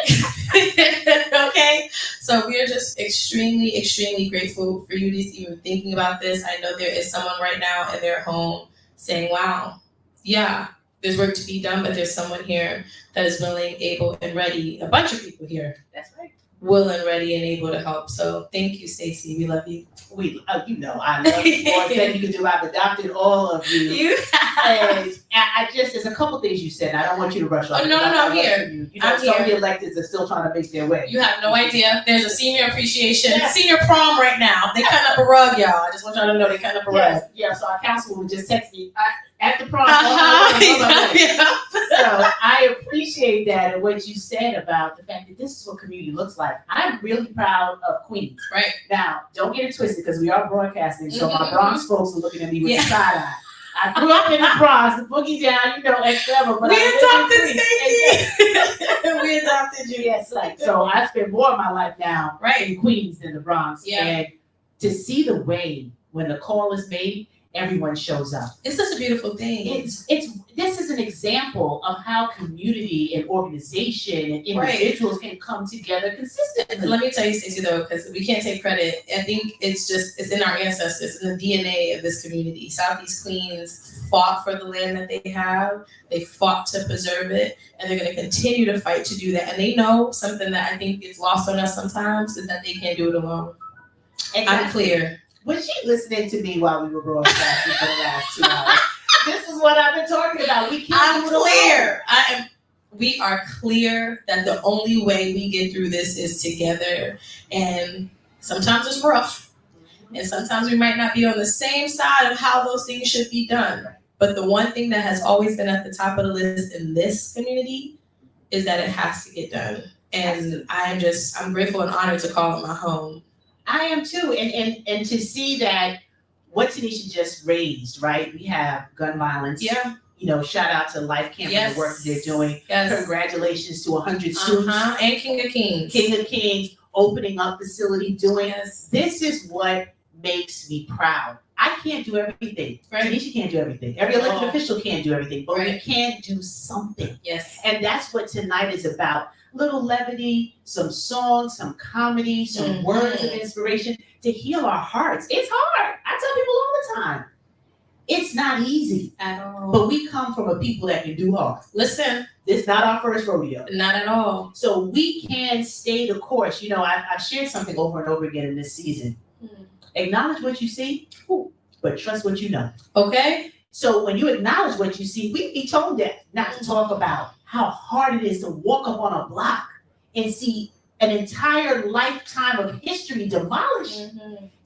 Okay? So we are just extremely, extremely grateful for you just even thinking about this. I know there is someone right now in their home saying, wow, yeah, there's work to be done, but there's someone here that is willing, able, and ready. A bunch of people here. That's right. Willing, ready, and able to help. So thank you, Stacey. We love you. You know, I love you more than you can do. I've adopted all of you. And I just, there's a couple things you said. I don't want you to rush off. Oh, no, I'm here. You know, I'm some of here. the electeds are still trying to make their way. You have no idea. There's a senior appreciation, senior prom right now. They cutting up a rug, y'all. I just want y'all to know they cutting up a rug. Yeah, so our councilwoman just texted me at the prom. So I appreciate that and what you said about the fact that this is what community looks like. I'm really proud of Queens. Right. Now, don't get it twisted because we are broadcasting, so my Bronx folks are looking at me with a side eye. I grew up in the Bronx, the boogie down, you know, etc. But we adopted Stacey. We adopted you. Yes, like so. I spend more of my life now in Queens than the Bronx, and to see the way when the call is made, everyone shows up. It's such a beautiful thing. It's this is an example of how community and organization and individuals can come together consistently. Let me tell you, Stacey, though, because we can't take credit. I think it's in our ancestors, in the DNA of this community. Southeast Queens fought for the land that they have. They fought to preserve it, and they're going to continue to fight to do that. And they know something that I think gets lost on us sometimes is that they can't do it alone. I'm clear. Was she listening to me while we were broadcasting for the last 2 hours? This is what I've been talking about. We can't do it alone. We are clear that the only way we get through this is together. And sometimes it's rough. And sometimes we might not be on the same side of how those things should be done. But the one thing that has always been at the top of the list in this community is that it has to get done. And I'm grateful and honored to call it my home. I am too, and to see that what Tanisha just raised, right? We have gun violence. Yeah. You know, shout out to Life Camp and the work they're doing. Yes. Congratulations to 100 students. And King of Kings. King of Kings, opening up facility, doing this is what makes me proud. I can't do everything. Tanisha can't do everything. Every elected official can't do everything, but we can do something. Yes. And that's what tonight is about. Little levity, some songs, some comedy, some words of inspiration to heal our hearts. It's hard. I tell people all the time. It's not easy at all. But we come from a people that can do hard. Listen. It's not our first rodeo. Not at all. So we can stay the course. You know, I've shared something over and over again in this season. Acknowledge what you see, but trust what you know. Okay? So when you acknowledge what you see, we be tone deaf not to talk about how hard it is to walk up on a block and see an entire lifetime of history demolished,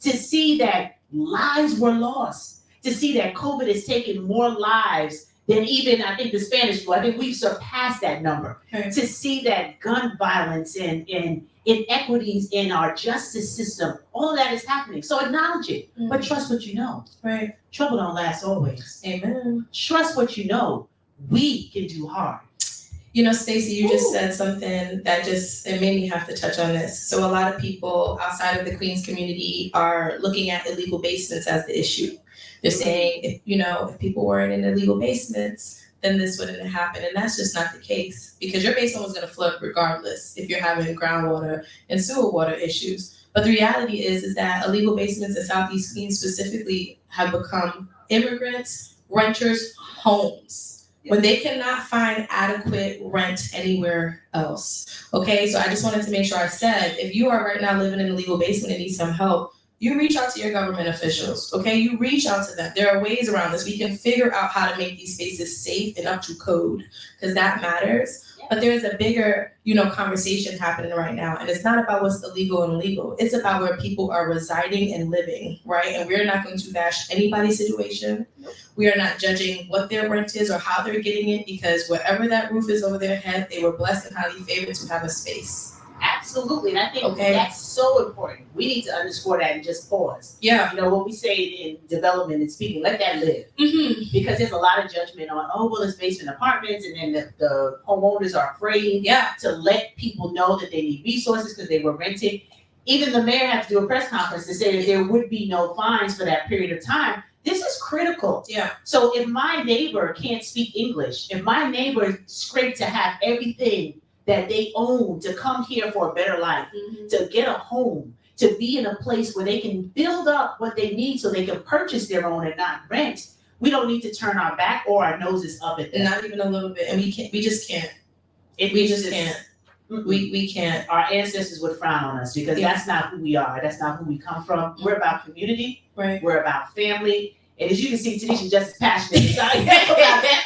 to see that lives were lost, to see that COVID has taken more lives than even, I think, the Spanish flu. I think we've surpassed that number. To see that gun violence and inequities in our justice system, all of that is happening. So acknowledge it, but trust what you know. Right. Trouble don't last always. Amen. Trust what you know. We can do hard. You know, Stacey, you just said something that it made me have to touch on this. So a lot of people outside of the Queens community are looking at illegal basements as the issue. They're saying, if people weren't in illegal basements, then this wouldn't happen. And that's just not the case, because your basement was going to flood regardless if you're having groundwater and sewer water issues. But the reality is that illegal basements in Southeast Queens specifically have become immigrants, renters' homes when they cannot find adequate rent anywhere else. Okay, so I just wanted to make sure I said, if you are right now living in a legal basement and need some help, you reach out to your government officials, okay? You reach out to them. There are ways around this. We can figure out how to make these spaces safe and up to code, because that matters. But there's a bigger, conversation happening right now. And it's not about what's illegal and legal. It's about where people are residing and living, right? And we're not going to bash anybody's situation. We are not judging what their rent is or how they're getting it, because whatever that roof is over their head, they were blessed and highly favored to have a space. Absolutely, and I think that's so important. We need to underscore that and just pause. Yeah. What we say in development and speaking, let that live. Because there's a lot of judgment on, it's basement apartments, and then the homeowners are afraid to let people know that they need resources because they were renting. Even the mayor had to do a press conference to say that there would be no fines for that period of time. This is critical. Yeah. So if my neighbor can't speak English, if my neighbor scraped to have everything that they own to come here for a better life, to get a home, to be in a place where they can build up what they need so they can purchase their own and not rent, we don't need to turn our back or our noses up at them. Not even a little bit. And we just can't. We can't. Our ancestors would frown on us because that's not who we are. That's not who we come from. We're about community. Right. We're about family. And as you can see, Tanisha just as passionate.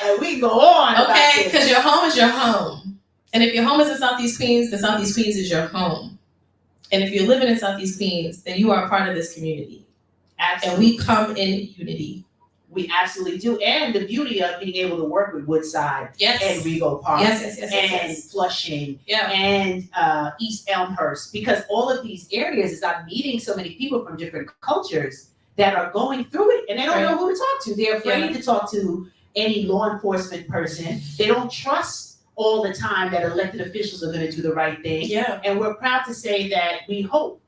So we can go on. Okay, because your home is your home. And if your home is in Southeast Queens, then Southeast Queens is your home. And if you're living in Southeast Queens, then you are a part of this community. Absolutely. And we come in unity. We absolutely do. And the beauty of being able to work with Woodside and Rego Park and Flushing and East Elmhurst, because all of these areas is I'm meeting so many people from different cultures that are going through it and they don't know who to talk to. They're afraid to talk to any law enforcement person. They don't trust all the time that elected officials are going to do the right thing. Yeah. And we're proud to say that we hope,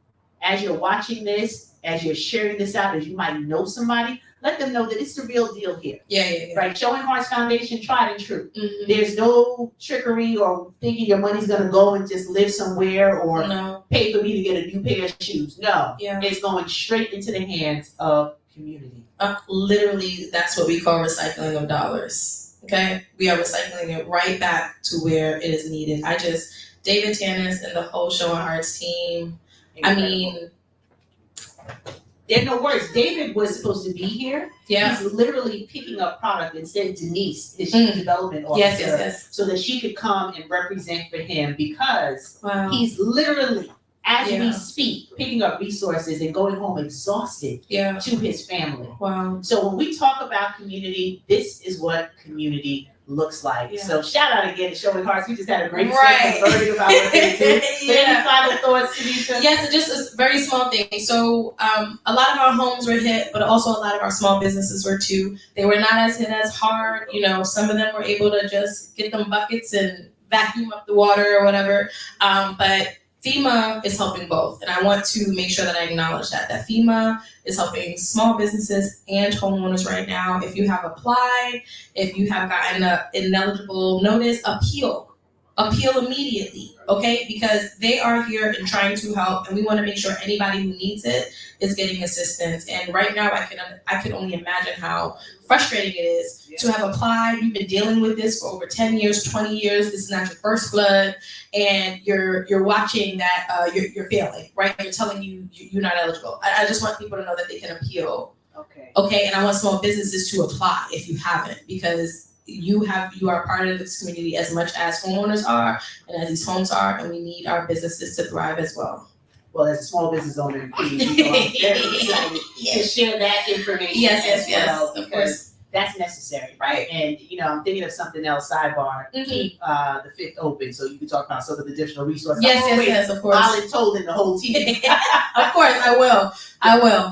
as you're watching this, as you're sharing this out, as you might know somebody, let them know that it's the real deal here. Yeah. Right? Showing Hearts Foundation, tried and true. There's no trickery or thinking your money's going to go and just live somewhere or pay for me to get a new pair of shoes. No. Yeah. It's going straight into the hands of community. Literally, that's what we call recycling of dollars. Okay, we are recycling it right back to where it is needed. David Tannis and the whole Showing Hearts team. Incredible. I mean, there are no words. David was supposed to be here. Yeah. He's literally picking up product and sent Denise, his chief development officer, Yes. so that she could come and represent for him because he's literally, as we speak, picking up resources and going home exhausted to his family. Wow. So when we talk about community, this is what community looks like. Yeah. So shout out again to Showing Hearts. We just had a great session learning about what they do. But any final thoughts, Tanisha? Yes, just a very small thing. So a lot of our homes were hit, but also a lot of our small businesses were too. They were not as hit as hard. Some of them were able to just get them buckets and vacuum up the water or whatever. But FEMA is helping both, and I want to make sure that I acknowledge that FEMA is helping small businesses and homeowners right now. If you have applied, if you have gotten an ineligible notice, appeal immediately, okay? Because they are here and trying to help, and we want to make sure anybody who needs it is getting assistance. And right now, I can only imagine how frustrating it is to have applied. You've been dealing with this for over 10 years, 20 years. This is not your first flood, and you're watching that you're failing, right? You're telling you're not eligible. I just want people to know that they can appeal. Okay, and I want small businesses to apply if you haven't, because you are part of this community as much as homeowners are and as these homes are, and we need our businesses to thrive as well. Well, as a small business owner in Queens, I'm very excited to share that information. Yes, as well, of course. that's necessary. Right. And, I'm thinking of something else, sidebar, Mhm. keep the fifth open so you can talk about some of the additional resources. Yes, I'm yes, always yes, of course. voluntold in the whole team. Of course, I will.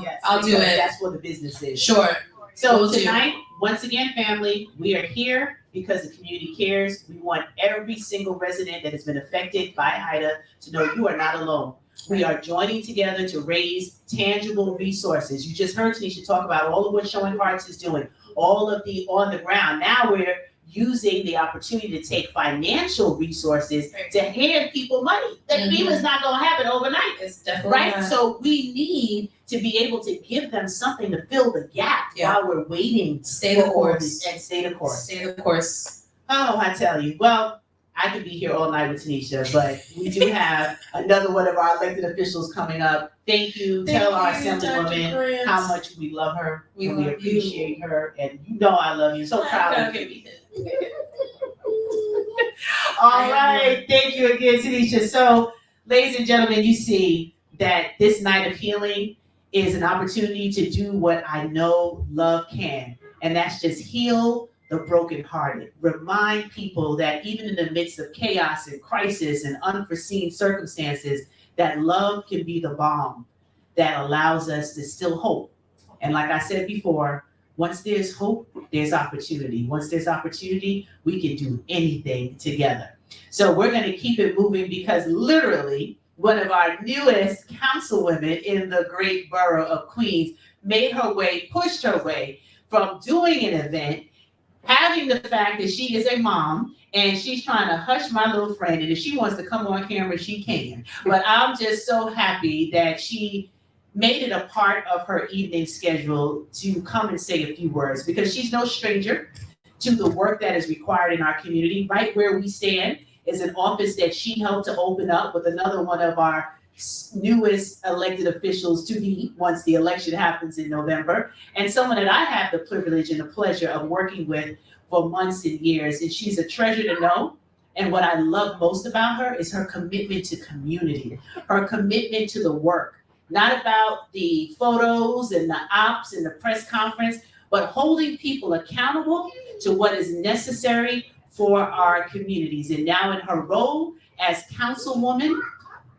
Yes, I'll do because it. That's what the business is. Sure. So Will do. tonight, once again, family, we are here because the community cares. We want every single resident that has been affected by Ida to know you are not alone. We are joining together to raise tangible resources. You just heard Tanisha talk about all of what Showing Hearts is doing, all of the on the ground. Now we're using the opportunity to take financial resources to hand people money. That FEMA is not going to happen overnight. It's definitely Right? not. So we need to be able to give them something to fill the gap while we're waiting. Stay the for all course. this- And stay the course. Stay the course. Oh, I tell you. Well, I could be here all night with Tanisha, but we do have another one of our elected officials coming up. Thank you. Thank Tell our you, Dr. Assemblywoman Grant. how much we love her. We and love we you. appreciate her. And you know I love you. So proud of you. All right. Thank you again, Tanisha. So, ladies and gentlemen, you see that this night of healing is an opportunity to do what I know love can, and that's just heal the brokenhearted. Remind people that even in the midst of chaos and crisis and unforeseen circumstances, that love can be the balm that allows us to still hope. And like I said before, once there's hope, there's opportunity. Once there's opportunity, we can do anything together. So we're going to keep it moving because literally one of our newest councilwomen in the great borough of Queens pushed her way from doing an event, having the fact that she is a mom and she's trying to hush my little friend. And if she wants to come on camera, she can. But I'm just so happy that she made it a part of her evening schedule to come and say a few words because she's no stranger to the work that is required in our community. Right where we stand is an office that she helped to open up with another one of our newest elected officials to be once the election happens in November, and someone that I have the privilege and the pleasure of working with for months and years. And she's a treasure to know. And what I love most about her is her commitment to community, her commitment to the work, not about the photos and the ops and the press conference, but holding people accountable to what is necessary for our communities. And now in her role as councilwoman,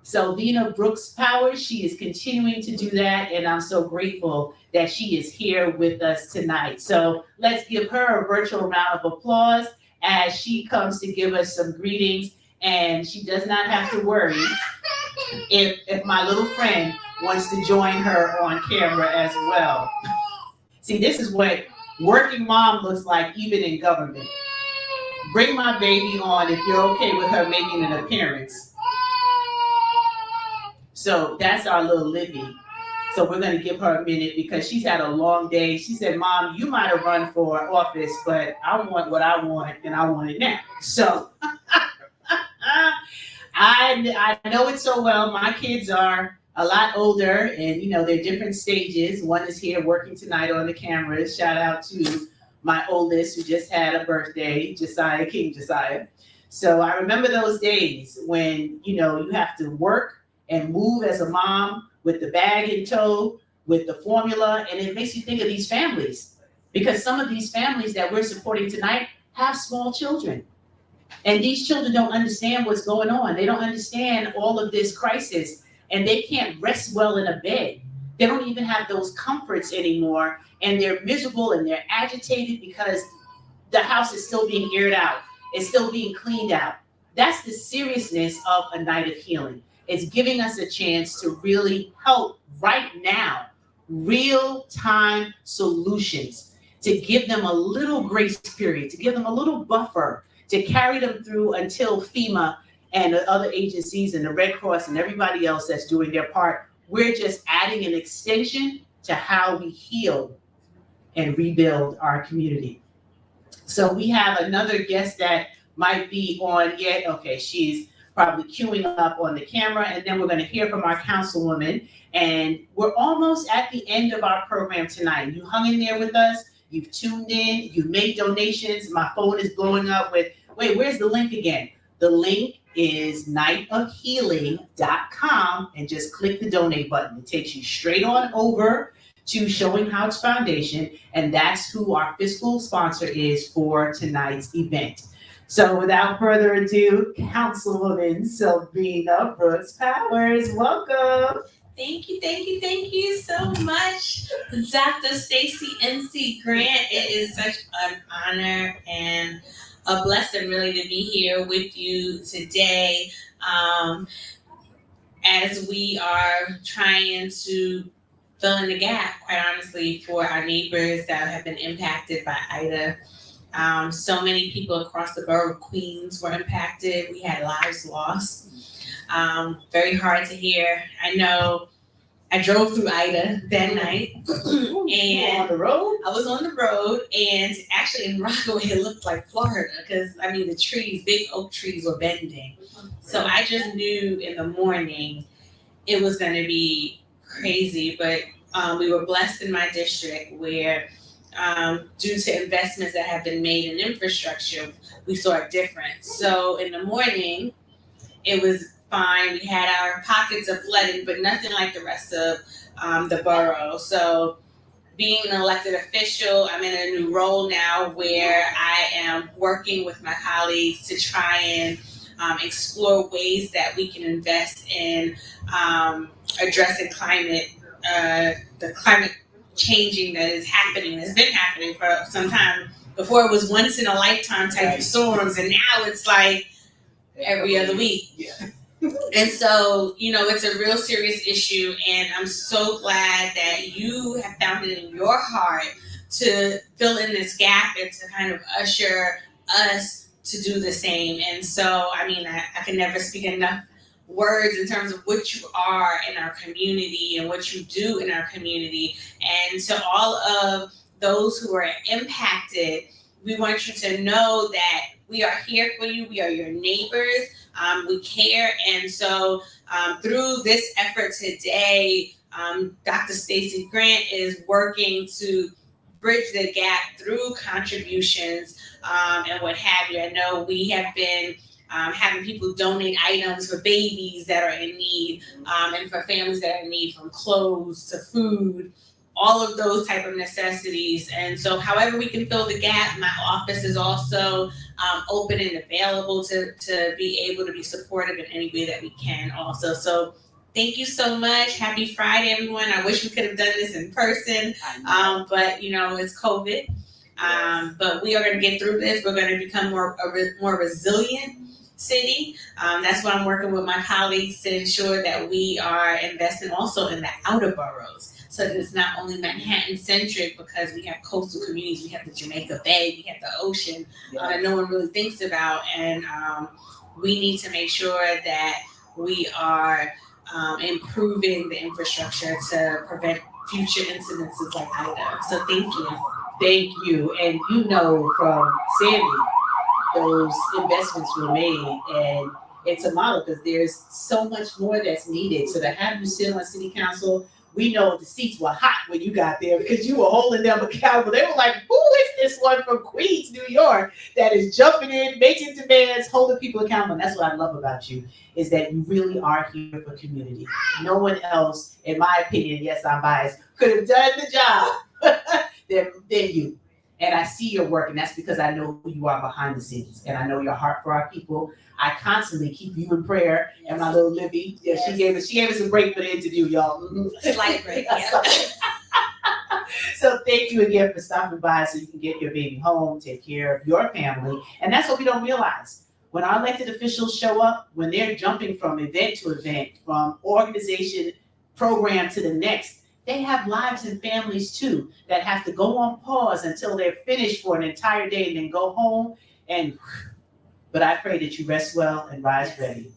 Selvina Brooks Powers, she is continuing to do that, and I'm so grateful that she is here with us tonight. So let's give her a virtual round of applause as she comes to give us some greetings, and she does not have to worry if my little friend wants to join her on camera as well. See, this is what working mom looks like even in government. Bring my baby on if you're okay with her making an appearance. So that's our little Livy. So we're going to give her a minute because she's had a long day. She said, Mom, you might have run for office, but I want what I want and I want it now. So I know it so well. My kids are a lot older and, they're different stages. One is here working tonight on the cameras. Shout out to my oldest who just had a birthday, King Josiah. So I remember those days when, you have to work and move as a mom with the bag in tow, with the formula. And it makes you think of these families because some of these families that we're supporting tonight have small children. And these children don't understand what's going on. They don't understand all of this crisis and they can't rest well in a bed. They don't even have those comforts anymore. And they're miserable and they're agitated because the house is still being aired out. It's still being cleaned out. That's the seriousness of a night of healing. It's giving us a chance to really help right now, real-time solutions, to give them a little grace period, to give them a little buffer, to carry them through until FEMA and the other agencies and the Red Cross and everybody else that's doing their part. We're just adding an extension to how we heal and rebuild our community. So we have another guest that might be on yet. Okay, she's probably queuing up on the camera, and then we're going to hear from our councilwoman. And we're almost at the end of our program tonight. You hung in there with us, you've tuned in, you've made donations. My phone is blowing up with, wait, where's the link again? The link is nightofhealing.com and just click the donate button. It takes you straight on over to Showing House Foundation, and that's who our fiscal sponsor is for tonight's event. So without further ado, Councilwoman Sylvina Brooks Powers, welcome. Thank you so much, Dr. Stacy NC Grant. It is such an honor and a blessing, really, to be here with you today, as we are trying to fill in the gap, quite honestly, for our neighbors that have been impacted by Ida. So many people across the borough of Queens were impacted. We had lives lost. Very hard to hear. I know I drove through Ida that night, and on the road? I was on the road, and actually in Rockaway it looked like Florida, because I mean the trees, big oak trees, were bending. So I just knew in the morning it was going to be crazy, but we were blessed in my district where, due to investments that have been made in infrastructure, we saw a difference. So in the morning, it was fine. We had our pockets of flooding, but nothing like the rest of the borough. So being an elected official, I'm in a new role now where I am working with my colleagues to try and explore ways that we can invest in addressing the climate changing that is happening, has been happening for some time. Before it was once in a lifetime type of storms, and now it's like every other week. Yeah. And so, it's a real serious issue, and I'm so glad that you have found it in your heart to fill in this gap and to kind of usher us to do the same. And so, I can never speak enough words in terms of what you are in our community and what you do in our community. And to all of those who are impacted, we want you to know that we are here for you. We are your neighbors. We care. And so through this effort today, Dr. Stacy Grant is working to bridge the gap through contributions and what have you. I know we have been having people donate items for babies that are in need, and for families that are in need, from clothes to food, all of those type of necessities. And so however we can fill the gap, my office is also open and available to be able to be supportive in any way that we can also. So thank you so much. Happy Friday, everyone. I wish we could have done this in person, but it's COVID. But we are going to get through this. We're going to become more resilient city. That's why I'm working with my colleagues to ensure that we are investing also in the outer boroughs, so that it's not only Manhattan centric, because we have coastal communities, we have the Jamaica Bay, we have the ocean that no one really thinks about, and we need to make sure that we are improving the infrastructure to prevent future incidences like Ida. So thank you. Thank you. And from Sandy, those investments were made, and it's a model because there's so much more that's needed. So to have you sit on city council, we know the seats were hot when you got there because you were holding them accountable. They were like, who is this one from Queens, New York, that is jumping in, making demands, holding people accountable? And that's what I love about you, is that you really are here for community. No one else, in my opinion, yes, I'm biased, could have done the job than you. And I see your work, and that's because I know who you are behind the scenes, and I know your heart for our people. I constantly keep you in prayer, and my little Libby, she gave us a break for the interview, y'all. Slight break, yeah. So thank you again for stopping by so you can get your baby home, take care of your family, and that's what we don't realize. When our elected officials show up, when they're jumping from event to event, from organization program to the next, they have lives and families too that have to go on pause until they're finished for an entire day and then go home. But I pray that you rest well and rise ready.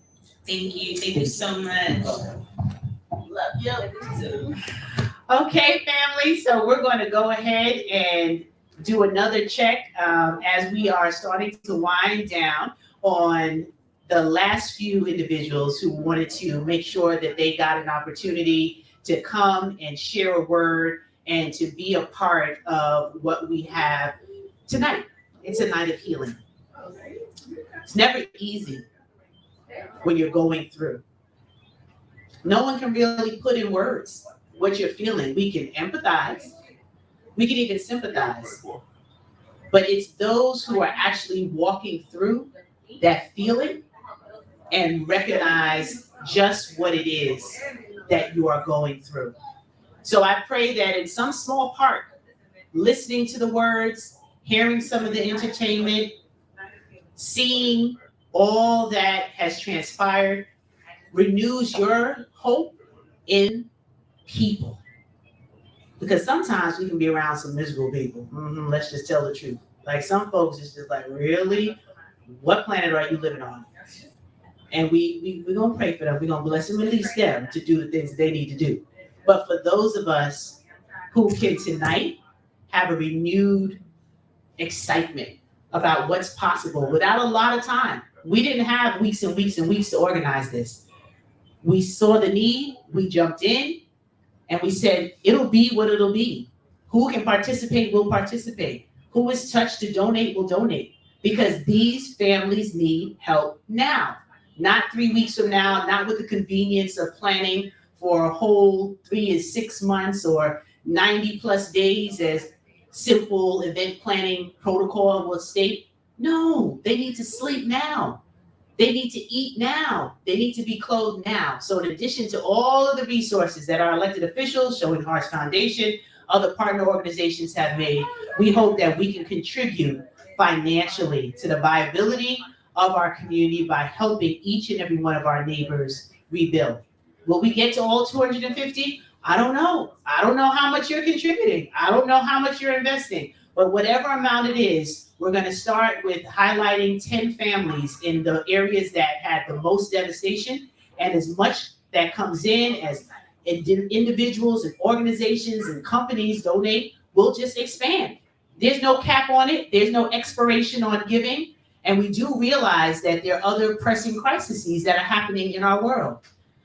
Thank you so much. Love you too. Okay, family, so we're going to go ahead and do another check as we are starting to wind down on the last few individuals who wanted to make sure that they got an opportunity to come and share a word and to be a part of what we have tonight. It's a night of healing. It's never easy when you're going through. No one can really put in words what you're feeling. We can empathize, we can even sympathize, but it's those who are actually walking through that feeling and recognize just what it is that you are going through. So I pray that in some small part, listening to the words, hearing some of the entertainment, seeing all that has transpired, renews your hope in people. Because sometimes we can be around some miserable people. Let's just tell the truth. Like some folks, it's just like, really? What planet are you living on? And we're going to pray for them. We're going to bless and release them to do the things they need to do. But for those of us who can tonight have a renewed excitement about what's possible without a lot of time. We didn't have weeks and weeks and weeks to organize this. We saw the need, we jumped in, and we said, it'll be what it'll be. Who can participate will participate. Who is touched to donate will donate. Because these families need help now. Not 3 weeks from now, not with the convenience of planning for a whole 3 and 6 months or 90 plus days as simple event planning protocol will state. No, they need to sleep now. They need to eat now. They need to be clothed now. So in addition to all of the resources that our elected officials, Showing Hearts Foundation, other partner organizations have made, we hope that we can contribute financially to the viability of our community by helping each and every one of our neighbors rebuild. Will we get to all 250? I don't know. I don't know how much you're contributing. I don't know how much you're investing. But whatever amount it is, we're going to start with highlighting 10 families in the areas that had the most devastation. And as much that comes in as individuals and organizations and companies donate, we'll just expand. There's no cap on it. There's no expiration on giving. And we do realize that there are other pressing crises that are happening in our world.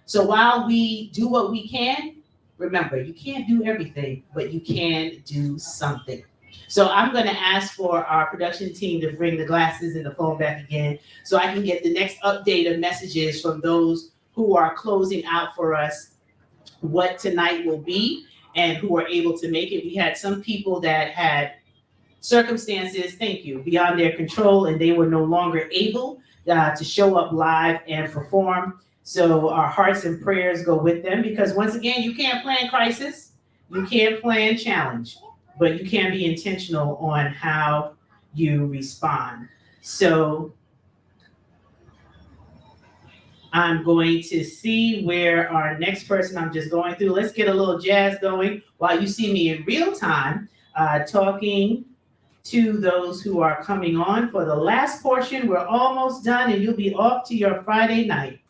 So while we do what we can, remember, you can't do everything, but you can do something. So I'm going to ask for our production team to bring the glasses and the phone back again so I can get the next update of messages from those who are closing out for us what tonight will be and who are able to make it. We had some people that had circumstances, thank you, beyond their control, and they were no longer able to show up live and perform. So our hearts and prayers go with them because once again, you can't plan crisis, you can't plan challenge, but you can be intentional on how you respond. So I'm going to see where our next person, I'm just going through, let's get a little jazz going while you see me in real time talking to those who are coming on for the last portion. We're almost done and you'll be off to your Friday night.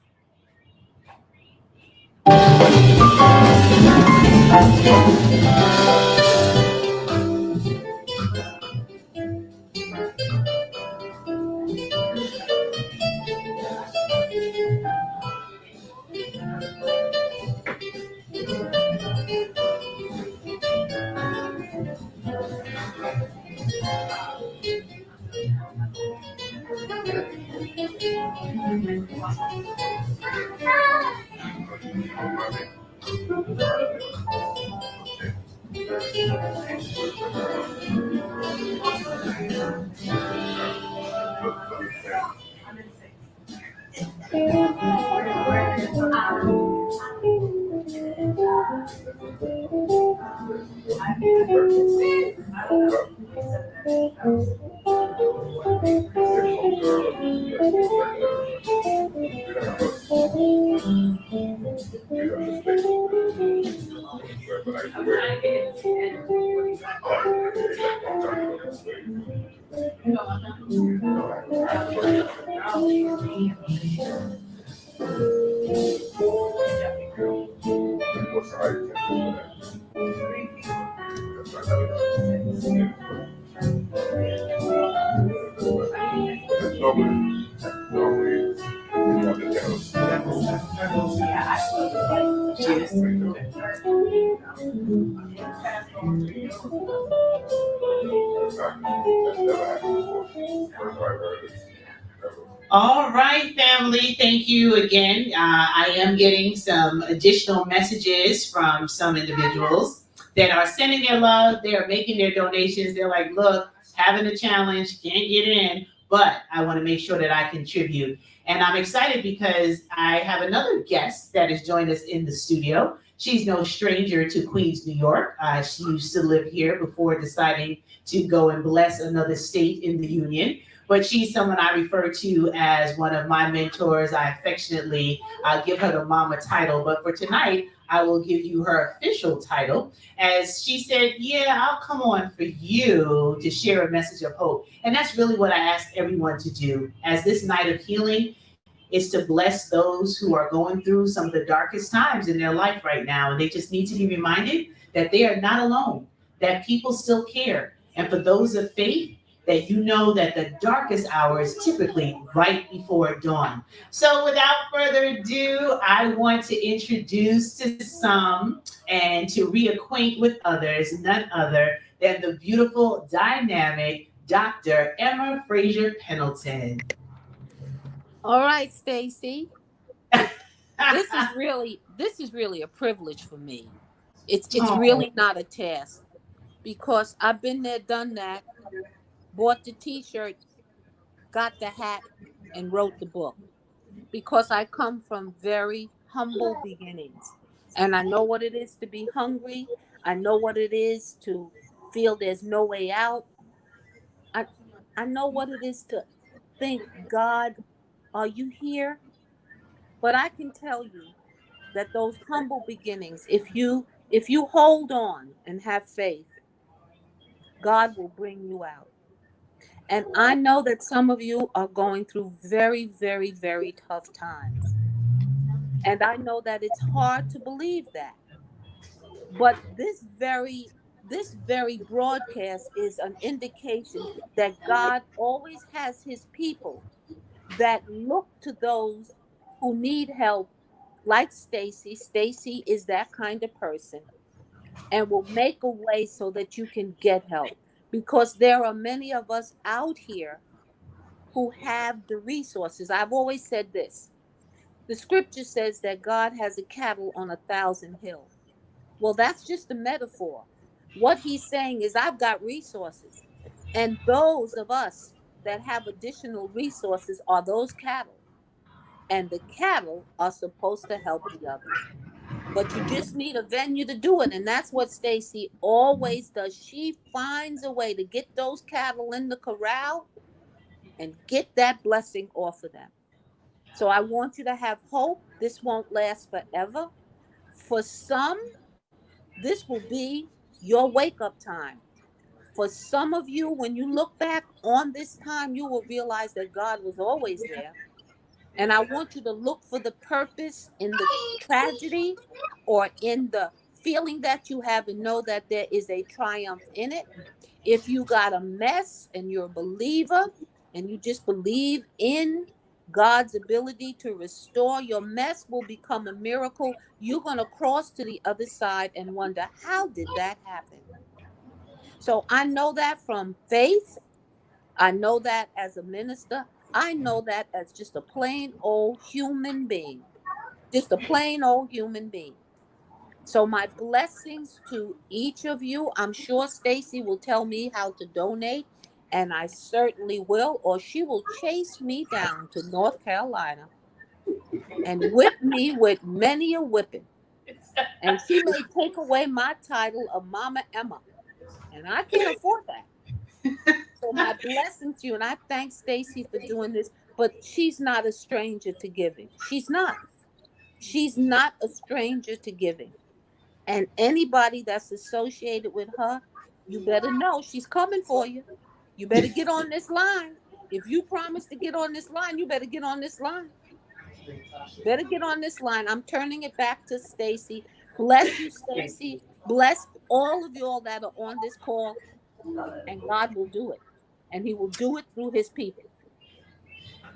All right, family. Thank you again. I am getting some additional messages from some individuals that are sending their love. They are making their donations. They're like, look, having a challenge, can't get in, but I want to make sure that I contribute. And I'm excited because I have another guest that has joined us in the studio. She's no stranger to Queens, New York. She used to live here before deciding to go and bless another state in the union, but she's someone I refer to as one of my mentors. I affectionately give her the mama title, but for tonight, I will give you her official title. As she said, yeah, I'll come on for you to share a message of hope. And that's really what I ask everyone to do. As this night of healing is to bless those who are going through some of the darkest times in their life right now. And they just need to be reminded that they are not alone, that people still care. And for those of faith, that you know that the darkest hour is typically right before dawn. So without further ado, I want to introduce to some and to reacquaint with others, none other than the beautiful, dynamic Dr. Emma Fraser Pendleton. All right, Stacy. This is really a privilege for me. It's Oh, really not a task because I've been there, done that, bought the t-shirt, got the hat, and wrote the book. Because I come from very humble beginnings. And I know what it is to be hungry. I know what it is to feel there's no way out. I I know what it is to think, God, are you here? But I can tell you that those humble beginnings, if you hold on and have faith, God will bring you out. And I know that some of you are going through very, very, very tough times. And I know that it's hard to believe that. But this very broadcast is an indication that God always has his people that look to those who need help, like Stacy. Stacy is that kind of person and will make a way so that you can get help, because there are many of us out here who have the resources. I've always said this. The scripture says that God has a cattle on 1,000 hills. Well, that's just a metaphor. What he's saying is, I've got resources. And those of us that have additional resources are those cattle. And the cattle are supposed to help the others. But you just need a venue to do it. And that's what Stacy always does. She finds a way to get those cattle in the corral and get that blessing off of them. So I want you to have hope. This won't last forever. For some, this will be your wake up time. For some of you, when you look back on this time, you will realize that God was always there. And I want you to look for the purpose in the tragedy or in the feeling that you have, and know that there is a triumph in it. If you got a mess and you're a believer and you just believe in God's ability to restore, your mess will become a miracle. You're going to cross to the other side and wonder, how did that happen? So I know that from faith. I know that as a minister. I know that as just a plain old human being. Just a plain old human being. So my blessings to each of you. I'm sure Stacy will tell me how to donate, and I certainly will, or she will chase me down to North Carolina and whip me with many a whipping. And she may take away my title of Mama Emma, and I can't afford that. So my blessings to you, and I thank Stacy for doing this. But she's not a stranger to giving. She's not. She's not a stranger to giving. And anybody that's associated with her, you better know she's coming for you. You better get on this line. If you promise to get on this line, you better get on this line. Better get on this line. I'm turning it back to Stacy. Bless you, Stacy. Bless all of y'all that are on this call, and God will do it. And he will do it through his people.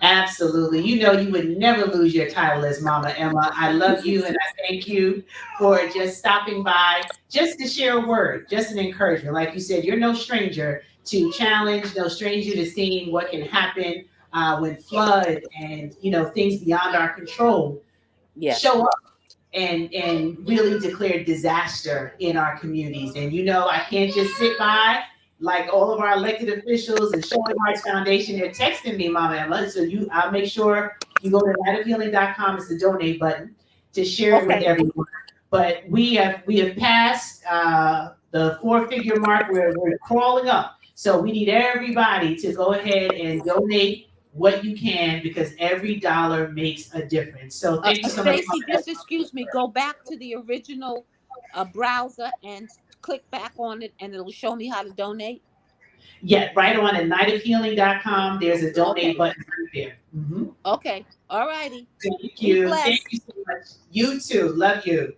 absolutely. You know, you would never lose your title as Mama Emma. I love you and I thank you for just stopping by, just to share a word, just an encouragement. Like you said, you're no stranger to challenge, no stranger to seeing what can happen when flood and things beyond our control Yes. show up and really declare disaster in our communities. And I can't just sit by like all of our elected officials and Showing Hearts Foundation. They're texting me, Mama Emma. So I'll make sure you go to nightofhealing.com. It's the donate button to share it with Okay. everyone. But we have passed the 4-figure mark where we're crawling up. So we need everybody to go ahead and donate what you can, because every dollar makes a difference. So thank you so much. Stacy, just excuse me. Go back to the original browser and click back on it, and it'll show me how to donate. Yeah, right on at nightofhealing.com. There's a donate Okay. button right there. Mhm. Okay. All righty. Thank Be you. blessed. Thank you so much. You too. Love you.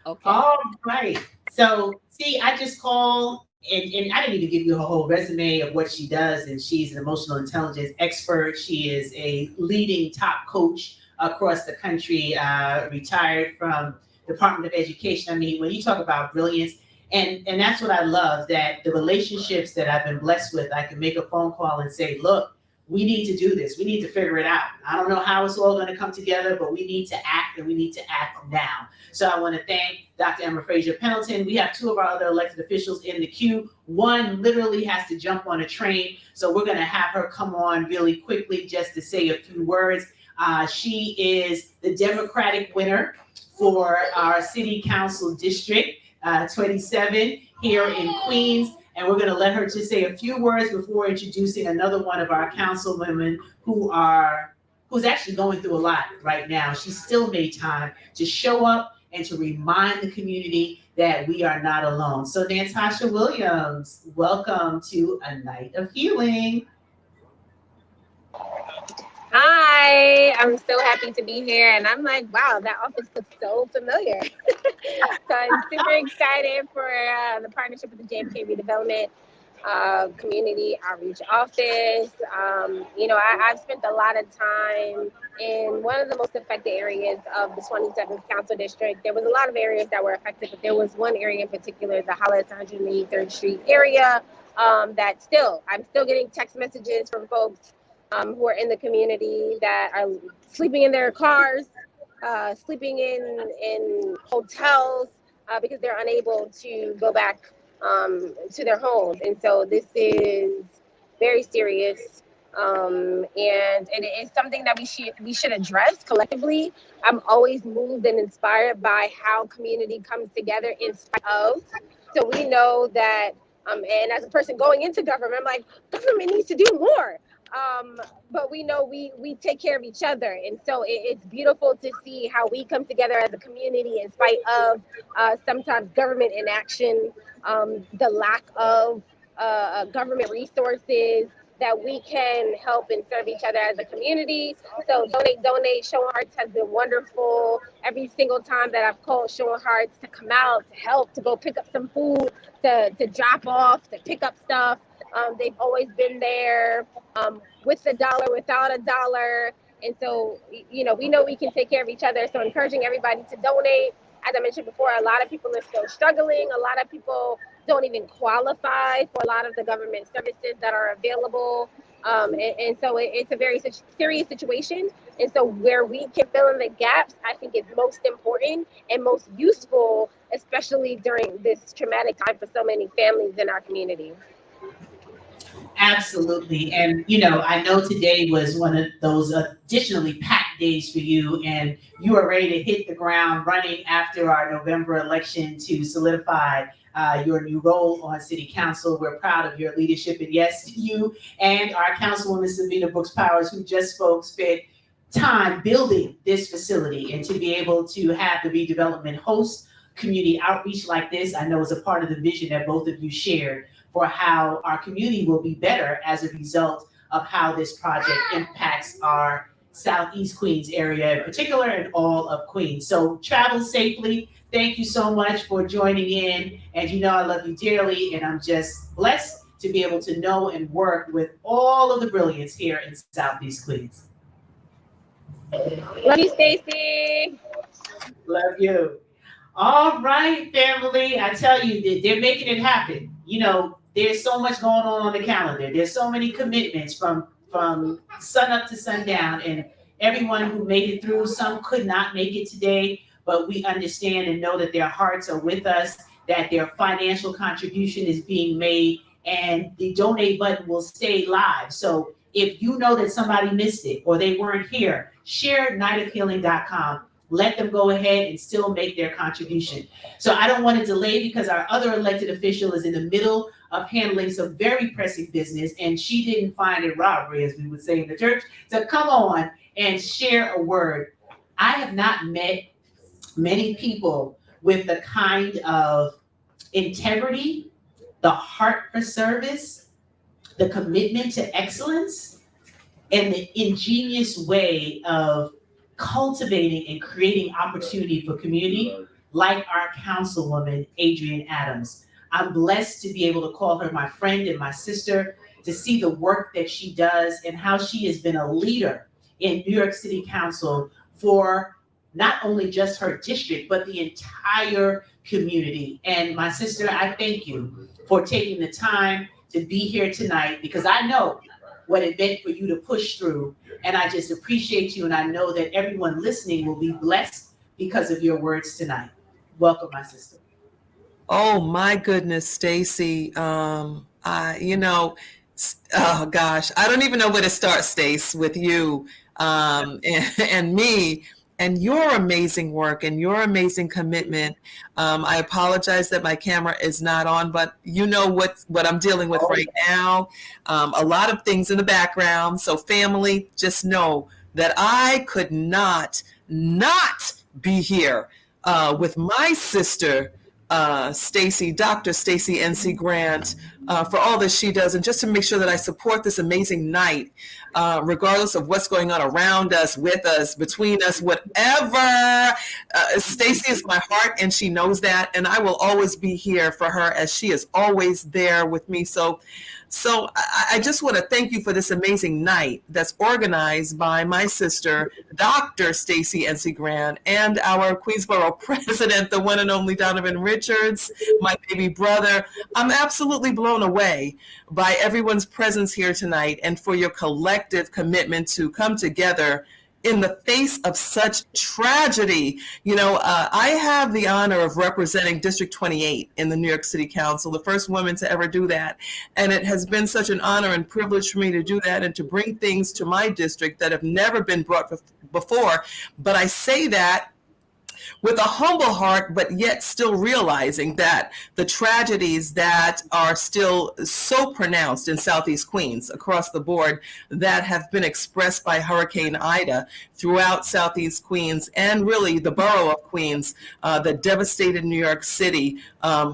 Okay. All right. So, see, I just called, and I didn't even give you a whole resume of what she does. And she's an emotional intelligence expert. She is a leading top coach across the country, retired from Department of Education. I mean, when you talk about brilliance, and that's what I love, that the relationships that I've been blessed with, I can make a phone call and say, look, we need to do this. We need to figure it out. I don't know how it's all going to come together, but we need to act, and we need to act now. So I want to thank Dr. Emma Frazier Pendleton. We have 2 of our other elected officials in the queue. One literally has to jump on a train. So we're going to have her come on really quickly just to say a few words. She is the Democratic winner for our City Council District 27 here in Queens. And we're going to let her just say a few words before introducing another one of our councilwomen who's actually going through a lot right now. She still made time to show up and to remind the community that we are not alone. So Natasha Williams, welcome to A Night of Healing. Hi, I'm so happy to be here. And I'm like, wow, that office looks so familiar. So I'm super excited for the partnership with the JFK Redevelopment Community Outreach Office. I've spent a lot of time in one of the most affected areas of the 27th Council District. There was a lot of areas that were affected, but there was one area in particular, the Hollis 183rd Street area, that I'm still getting text messages from folks who are in the community that are sleeping in their cars, sleeping in hotels because they're unable to go back to their homes. And so this is very serious. And it is something that we should address collectively. I'm always moved and inspired by how community comes together in spite of. So we know that, and as a person going into government, I'm like, government needs to do more. But we know we take care of each other. And so it's beautiful to see how we come together as a community in spite of sometimes government inaction, the lack of government resources, that we can help and serve each other as a community. So donate. Showing Hearts has been wonderful. Every single time that I've called Showing Hearts to come out, to help, to go pick up some food, to drop off, to pick up stuff, they've always been there, with a dollar, without a dollar. And so, we know we can take care of each other. So encouraging everybody to donate. As I mentioned before, a lot of people are still struggling. A lot of people don't even qualify for a lot of the government services that are available. And so it's a very serious situation. And so where we can fill in the gaps, I think is most important and most useful, especially during this traumatic time for so many families in our community. Absolutely. And, I know today was one of those additionally packed days for you, and you are ready to hit the ground running after our November election to solidify your new role on City Council. We're proud of your leadership. And yes, you and our Councilwoman Savita Brooks Powers, who just spoke, spent time building this facility, and to be able to have the redevelopment host community outreach like this, I know is a part of the vision that both of you shared for how our community will be better as a result of how this project impacts our Southeast Queens area in particular, and all of Queens. So travel safely. Thank you so much for joining in. And I love you dearly, and I'm just blessed to be able to know and work with all of the brilliance here in Southeast Queens. Love you, Stacy. Love you. All right, family. I tell you, they're making it happen. There's so much going on the calendar. There's so many commitments from from sun up to sundown, and everyone who made it through. Some could not make it today, but we understand and know that their hearts are with us, that their financial contribution is being made, and the donate button will stay live. So if you know that somebody missed it or they weren't here, share nightofhealing.com. Let them go ahead and still make their contribution. So I don't want to delay because our other elected official is in the middle of handling some very pressing business, and she didn't find it robbery, as we would say in the church, to come on and share a word. I have not met many people with the kind of integrity, the heart for service, the commitment to excellence, and the ingenious way of cultivating and creating opportunity for community, like our councilwoman, Adrienne Adams. I'm blessed to be able to call her my friend and my sister, to see the work that she does and how she has been a leader in New York City Council for not only just her district, but the entire community. And my sister, I thank you for taking the time to be here tonight, because I know what it meant for you to push through. And I just appreciate you. And I know that everyone listening will be blessed because of your words tonight. Welcome, my sister. Oh my goodness, Stacy. Oh gosh, I don't even know where to start, Stace, with you and me and your amazing work and your amazing commitment. I apologize that my camera is not on, but you know what I'm dealing with right now. A lot of things in the background. So family, just know that I could not be here with my sister, Stacy, Dr. Stacy NC Grant, for all that she does, and just to make sure that I support this amazing night, regardless of what's going on around us, with us, between us, whatever. Stacy is my heart, and she knows that, and I will always be here for her as she is always there with me. So I just want to thank you for this amazing night that's organized by my sister, Dr. Stacy NC Grant, and our Queensborough president, the one and only Donovan Richards, my baby brother. I'm absolutely blown away by everyone's presence here tonight and for your collective commitment to come together in the face of such tragedy. I have the honor of representing District 28 in the New York City Council, the first woman to ever do that. And it has been such an honor and privilege for me to do that and to bring things to my district that have never been brought before. But I say that with a humble heart, but yet still realizing that the tragedies that are still so pronounced in Southeast Queens across the board, that have been expressed by Hurricane Ida throughout Southeast Queens and really the borough of Queens, that devastated New York City,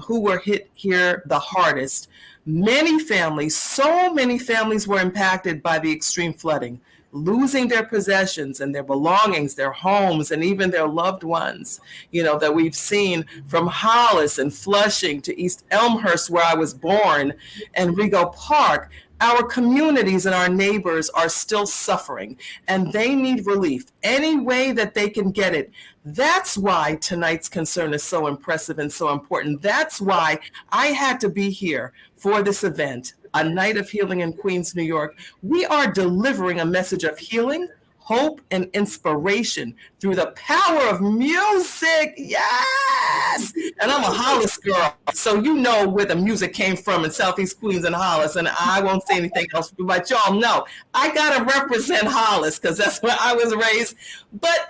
who were hit here the hardest. So many families were impacted by the extreme flooding, losing their possessions and their belongings, their homes, and even their loved ones, that we've seen from Hollis and Flushing to East Elmhurst, where I was born, and Rego Park. Our communities and our neighbors are still suffering, and they need relief any way that they can get it. That's why tonight's concern is so impressive and so important. That's why I had to be here for this event, a night of healing in Queens, New York. We are delivering a message of healing, hope, and inspiration through the power of music. Yes! And I'm a Hollis girl, so you know where the music came from in Southeast Queens and Hollis, and I won't say anything else, but y'all know I gotta represent Hollis because that's where I was raised. But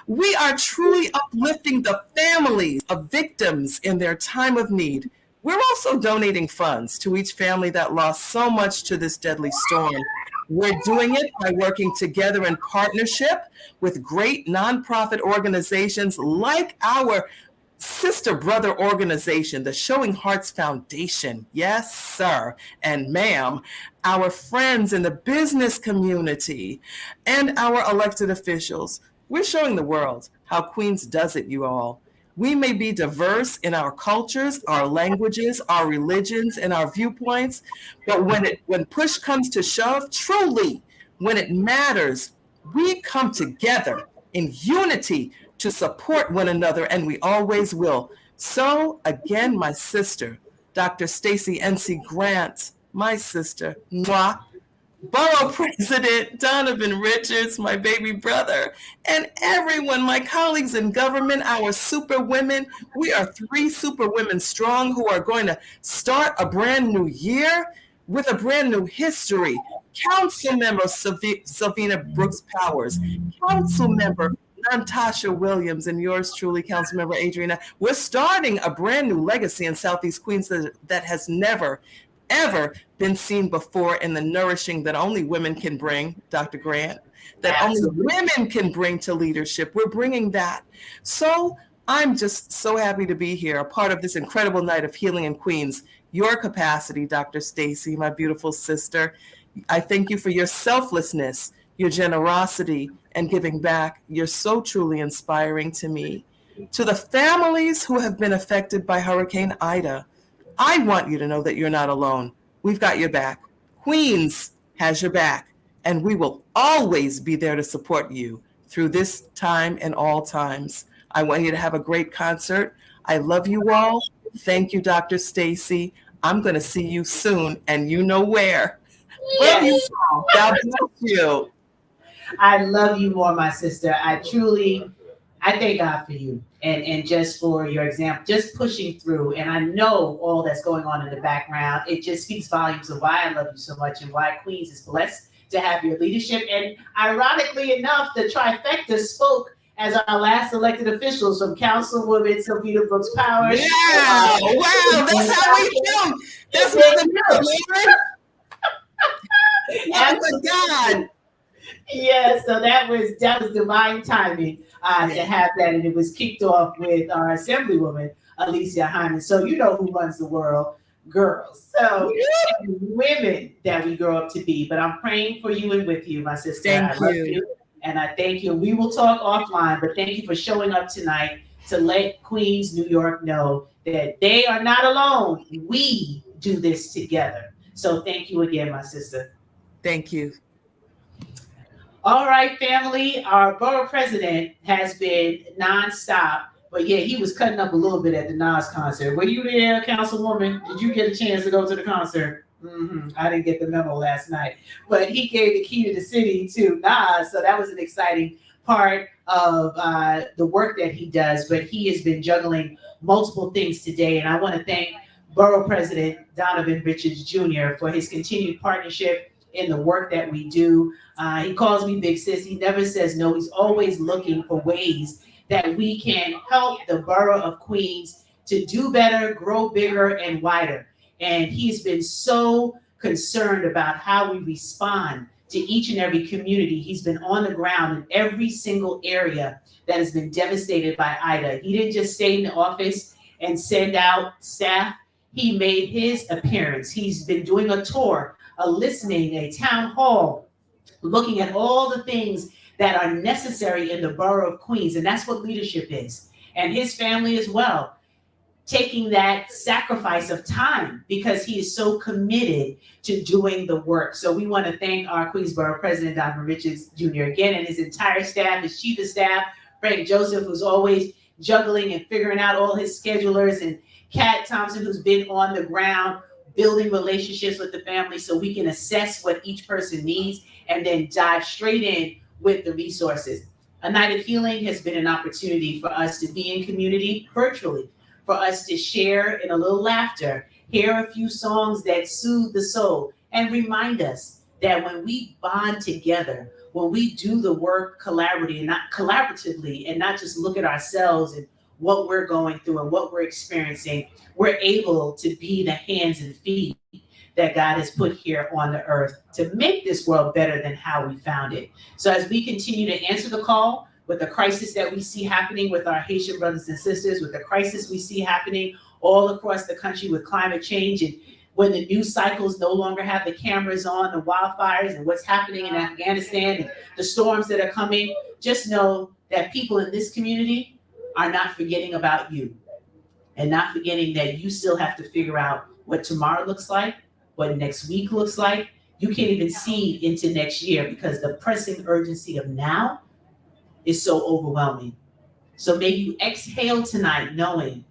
we are truly uplifting the families of victims in their time of need. We're also donating funds to each family that lost so much to this deadly storm. We're doing it by working together in partnership with great nonprofit organizations like our sister brother organization, the Showing Hearts Foundation. Yes, sir, and ma'am, our friends in the business community, and our elected officials. We're showing the world how Queens does it, you all. We may be diverse in our cultures, our languages, our religions, and our viewpoints, but when push comes to shove, truly, when it matters, we come together in unity to support one another, and we always will. So, again, my sister, Dr. Stacy NC Grant, my sister, mwah, Borough President Donovan Richards, my baby brother, and everyone, my colleagues in government, our super women. We are 3 super women strong who are going to start a brand new year with a brand new history. Council member Sylvina Brooks Powers, Council member Natasha Williams, and yours truly, Councilmember Adriana. We're starting a brand new legacy in Southeast Queens that has never, ever been seen before in the nourishing that only women can bring, Dr. Grant, that only women can bring to leadership. We're bringing that. So I'm just so happy to be here, a part of this incredible night of healing in Queens. Your capacity, Dr. Stacy, my beautiful sister. I thank you for your selflessness, your generosity, and giving back. You're so truly inspiring to me. To the families who have been affected by Hurricane Ida, I want you to know that you're not alone. We've got your back. Queens has your back, and we will always be there to support you through this time and all times. I want you to have a great concert. I love you all. Thank you, Dr. Stacy. I'm going to see you soon, and you know where. Love you all. God bless you. I love you more, my sister. I thank God for you and just for your example, just pushing through. And I know all that's going on in the background. It just speaks volumes of why I love you so much and why Queens is blessed to have your leadership. And ironically enough, the trifecta spoke as our last elected officials from Councilwoman Sylvina Brooks Powers. Yeah, wow, that's how we feel. That's Mother God. Mother God. Yeah, so that was divine timing to have that, and it was kicked off with our Assemblywoman Alicia Hyman. So you know who runs the world, girls. So and women that we grow up to be. But I'm praying for you and with you, my sister. I love you, and I thank you. We will talk offline, but thank you for showing up tonight to let Queens, New York know that they are not alone. We do this together. So thank you again, my sister. Thank you. All right, family. Our borough president has been nonstop, but yeah, he was cutting up a little bit at the Nas concert. Were you there, Councilwoman? Did you get a chance to go to the concert? I didn't get the memo last night, but he gave the key to the city to Nas, so that was an exciting part of the work that he does. But he has been juggling multiple things today, and I want to thank Borough President Donovan Richards Jr. for his continued partnership in the work that we do. He calls me Big Sis. He never says no. He's always looking for ways that we can help the borough of Queens to do better, grow bigger, and wider. And he's been so concerned about how we respond to each and every community. He's been on the ground in every single area that has been devastated by Ida. He didn't just stay in the office and send out staff. He made his appearance. He's been doing a tour, a listening, a town hall, looking at all the things that are necessary in the borough of Queens. And that's what leadership is. And his family as well, taking that sacrifice of time because he is so committed to doing the work. So we want to thank our Queensborough President, Donovan Richards Jr. again, and his entire staff, his chief of staff, Frank Joseph, who's always juggling and figuring out all his schedulers, and Kat Thompson, who's been on the ground building relationships with the family so we can assess what each person needs and then dive straight in with the resources. A night of healing has been an opportunity for us to be in community virtually, for us to share in a little laughter, hear a few songs that soothe the soul, and remind us that when we bond together, when we do the work collaboratively and not just look at ourselves and what we're going through and what we're experiencing, we're able to be the hands and feet that God has put here on the earth to make this world better than how we found it. So as we continue to answer the call with the crisis that we see happening with our Haitian brothers and sisters, with the crisis we see happening all across the country with climate change, and when the news cycles no longer have the cameras on, the wildfires and what's happening in Afghanistan and the storms that are coming, just know that people in this community are not forgetting about you and not forgetting that you still have to figure out what tomorrow looks like, what next week looks like. You can't even see into next year because the pressing urgency of now is so overwhelming. So may you exhale tonight knowing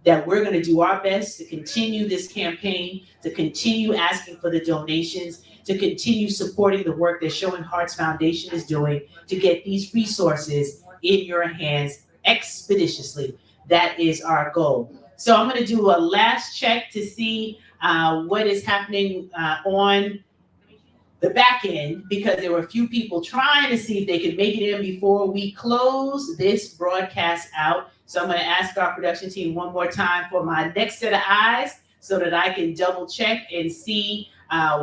that we're going to do our best to continue this campaign, to continue asking for the donations, to continue supporting the work that Showing Hearts Foundation is doing to get these resources in your hands expeditiously. That is our goal. So I'm going to do a last check to see what is happening on the back end, because there were a few people trying to see if they could make it in before we close this broadcast out. So I'm going to ask our production team one more time for my next set of eyes so that I can double check and see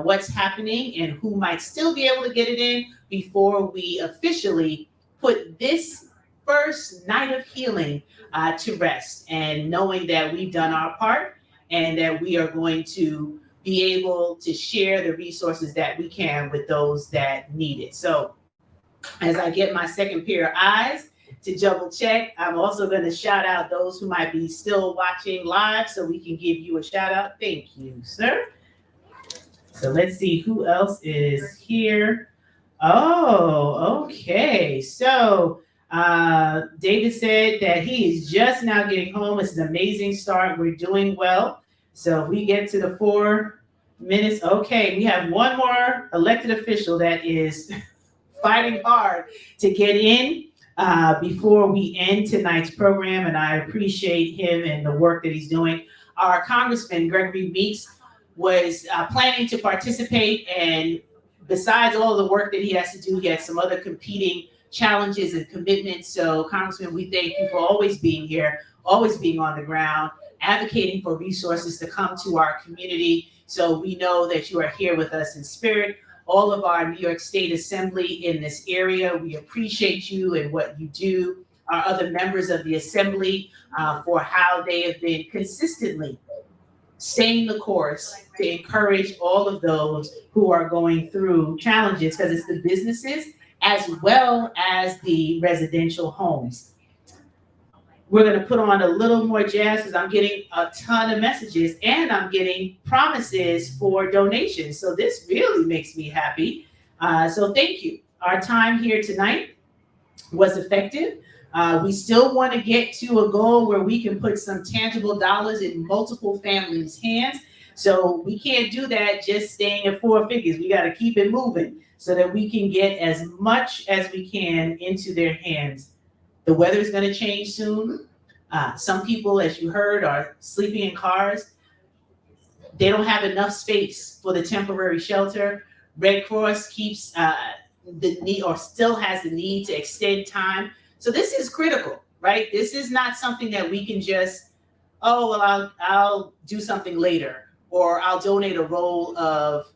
what's happening and who might still be able to get it in before we officially put this first night of healing to rest, and knowing that we've done our part and that we are going to be able to share the resources that we can with those that need it. So as I get my second pair of eyes to double check, I'm also going to shout out those who might be still watching live so we can give you a shout out. Thank you, sir. So let's see who else is here. Oh, okay. So David said that he is just now getting home. It's an amazing start. We're doing well. So if we get to the 4 minutes, okay, we have one more elected official that is fighting hard to get in before we end tonight's program, and I appreciate him and the work that he's doing. Our Congressman Gregory Meeks was planning to participate, and besides all the work that he has to do, he had some other competing challenges and commitments. So Congressman, we thank you for always being here, always being on the ground, advocating for resources to come to our community. So we know that you are here with us in spirit. All of our New York State Assembly in this area, we appreciate you and what you do. Our other members of the Assembly for how they have been consistently staying the course to encourage all of those who are going through challenges, because it's the businesses as well as the residential homes. We're going to put on a little more jazz because I'm getting a ton of messages and I'm getting promises for donations. So this really makes me happy. So thank you. Our time here tonight was effective. We still want to get to a goal where we can put some tangible dollars in multiple families' hands. So we can't do that just staying at 4 figures. We got to keep it moving so that we can get as much as we can into their hands. The weather is going to change soon. Some people, as you heard, are sleeping in cars. They don't have enough space for the temporary shelter. Red Cross keeps the need, or still has the need, to extend time. So this is critical, right? This is not something that we can just, oh, well, I'll do something later, or I'll donate a roll of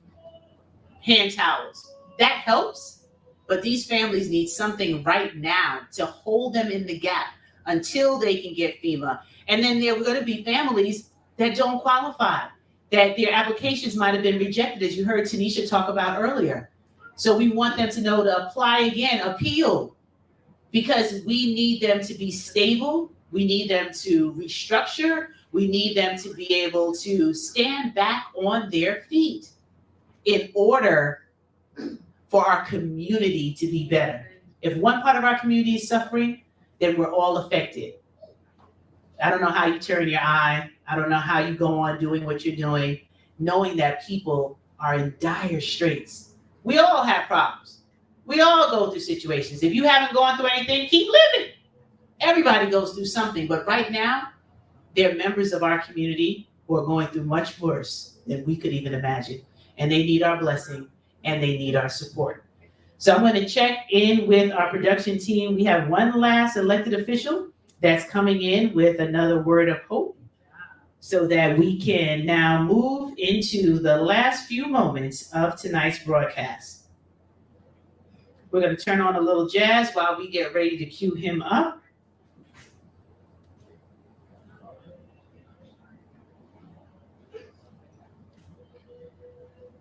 hand towels. That helps, but these families need something right now to hold them in the gap until they can get FEMA. And then there are going to be families that don't qualify, that their applications might have been rejected, as you heard Tanisha talk about earlier. So we want them to know to apply again, appeal, because we need them to be stable. We need them to restructure. We need them to be able to stand back on their feet in order for our community to be better. If one part of our community is suffering, then we're all affected. I don't know how you turn your eye. I don't know how you go on doing what you're doing, knowing that people are in dire straits. We all have problems. We all go through situations. If you haven't gone through anything, keep living. Everybody goes through something, but right now, there are members of our community who are going through much worse than we could even imagine. And they need our blessing and they need our support. So I'm going to check in with our production team. We have one last elected official that's coming in with another word of hope so that we can now move into the last few moments of tonight's broadcast. We're going to turn on a little jazz while we get ready to cue him up.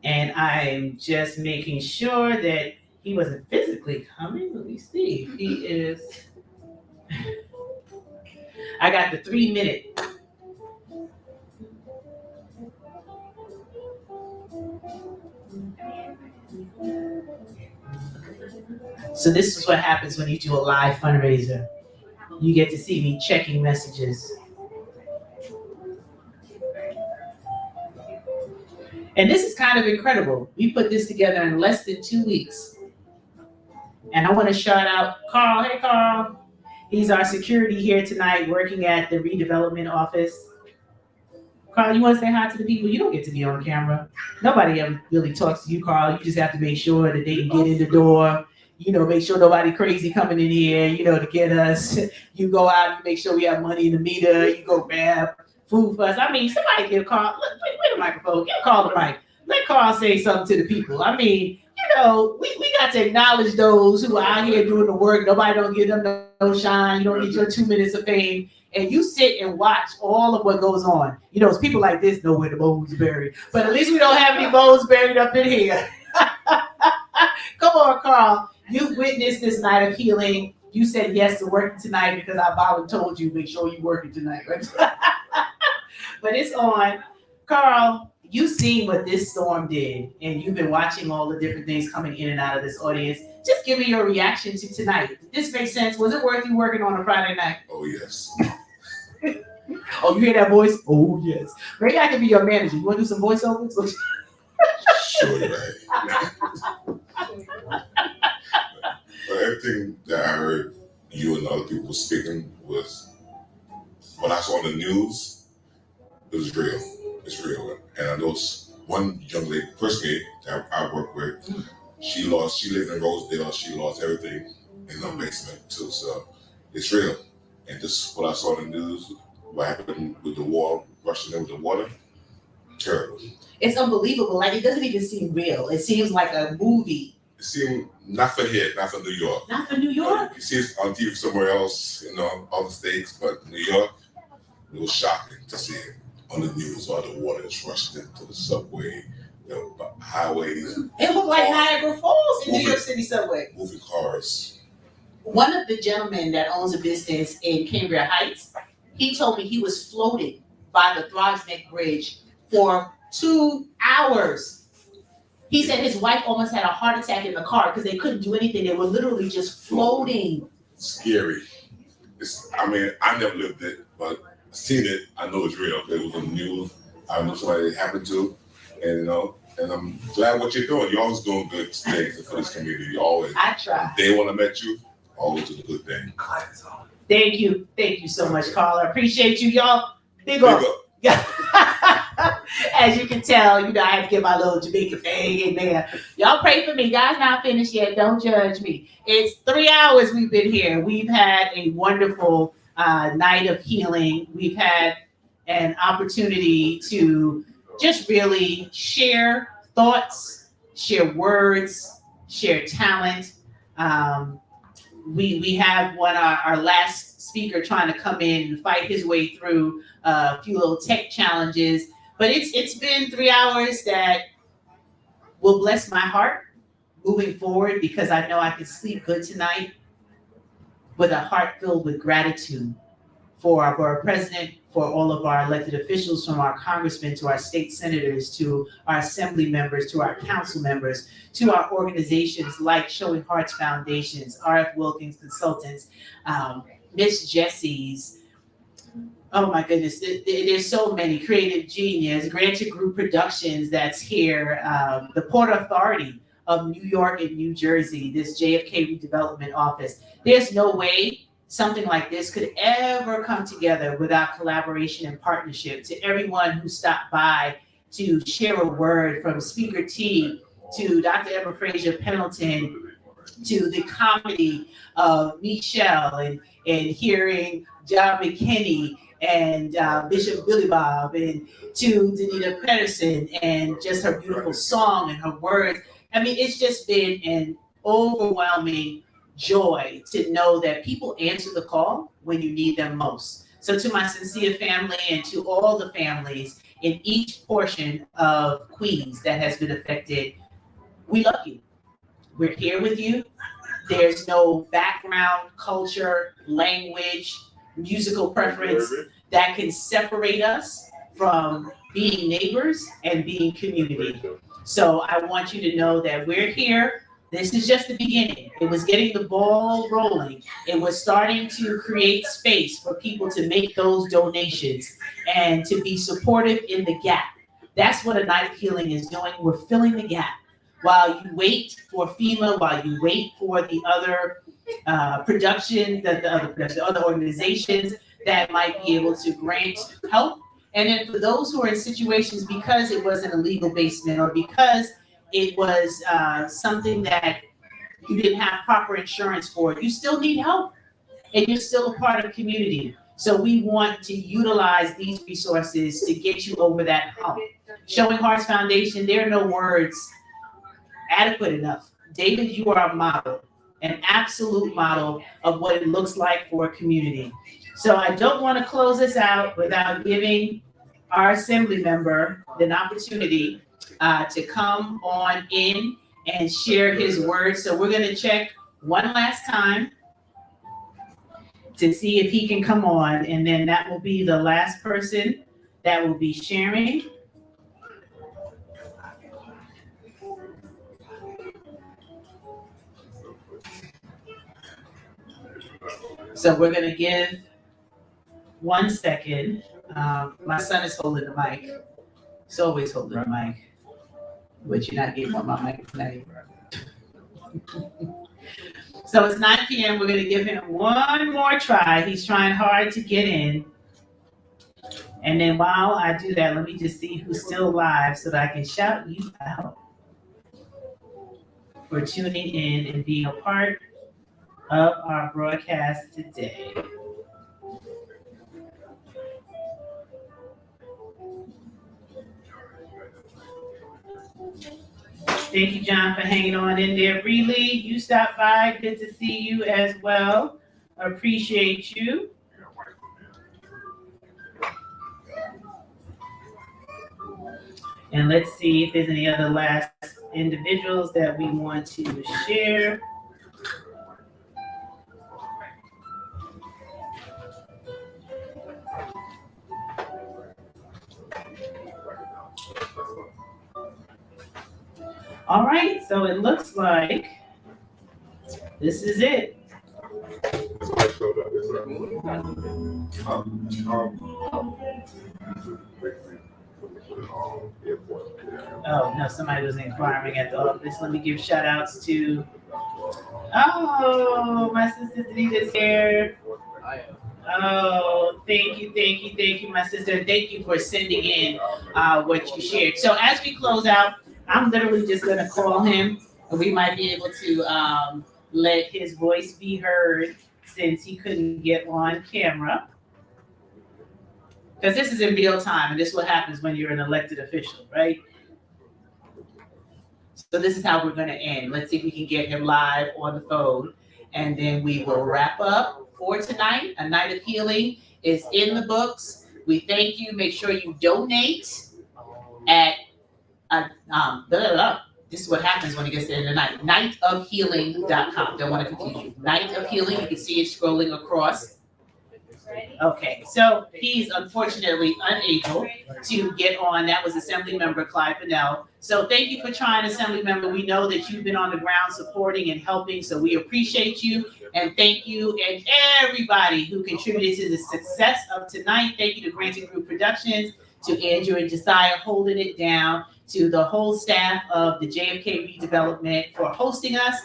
And I'm just making sure that he wasn't physically coming. Let me see if he is. I got the 3-minute. So this is what happens when you do a live fundraiser. You get to see me checking messages. And this is kind of incredible. We put this together in less than 2 weeks. And I want to shout out Carl. Hey, Carl. He's our security here tonight working at the redevelopment office. Carl, you want to say hi to the people? You don't get to be on camera. Nobody ever really talks to you, Carl. You just have to make sure that they can get in the door. Make sure nobody crazy coming in here, to get us. You go out, you make sure we have money in the meter. You go grab food for us. I mean, somebody give Carl, wait a microphone. Give Carl the mic. Let Carl say something to the people. I mean, we got to acknowledge those who are out here doing the work. Nobody don't give them no shine. You don't get your 2 minutes of fame. And you sit and watch all of what goes on. It's people like this know where the bones are buried. But at least we don't have any bones buried up in here. Come on, Carl. You've witnessed this night of healing. You said yes to working tonight because I volunteered you. Make sure you're working tonight, right? But it's on. Carl, you've seen what this storm did, and you've been watching all the different things coming in and out of this audience. Just give me your reaction to tonight. Did this make sense? Was it worth you working on a Friday night? Oh, yes. Oh, you hear that voice? Oh, yes. Maybe I can be your manager. You want to do some voiceovers? Sure, you're right. But everything that I heard you and other people speaking was, when I saw on the news, it was real. It's real. And I know one young lady, personally, that I work with, she lived in Rosedale, she lost everything in the basement too. So it's real. And just what I saw in the news, what happened with the war, rushing in with the water, terrible. It's unbelievable. Like, it doesn't even seem real. It seems like a movie. It seemed not for here, not for New York. Not for New York? You see it on TV somewhere else, other states, but New York, it was shocking to see it on the news. All the water is rushing into the subway, the highways. It looked like Niagara Falls in New York City subway. Moving cars. One of the gentlemen that owns a business in Cambria Heights, he told me he was floating by the Throgs Neck Bridge for 2 hours. He said his wife almost had a heart attack in the car because they couldn't do anything. They were literally just floating. Scary. I never lived it, but I've seen it. I know it's real. It was on the news. I know somebody it happened to, and I'm glad what you're doing. You're always doing good things for this community. Always. I try. Day when I met you, always do a good thing. Thank you so much, Carl. I appreciate you, y'all. Big up. Yeah. As you can tell, I had to get my little Jamaican thing in there. Y'all pray for me. Guys, not finished yet. Don't judge me. It's 3 hours we've been here. We've had a wonderful night of healing. We've had an opportunity to just really share thoughts, share words, share talent. We have our last speaker trying to come in and fight his way through a few little tech challenges. But it's been 3 hours that will bless my heart moving forward, because I know I can sleep good tonight with a heart filled with gratitude for our president, for all of our elected officials, from our congressmen to our state senators, to our assembly members, to our council members, to our organizations like Showing Hearts Foundations, R.F. Wilkins Consultants, Miss Jessie's. Oh my goodness, there's so many. Creative Genius, Granted Group Productions that's here, the Port Authority of New York and New Jersey, this JFK Redevelopment Office. There's no way something like this could ever come together without collaboration and partnership. To everyone who stopped by to share a word, from Speaker T to Dr. Emma Frazier Pendleton, to the comedy of Michelle, and hearing John McKinney and Bishop Billy Bob, and to Danita Pedersen, and just her beautiful song and her words. I mean, it's just been an overwhelming joy to know that people answer the call when you need them most. So to my sincere family and to all the families in each portion of Queens that has been affected, we love you. We're here with you. There's no background, culture, language, musical preference that can separate us from being neighbors and being community. So I want you to know that we're here. This is just the beginning. It was getting the ball rolling. It was starting to create space for people to make those donations and to be supportive in the gap. That's what a night of healing is doing. We're filling the gap. While you wait for FEMA, while you wait for the other other organizations that might be able to grant help. And then for those who are in situations because it was an illegal basement or because it was something that you didn't have proper insurance for, you still need help and you're still a part of community. So we want to utilize these resources to get you over that hump. Showing Hearts Foundation, there are no words adequate enough. David, you are a model, an absolute model of what it looks like for a community. So I don't want to close this out without giving our assembly member an opportunity to come on in and share his words. So we're going to check one last time to see if he can come on, and then that will be the last person that will be sharing. So we're going to give 1 second. My son is holding the mic. He's always holding the mic, but you're not getting on my mic tonight. So it's 9 p.m. We're going to give him one more try. He's trying hard to get in. And then while I do that, let me just see who's still alive so that I can shout you out for tuning in and being a part of our broadcast today. Thank you, John, for hanging on in there. Really, you stopped by. Good to see you as well. Appreciate you. And let's see if there's any other last individuals that we want to share. All right, so it looks like this is it. Oh, no, somebody was inquiring at the office. Let me give shout outs to, oh, my sister Danita's here. Oh, thank you, my sister. Thank you for sending in what you shared. So as we close out, I'm literally just gonna call him, and we might be able to let his voice be heard since he couldn't get on camera. Because this is in real time, and this is what happens when you're an elected official, right? So this is how we're gonna end. Let's see if we can get him live on the phone, and then we will wrap up for tonight. A Night of Healing is in the books. We thank you. Make sure you donate at this is what happens when it gets to the end of the night. nightofhealing.com. Don't want to confuse you. Night of Healing. You can see it scrolling across. Okay, so he's unfortunately unable to get on. That was Assembly Member Clyde Fennell. So thank you for trying, Assembly Member. We know that you've been on the ground supporting and helping, so we appreciate you. And thank you and everybody who contributed to the success of tonight. Thank you to Granting Group Productions, to Andrew and Josiah holding it down, to the whole staff of the JFK Redevelopment for hosting us,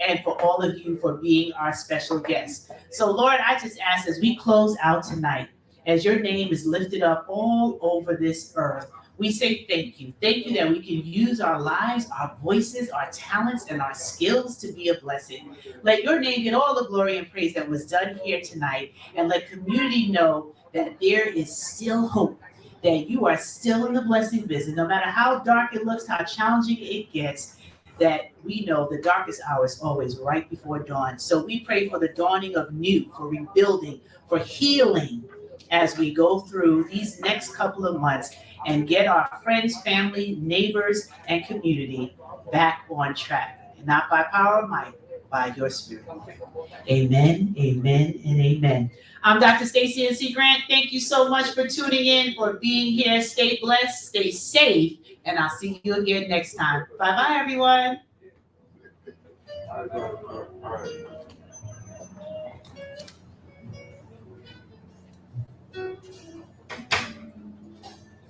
and for all of you for being our special guests. So Lord, I just ask as we close out tonight, as your name is lifted up all over this earth, we say thank you. Thank you that we can use our lives, our voices, our talents, and our skills to be a blessing. Let your name get all the glory and praise that was done here tonight, and let community know that there is still hope, that you are still in the blessing business, no matter how dark it looks, how challenging it gets, that we know the darkest hour is always right before dawn. So we pray for the dawning of new, for rebuilding, for healing as we go through these next couple of months and get our friends, family, neighbors, and community back on track. And not by power or might, by your spirit. Amen, amen, and amen. I'm Dr. Stacey N.C. Grant. Thank you so much for tuning in, for being here. Stay blessed, stay safe, and I'll see you again next time. Bye-bye, everyone.